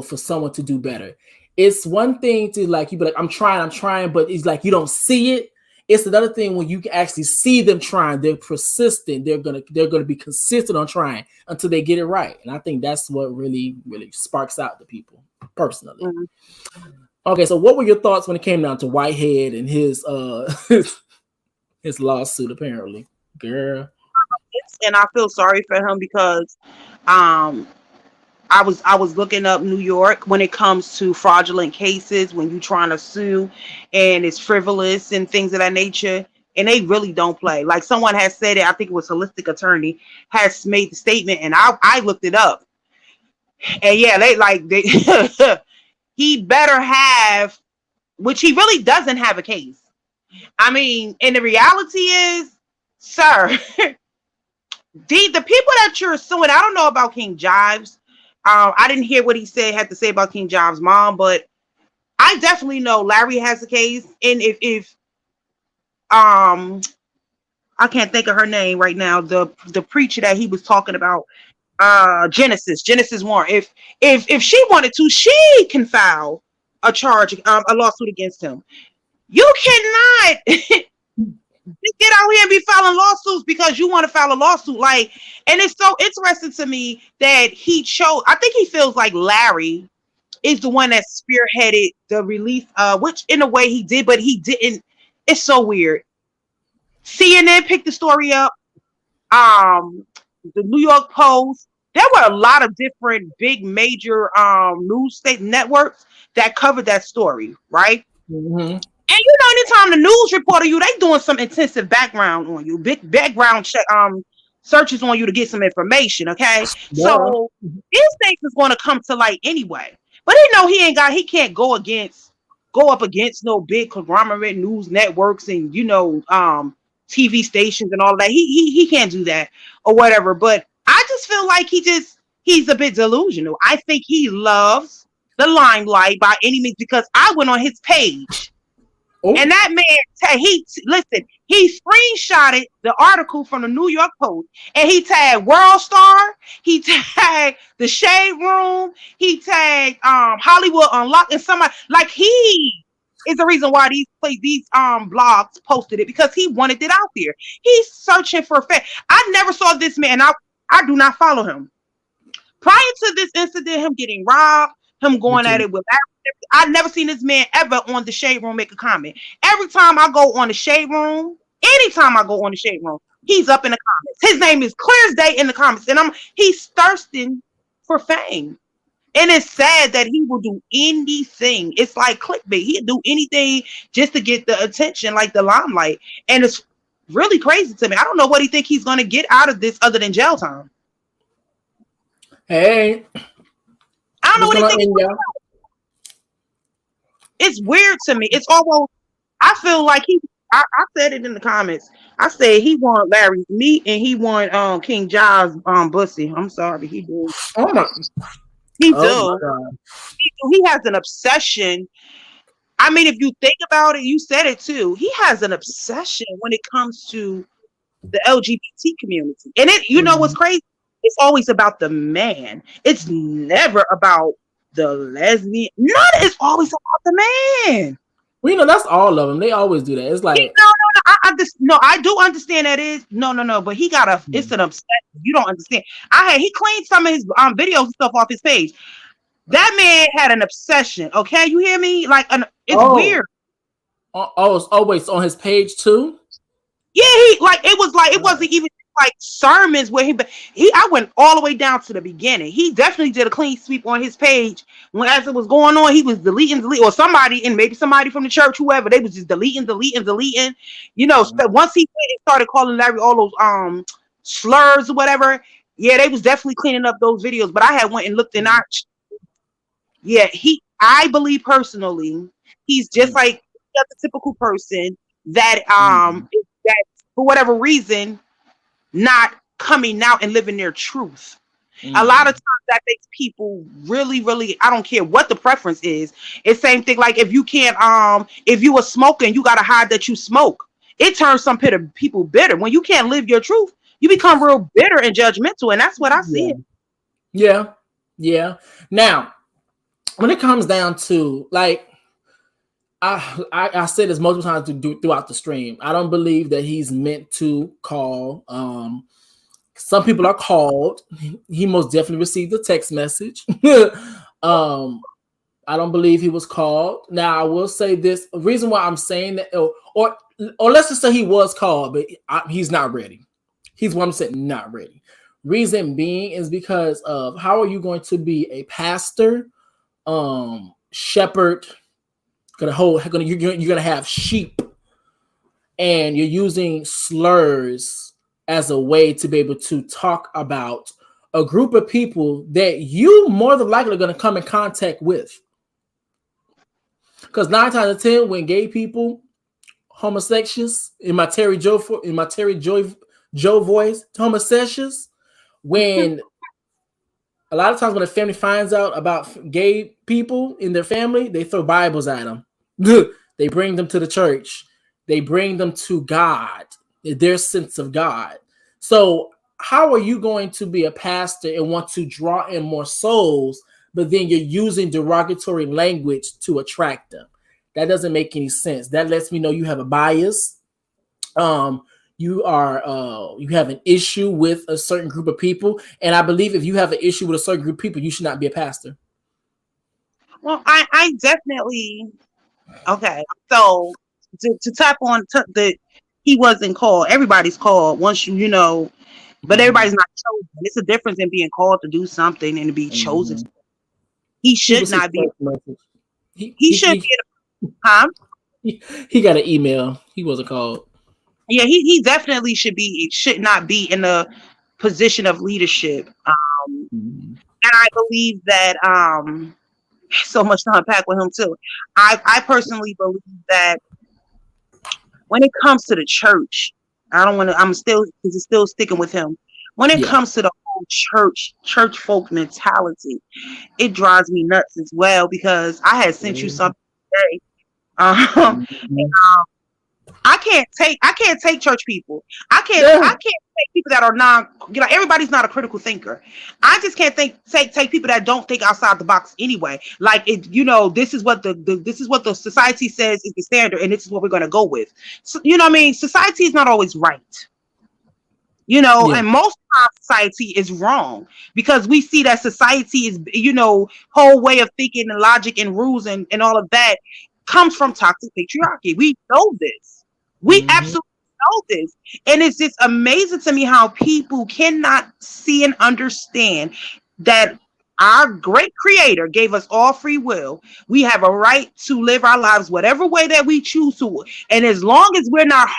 for someone to do better. It's one thing to, like, you be like, I'm trying, but it's like you don't see it. It's another thing when you can actually see them trying. They're persistent. They're gonna be consistent on trying until they get it right. And I think that's what really, really sparks out the people personally. Okay, so what were your thoughts when it came down to Whitehead and his his lawsuit? Apparently, girl. And I feel sorry for him, because I was looking up New York when it comes to fraudulent cases when you're trying to sue and it's frivolous and things of that nature. And they really don't play. Like someone has said it, I think it was Holistic Attorney has made the statement, and I looked it up. And yeah, they he better have, which he really doesn't have a case. I mean, and the reality is, sir, the people that you're suing, I don't know about King Jives. I didn't hear what he had to say about King Jives' mom, but I definitely know Larry has a case. And if I can't think of her name right now, the preacher that he was talking about, Genesis Warren. If she wanted to, she can file a charge, a lawsuit against him. You cannot just get out here and be filing lawsuits because you want to file a lawsuit. Like, and it's so interesting to me that he chose. I think he feels like Larry is the one that spearheaded the release, which in a way he did, but he didn't. It's so weird. CNN picked the story up. The New York Post. There were a lot of different big major news state networks that covered that story, right? Mm-hmm. And you know, anytime the news reporter you, they doing some intensive background on you, big background check, searches on you to get some information. Okay, Yeah. so these things is going to come to light anyway. But he know he can't go up against no big conglomerate news networks and TV stations and all of that. He can't do that or whatever. But I just feel like he's a bit delusional. I think he loves the limelight by any means because I went on his page. Oh. And that man, he screenshotted the article from the New York Post and he tagged World Star, he tagged the Shade Room, he tagged Hollywood Unlocked, and somebody like he is the reason why these blogs posted it because he wanted it out there. He's searching for fact. I never saw this man. I do not follow him. Prior to this incident, him getting robbed, him going at it with I've never seen this man ever on the Shade Room make a comment. Every time I go on the Shade Room, anytime I go on the Shade Room, he's up in the comments. His name is clear as day in the comments, and he's thirsting for fame. And it's sad that he will do anything. It's like clickbait. He'll do anything just to get the attention, like the limelight. And it's really crazy to me. I don't know what he think he's going to get out of this other than jail time. Hey. I don't know what he thinks. It's weird to me. It's almost, I feel like I said it in the comments. I said he want Larry's meat and he want King Jives bussy. I'm sorry, he do. Oh my. He do. He has an obsession. I mean, if you think about it, you said it too. He has an obsession when it comes to the LGBT community. And you know what's crazy? It's always about the man. It's never about the lesbian. It's always about the man. Well, that's all of them. They always do that. It's like I do understand that is no. But he got it's an obsession. You don't understand. He cleaned some of his videos and stuff off his page. That man had an obsession. Okay, you hear me? Like it's weird. It's always on his page too. Yeah, it wasn't even like sermons where I went all the way down to the beginning. He definitely did a clean sweep on his page as it was going on. He was deleting, or somebody, and maybe somebody from the church, whoever, they was just deleting. You know, once he started calling Larry all those slurs or whatever, yeah, they was definitely cleaning up those videos. But I had went and looked and I believe personally, he's just like the typical person that that for whatever reason not coming out and living their truth. A lot of times that makes people really, really, I don't care what the preference is. It's same thing like if you can't, if you a smoker and you got to hide that you smoke, it turns some people bitter. When you can't live your truth, you become real bitter and judgmental. And that's what I see. Yeah. Now, when it comes down to like, I said this multiple times throughout the stream. I don't believe that he's meant to call. Some people are called. He most definitely received a text message. I don't believe he was called. Now I will say this: the reason why I'm saying that, or let's just say he was called, but he's not ready. He's 100% not ready. Reason being is because of how are you going to be a pastor, shepherd, you're gonna have sheep, and you're using slurs as a way to be able to talk about a group of people that you more than likely are going to come in contact with. Because 9 times out of 10, when gay people, homosexuals, in my Terry Joe voice, homosexuals, when a lot of times when a family finds out about gay people in their family, they throw Bibles at them. They bring them to the church. They bring them to God, their sense of God. So how are you going to be a pastor and want to draw in more souls, but then you're using derogatory language to attract them? That doesn't make any sense. That lets me know you have a bias. You have an issue with a certain group of people. And I believe if you have an issue with a certain group of people, you should not be a pastor. Well, I definitely, okay. So to tap on he wasn't called. Everybody's called once you know, but everybody's not chosen. It's a difference in being called to do something and to be chosen. He should not be. He should be. He got an email. He wasn't called. Yeah, he definitely should not be in a position of leadership. And I believe that so much to unpack with him too. I personally believe that when it comes to the church, I'm still, because it's still sticking with him. When it comes to the whole church folk mentality, it drives me nuts as well, because I had sent you something today. I can't take church people. I can't take people that are everybody's not a critical thinker. I just can't take people that don't think outside the box anyway. Like, this is what the society says is the standard, and this is what we're going to go with. So, you know what I mean? Society is not always right. And most of society is wrong, because we see that society is, whole way of thinking and logic and rules and all of that comes from toxic patriarchy. We know this. We absolutely know this. And it's just amazing to me how people cannot see and understand that our great creator gave us all free will. We have a right to live our lives whatever way that we choose to. And as long as we're not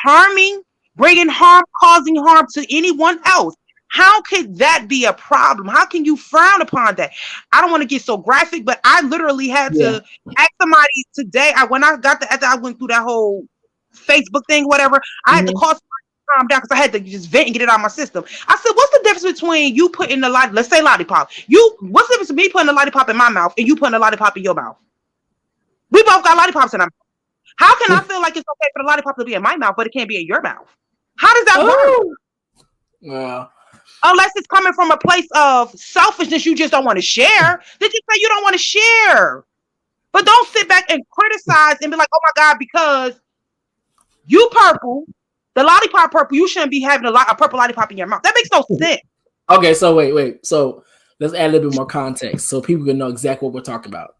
bringing harm, causing harm to anyone else, how could that be a problem? How can you frown upon that? I don't want to get so graphic, but I literally had to ask somebody today. I went through that whole Facebook thing, whatever. I had to call somebody to calm down, because I had to just vent and get it out of my system. I said, what's the difference between you putting let's say lollipop. What's the difference between me putting a lollipop in my mouth and you putting a lollipop in your mouth? We both got lollipops in our mouth. How can I feel like it's okay for the lollipop to be in my mouth, but it can't be in your mouth? How does that work? Well, unless it's coming from a place of selfishness, you just don't want to share. Then just say you don't want to share. But don't sit back and criticize and be like, oh my God, because you purple, the lollipop purple, you shouldn't be having a purple lollipop in your mouth. That makes no sense. Okay, so wait. So let's add a little bit more context so people can know exactly what we're talking about.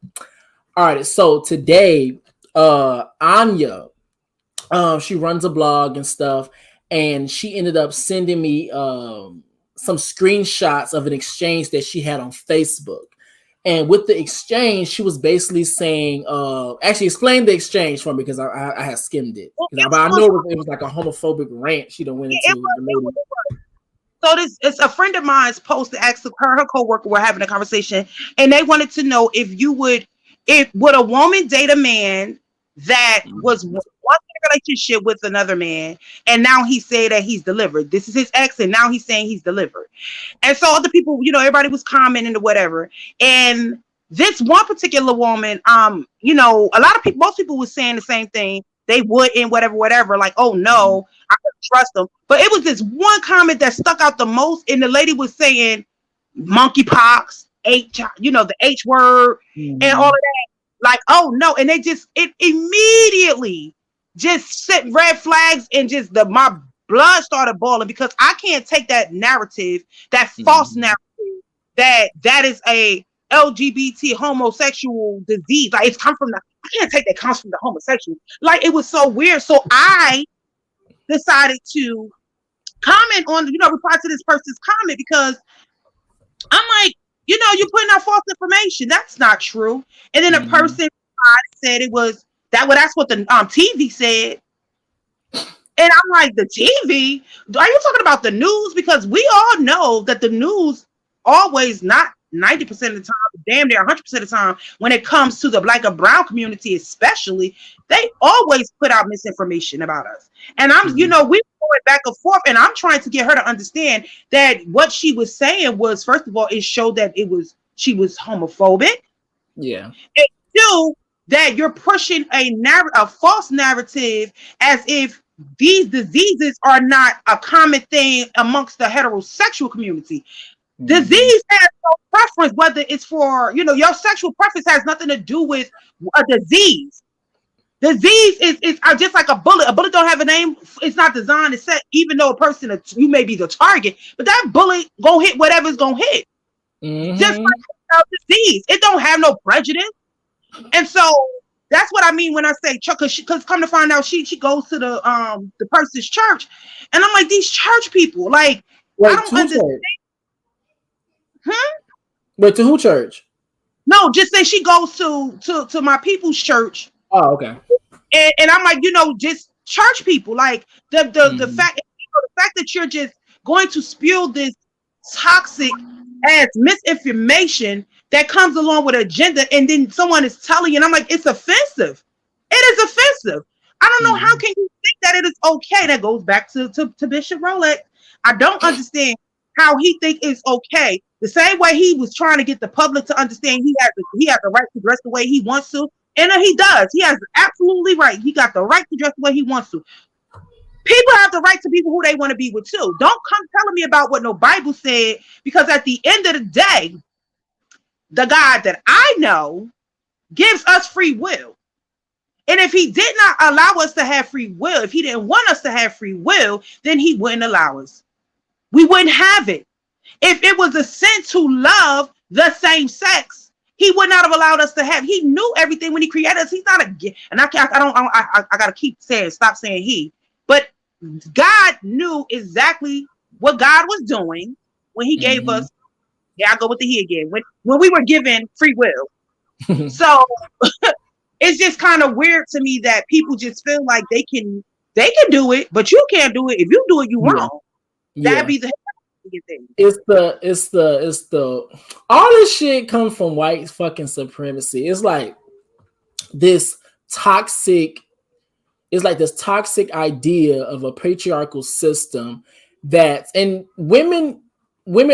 All right, so today, Anya, she runs a blog and stuff, and she ended up sending me some screenshots of an exchange that she had on Facebook. And with the exchange, she was basically saying, actually explain the exchange for me, because I had skimmed it. But I know it was like a homophobic rant she done went into. So it's a friend of mine's post to ask her coworker were having a conversation, and they wanted to know if would a woman date a man that was once in a relationship with another man, and now he said that he's delivered. This is his ex, and now he's saying he's delivered. And so other people, everybody was commenting or whatever. And this one particular woman, most people were saying the same thing. They wouldn't, whatever, like, oh no, I couldn't trust them. But it was this one comment that stuck out the most, and the lady was saying monkeypox, the H word, and all of that. Like, oh no, and it immediately just set red flags, and my blood started boiling, because I can't take that narrative, that false narrative that is a LGBT homosexual disease. Like, I can't take that comes from the homosexual. Like, it was so weird. So I decided to comment on, reply to this person's comment, because I'm like, you're putting out false information. That's not true. And then a person said it was that. Well, that's what the TV said. And I'm like, the TV? Are you talking about the news? Because we all know that the news always, not 90% of the time, damn near 100% of the time, when it comes to the Black and brown community especially, they always put out misinformation about us. And I'm, we going back and forth, and I'm trying to get her to understand that what she was saying was, first of all, it showed that she was homophobic. Yeah. And two, that you're pushing a false narrative as if these diseases are not a common thing amongst the heterosexual community. Disease has no preference, whether it's for, your sexual preference has nothing to do with a disease. Disease is just like a bullet. A bullet don't have a name. It's not designed to set, even though you may be the target, but that bullet gonna hit whatever's gonna hit. Just like a disease. It don't have no prejudice. And so that's what I mean when I say, because come to find out, she goes to the person's church, and I'm like, these church people, like, wait, I don't understand. Wait, to who church? No, just say she goes to my people's church. Oh, okay. And I'm like, just church people, like the fact that you're just going to spew this toxic ass misinformation that comes along with agenda, and then someone is telling you, and I'm like, it's offensive. It is offensive. I don't know, how can you think that it is okay? That goes back to Bishop Rolex. I don't understand how he think it's okay. The same way he was trying to get the public to understand he has the right to dress the way he wants to, and he does. He has absolutely right. He got the right to dress the way he wants to. People have the right to be who they want to be with too. Don't come telling me about what no Bible said, because at the end of the day, the God that I know gives us free will. And if he did not allow us to have free will, if he didn't want us to have free will, then he wouldn't allow us. We wouldn't have it. If it was a sin to love the same sex, he would not have allowed us to have. He knew everything when he created us. He's not and I gotta keep saying, stop saying he, but God knew exactly what God was doing when he gave us. Yeah, I'll go with the he again. When we were given free will. So it's just kind of weird to me that people just feel like they can do it, but you can't do it. If you do it, you wrong. That'd be the thing. It's the all this shit comes from white fucking supremacy. It's like this toxic idea of a patriarchal system and women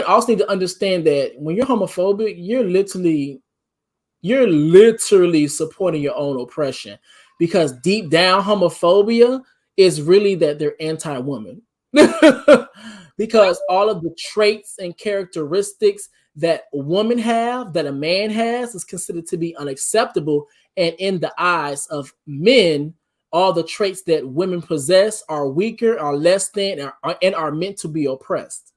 also need to understand that when you're homophobic, you're literally supporting your own oppression, because deep down homophobia is really that they're anti-woman. Because all of the traits and characteristics that a woman have, that a man has, is considered to be unacceptable. And in the eyes of men, all the traits that women possess are weaker, are less than, and are meant to be oppressed.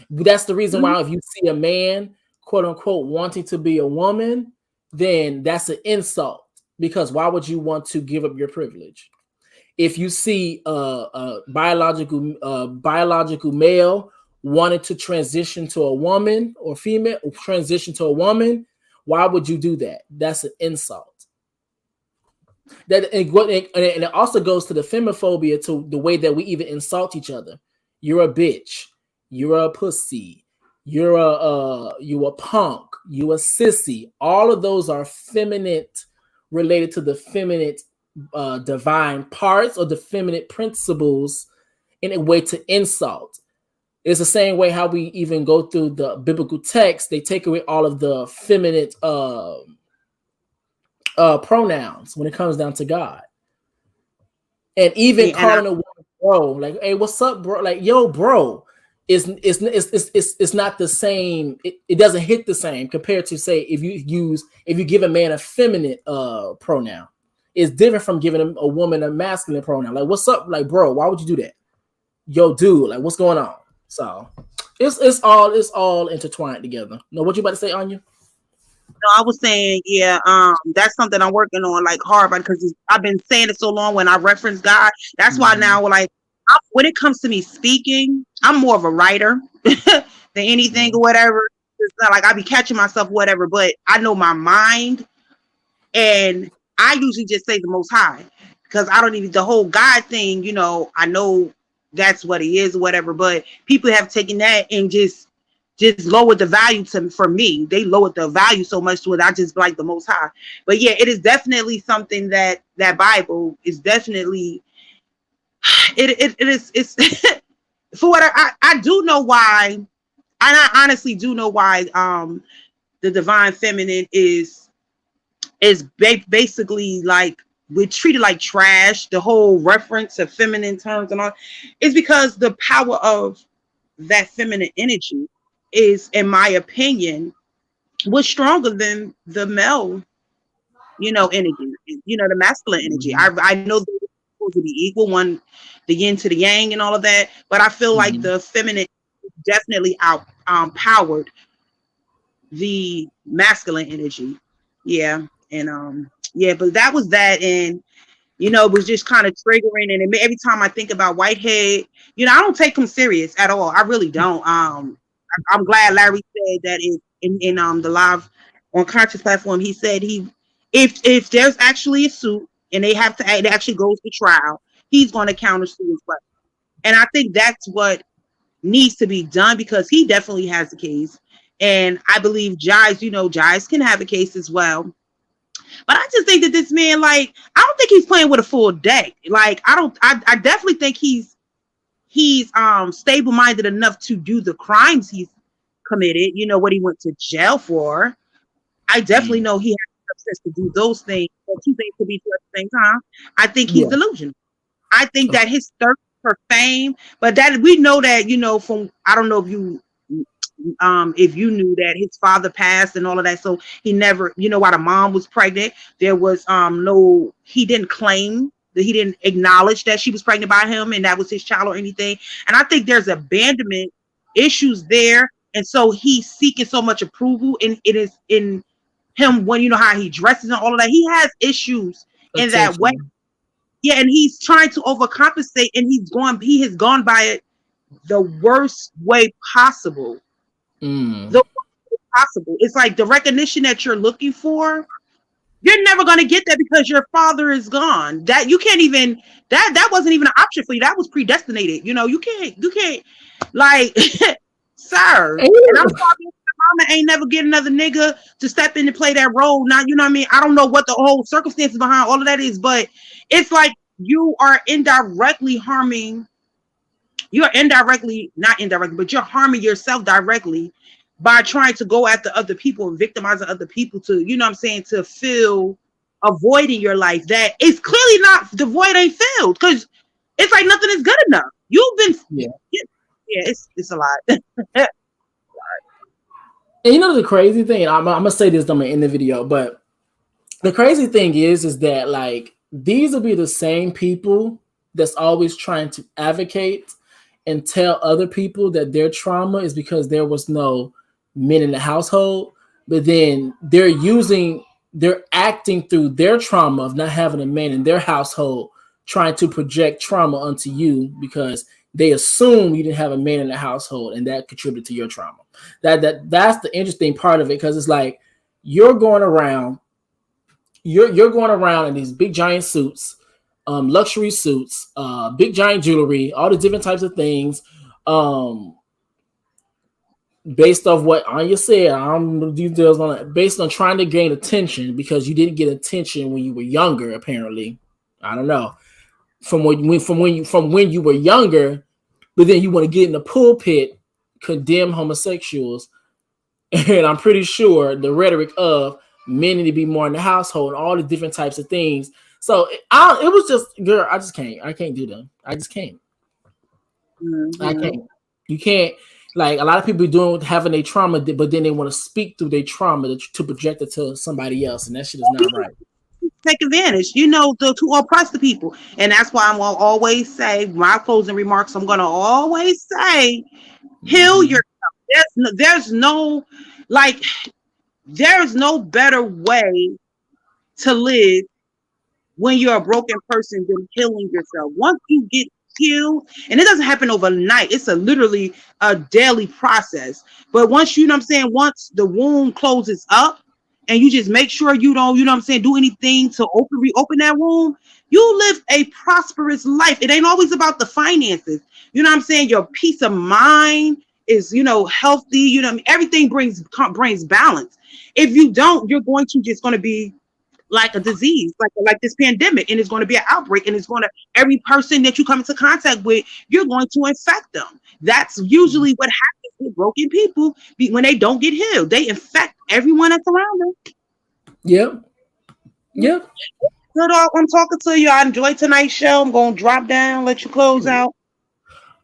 That's the reason why if you see a man, quote unquote, wanting to be a woman, then that's an insult, because why would you want to give up your privilege? If you see a biological male wanting to transition to a woman, or female transition to a woman, why would you do that? That's an insult. And it also goes to the femophobia, to the way that we even insult each other. You're a bitch. You're a pussy. You're a punk. You a sissy. All of those are feminine, related to the feminine divine parts or the feminine principles, in a way to insult. It's the same way how we even go through the biblical text. They take away all of the feminine pronouns when it comes down to God. And even calling a woman bro, like, hey, what's up, bro? Like, yo, bro, it's not the same. It doesn't hit the same compared to, say, if you give a man a feminine pronoun. It's different from giving a woman a masculine pronoun. Like, what's up? Like, bro, why would you do that? Yo, dude, like, what's going on? So it's all intertwined together. No, what you about to say, Anya? No, I was saying, that's something I'm working on, like, hard, because I've been saying it so long when I reference God. That's why now, like, when it comes to me speaking, I'm more of a writer than anything or whatever. It's not like I be catching myself, whatever, but I know my mind, and I usually just say the Most High, because I don't even the whole God thing. I know that's what he is or whatever, but people have taken that and just lowered the value for me. They lowered the value so much to it. I just like the Most High. But yeah, it is definitely something that Bible is definitely it is it's for what I do know why, and I honestly do know why the divine feminine is basically like we're treated like trash. The whole reference of feminine terms and all is because the power of that feminine energy is, in my opinion, was stronger than the male, energy, the masculine energy. I know they're supposed to be equal, one, the yin to the yang and all of that, but I feel like the feminine definitely powered the masculine energy. Yeah. And yeah, but that was that. And it was just kind of triggering. And every time I think about Whitehead, I don't take him serious at all. I really don't. I'm glad Larry said that in the live on Conscious platform. He said if there's actually a suit and it actually goes to trial, he's going to counter sue as well. And I think that's what needs to be done, because he definitely has the case. And I believe Jives, Jives can have a case as well. But I just think that this man, like, I don't think he's playing with a full deck. Like, I definitely think he's stable-minded enough to do the crimes he's committed, what he went to jail for. I definitely know he has access to do those things, but two things to be true at the same time. I think he's delusional. I think that his thirst for fame, but that we know that, from, I don't know if you knew that his father passed and all of that, so he never, while the mom was pregnant, there was he didn't claim that, he didn't acknowledge that she was pregnant by him and that was his child or anything. And I think there's abandonment issues there, and so he's seeking so much approval, and it is in him when how he dresses and all of that. He has issues in that way. Yeah, and he's trying to overcompensate, and he has gone by it the worst way possible. The worst way possible. It's like the recognition that you're looking for, you're never going to get that because your father is gone. That you can't even, that wasn't even an option for you. That was predestinated. You can't like, sir. And I'm talking, mama ain't never get another nigga to step in and play that role. Now, you know what I mean? I don't know what the whole circumstances behind all of that is, but it's like you are indirectly harming. You're not indirectly, but you're harming yourself directly by trying to go after other people and victimizing other people to, to fill a void in your life that is clearly not, the void ain't filled, because it's like nothing is good enough. You've been, it's a lot. And the crazy thing, I'm gonna say this, I'm gonna end the video, but the crazy thing is that, like, these will be the same people that's always trying to advocate and tell other people that their trauma is because there was no men in the household, but then they're acting through their trauma of not having a man in their household, trying to project trauma onto you because they assume you didn't have a man in the household, and that contributed to your trauma. That's the interesting part of it, because it's like you're going around in these big giant suits, luxury suits, big giant jewelry, all the different types of things, based off what Anya said. I don't know details on it, based on trying to gain attention because you didn't get attention when you were younger. Apparently, I don't know, from when you were younger, but then you want to get in the pulpit, condemn homosexuals, and I'm pretty sure the rhetoric of men need to be more in the household and all the different types of things. So it was just, girl, I can't do them. I just can't. Mm-hmm. I can't. You can't, like, a lot of people doing having a trauma, but then they want to speak through their trauma to project it to somebody else, and that shit is not right. Take advantage, to oppress the people. And that's why I'm going to always say, my closing remarks, I'm going to always say, heal yourself. There's no better way to live when you're a broken person than healing yourself. Once you get heal. And it doesn't happen overnight. It's Mm-hmm. a daily process. But once, you know what I'm saying, once the wound closes up and you just make sure you don't, you know what I'm saying, do anything to reopen that wound, you live a prosperous life. It ain't always about the finances. You know what I'm saying? Your peace of mind is, you know, healthy. You know what I mean? Everything brings balance. If you don't, you're just going to be like a disease, like this pandemic, and it's going to be an outbreak, and it's going to, every person that you come into contact with, you're going to infect them. That's usually what happens with broken people when they don't get healed. They infect everyone that's around them. Yep. Yep. Good. I'm talking to you. I enjoyed tonight's show. I'm going to drop down, let you close out.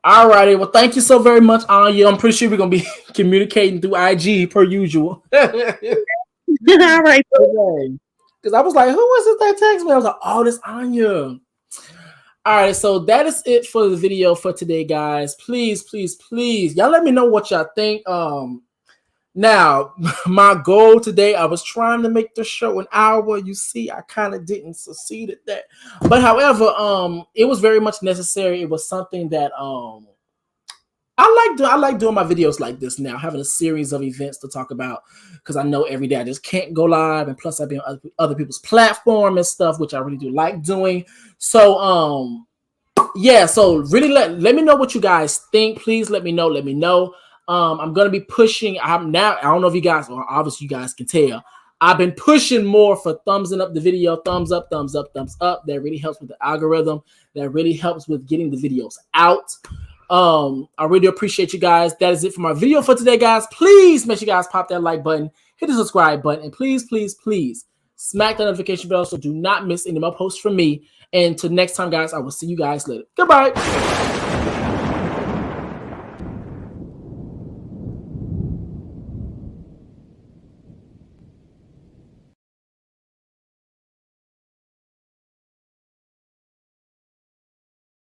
All righty. Well, thank you so very much, Anya. I'm pretty sure we're going to be communicating through IG per usual. All right. Because I was like, who was it that texted me? I was like, oh, this Anya. All right, so that is it for the video for today, guys. Please, please, please, y'all let me know what y'all think. Now, my goal today, I was trying to make the show an hour. You see, I kind of didn't succeed at that. But however, it was very much necessary. It was something that I like doing my videos like this now, having a series of events to talk about, because I know every day I just can't go live, and plus I've been on other people's platform and stuff, which I really do like doing. So yeah, so really let me know what you guys think. Please let me know. I'm gonna be pushing. I don't know if you guys, or obviously you guys can tell, I've been pushing more for thumbsing up the video, thumbs up. That really helps with the algorithm. That really helps with getting the videos out. I really appreciate you guys. That is it for my video for today, guys. Please make sure you guys pop that like button, hit the subscribe button, and please, please, please smack the notification bell so do not miss any more posts from me. And till next time, guys, I will see you guys later. Goodbye.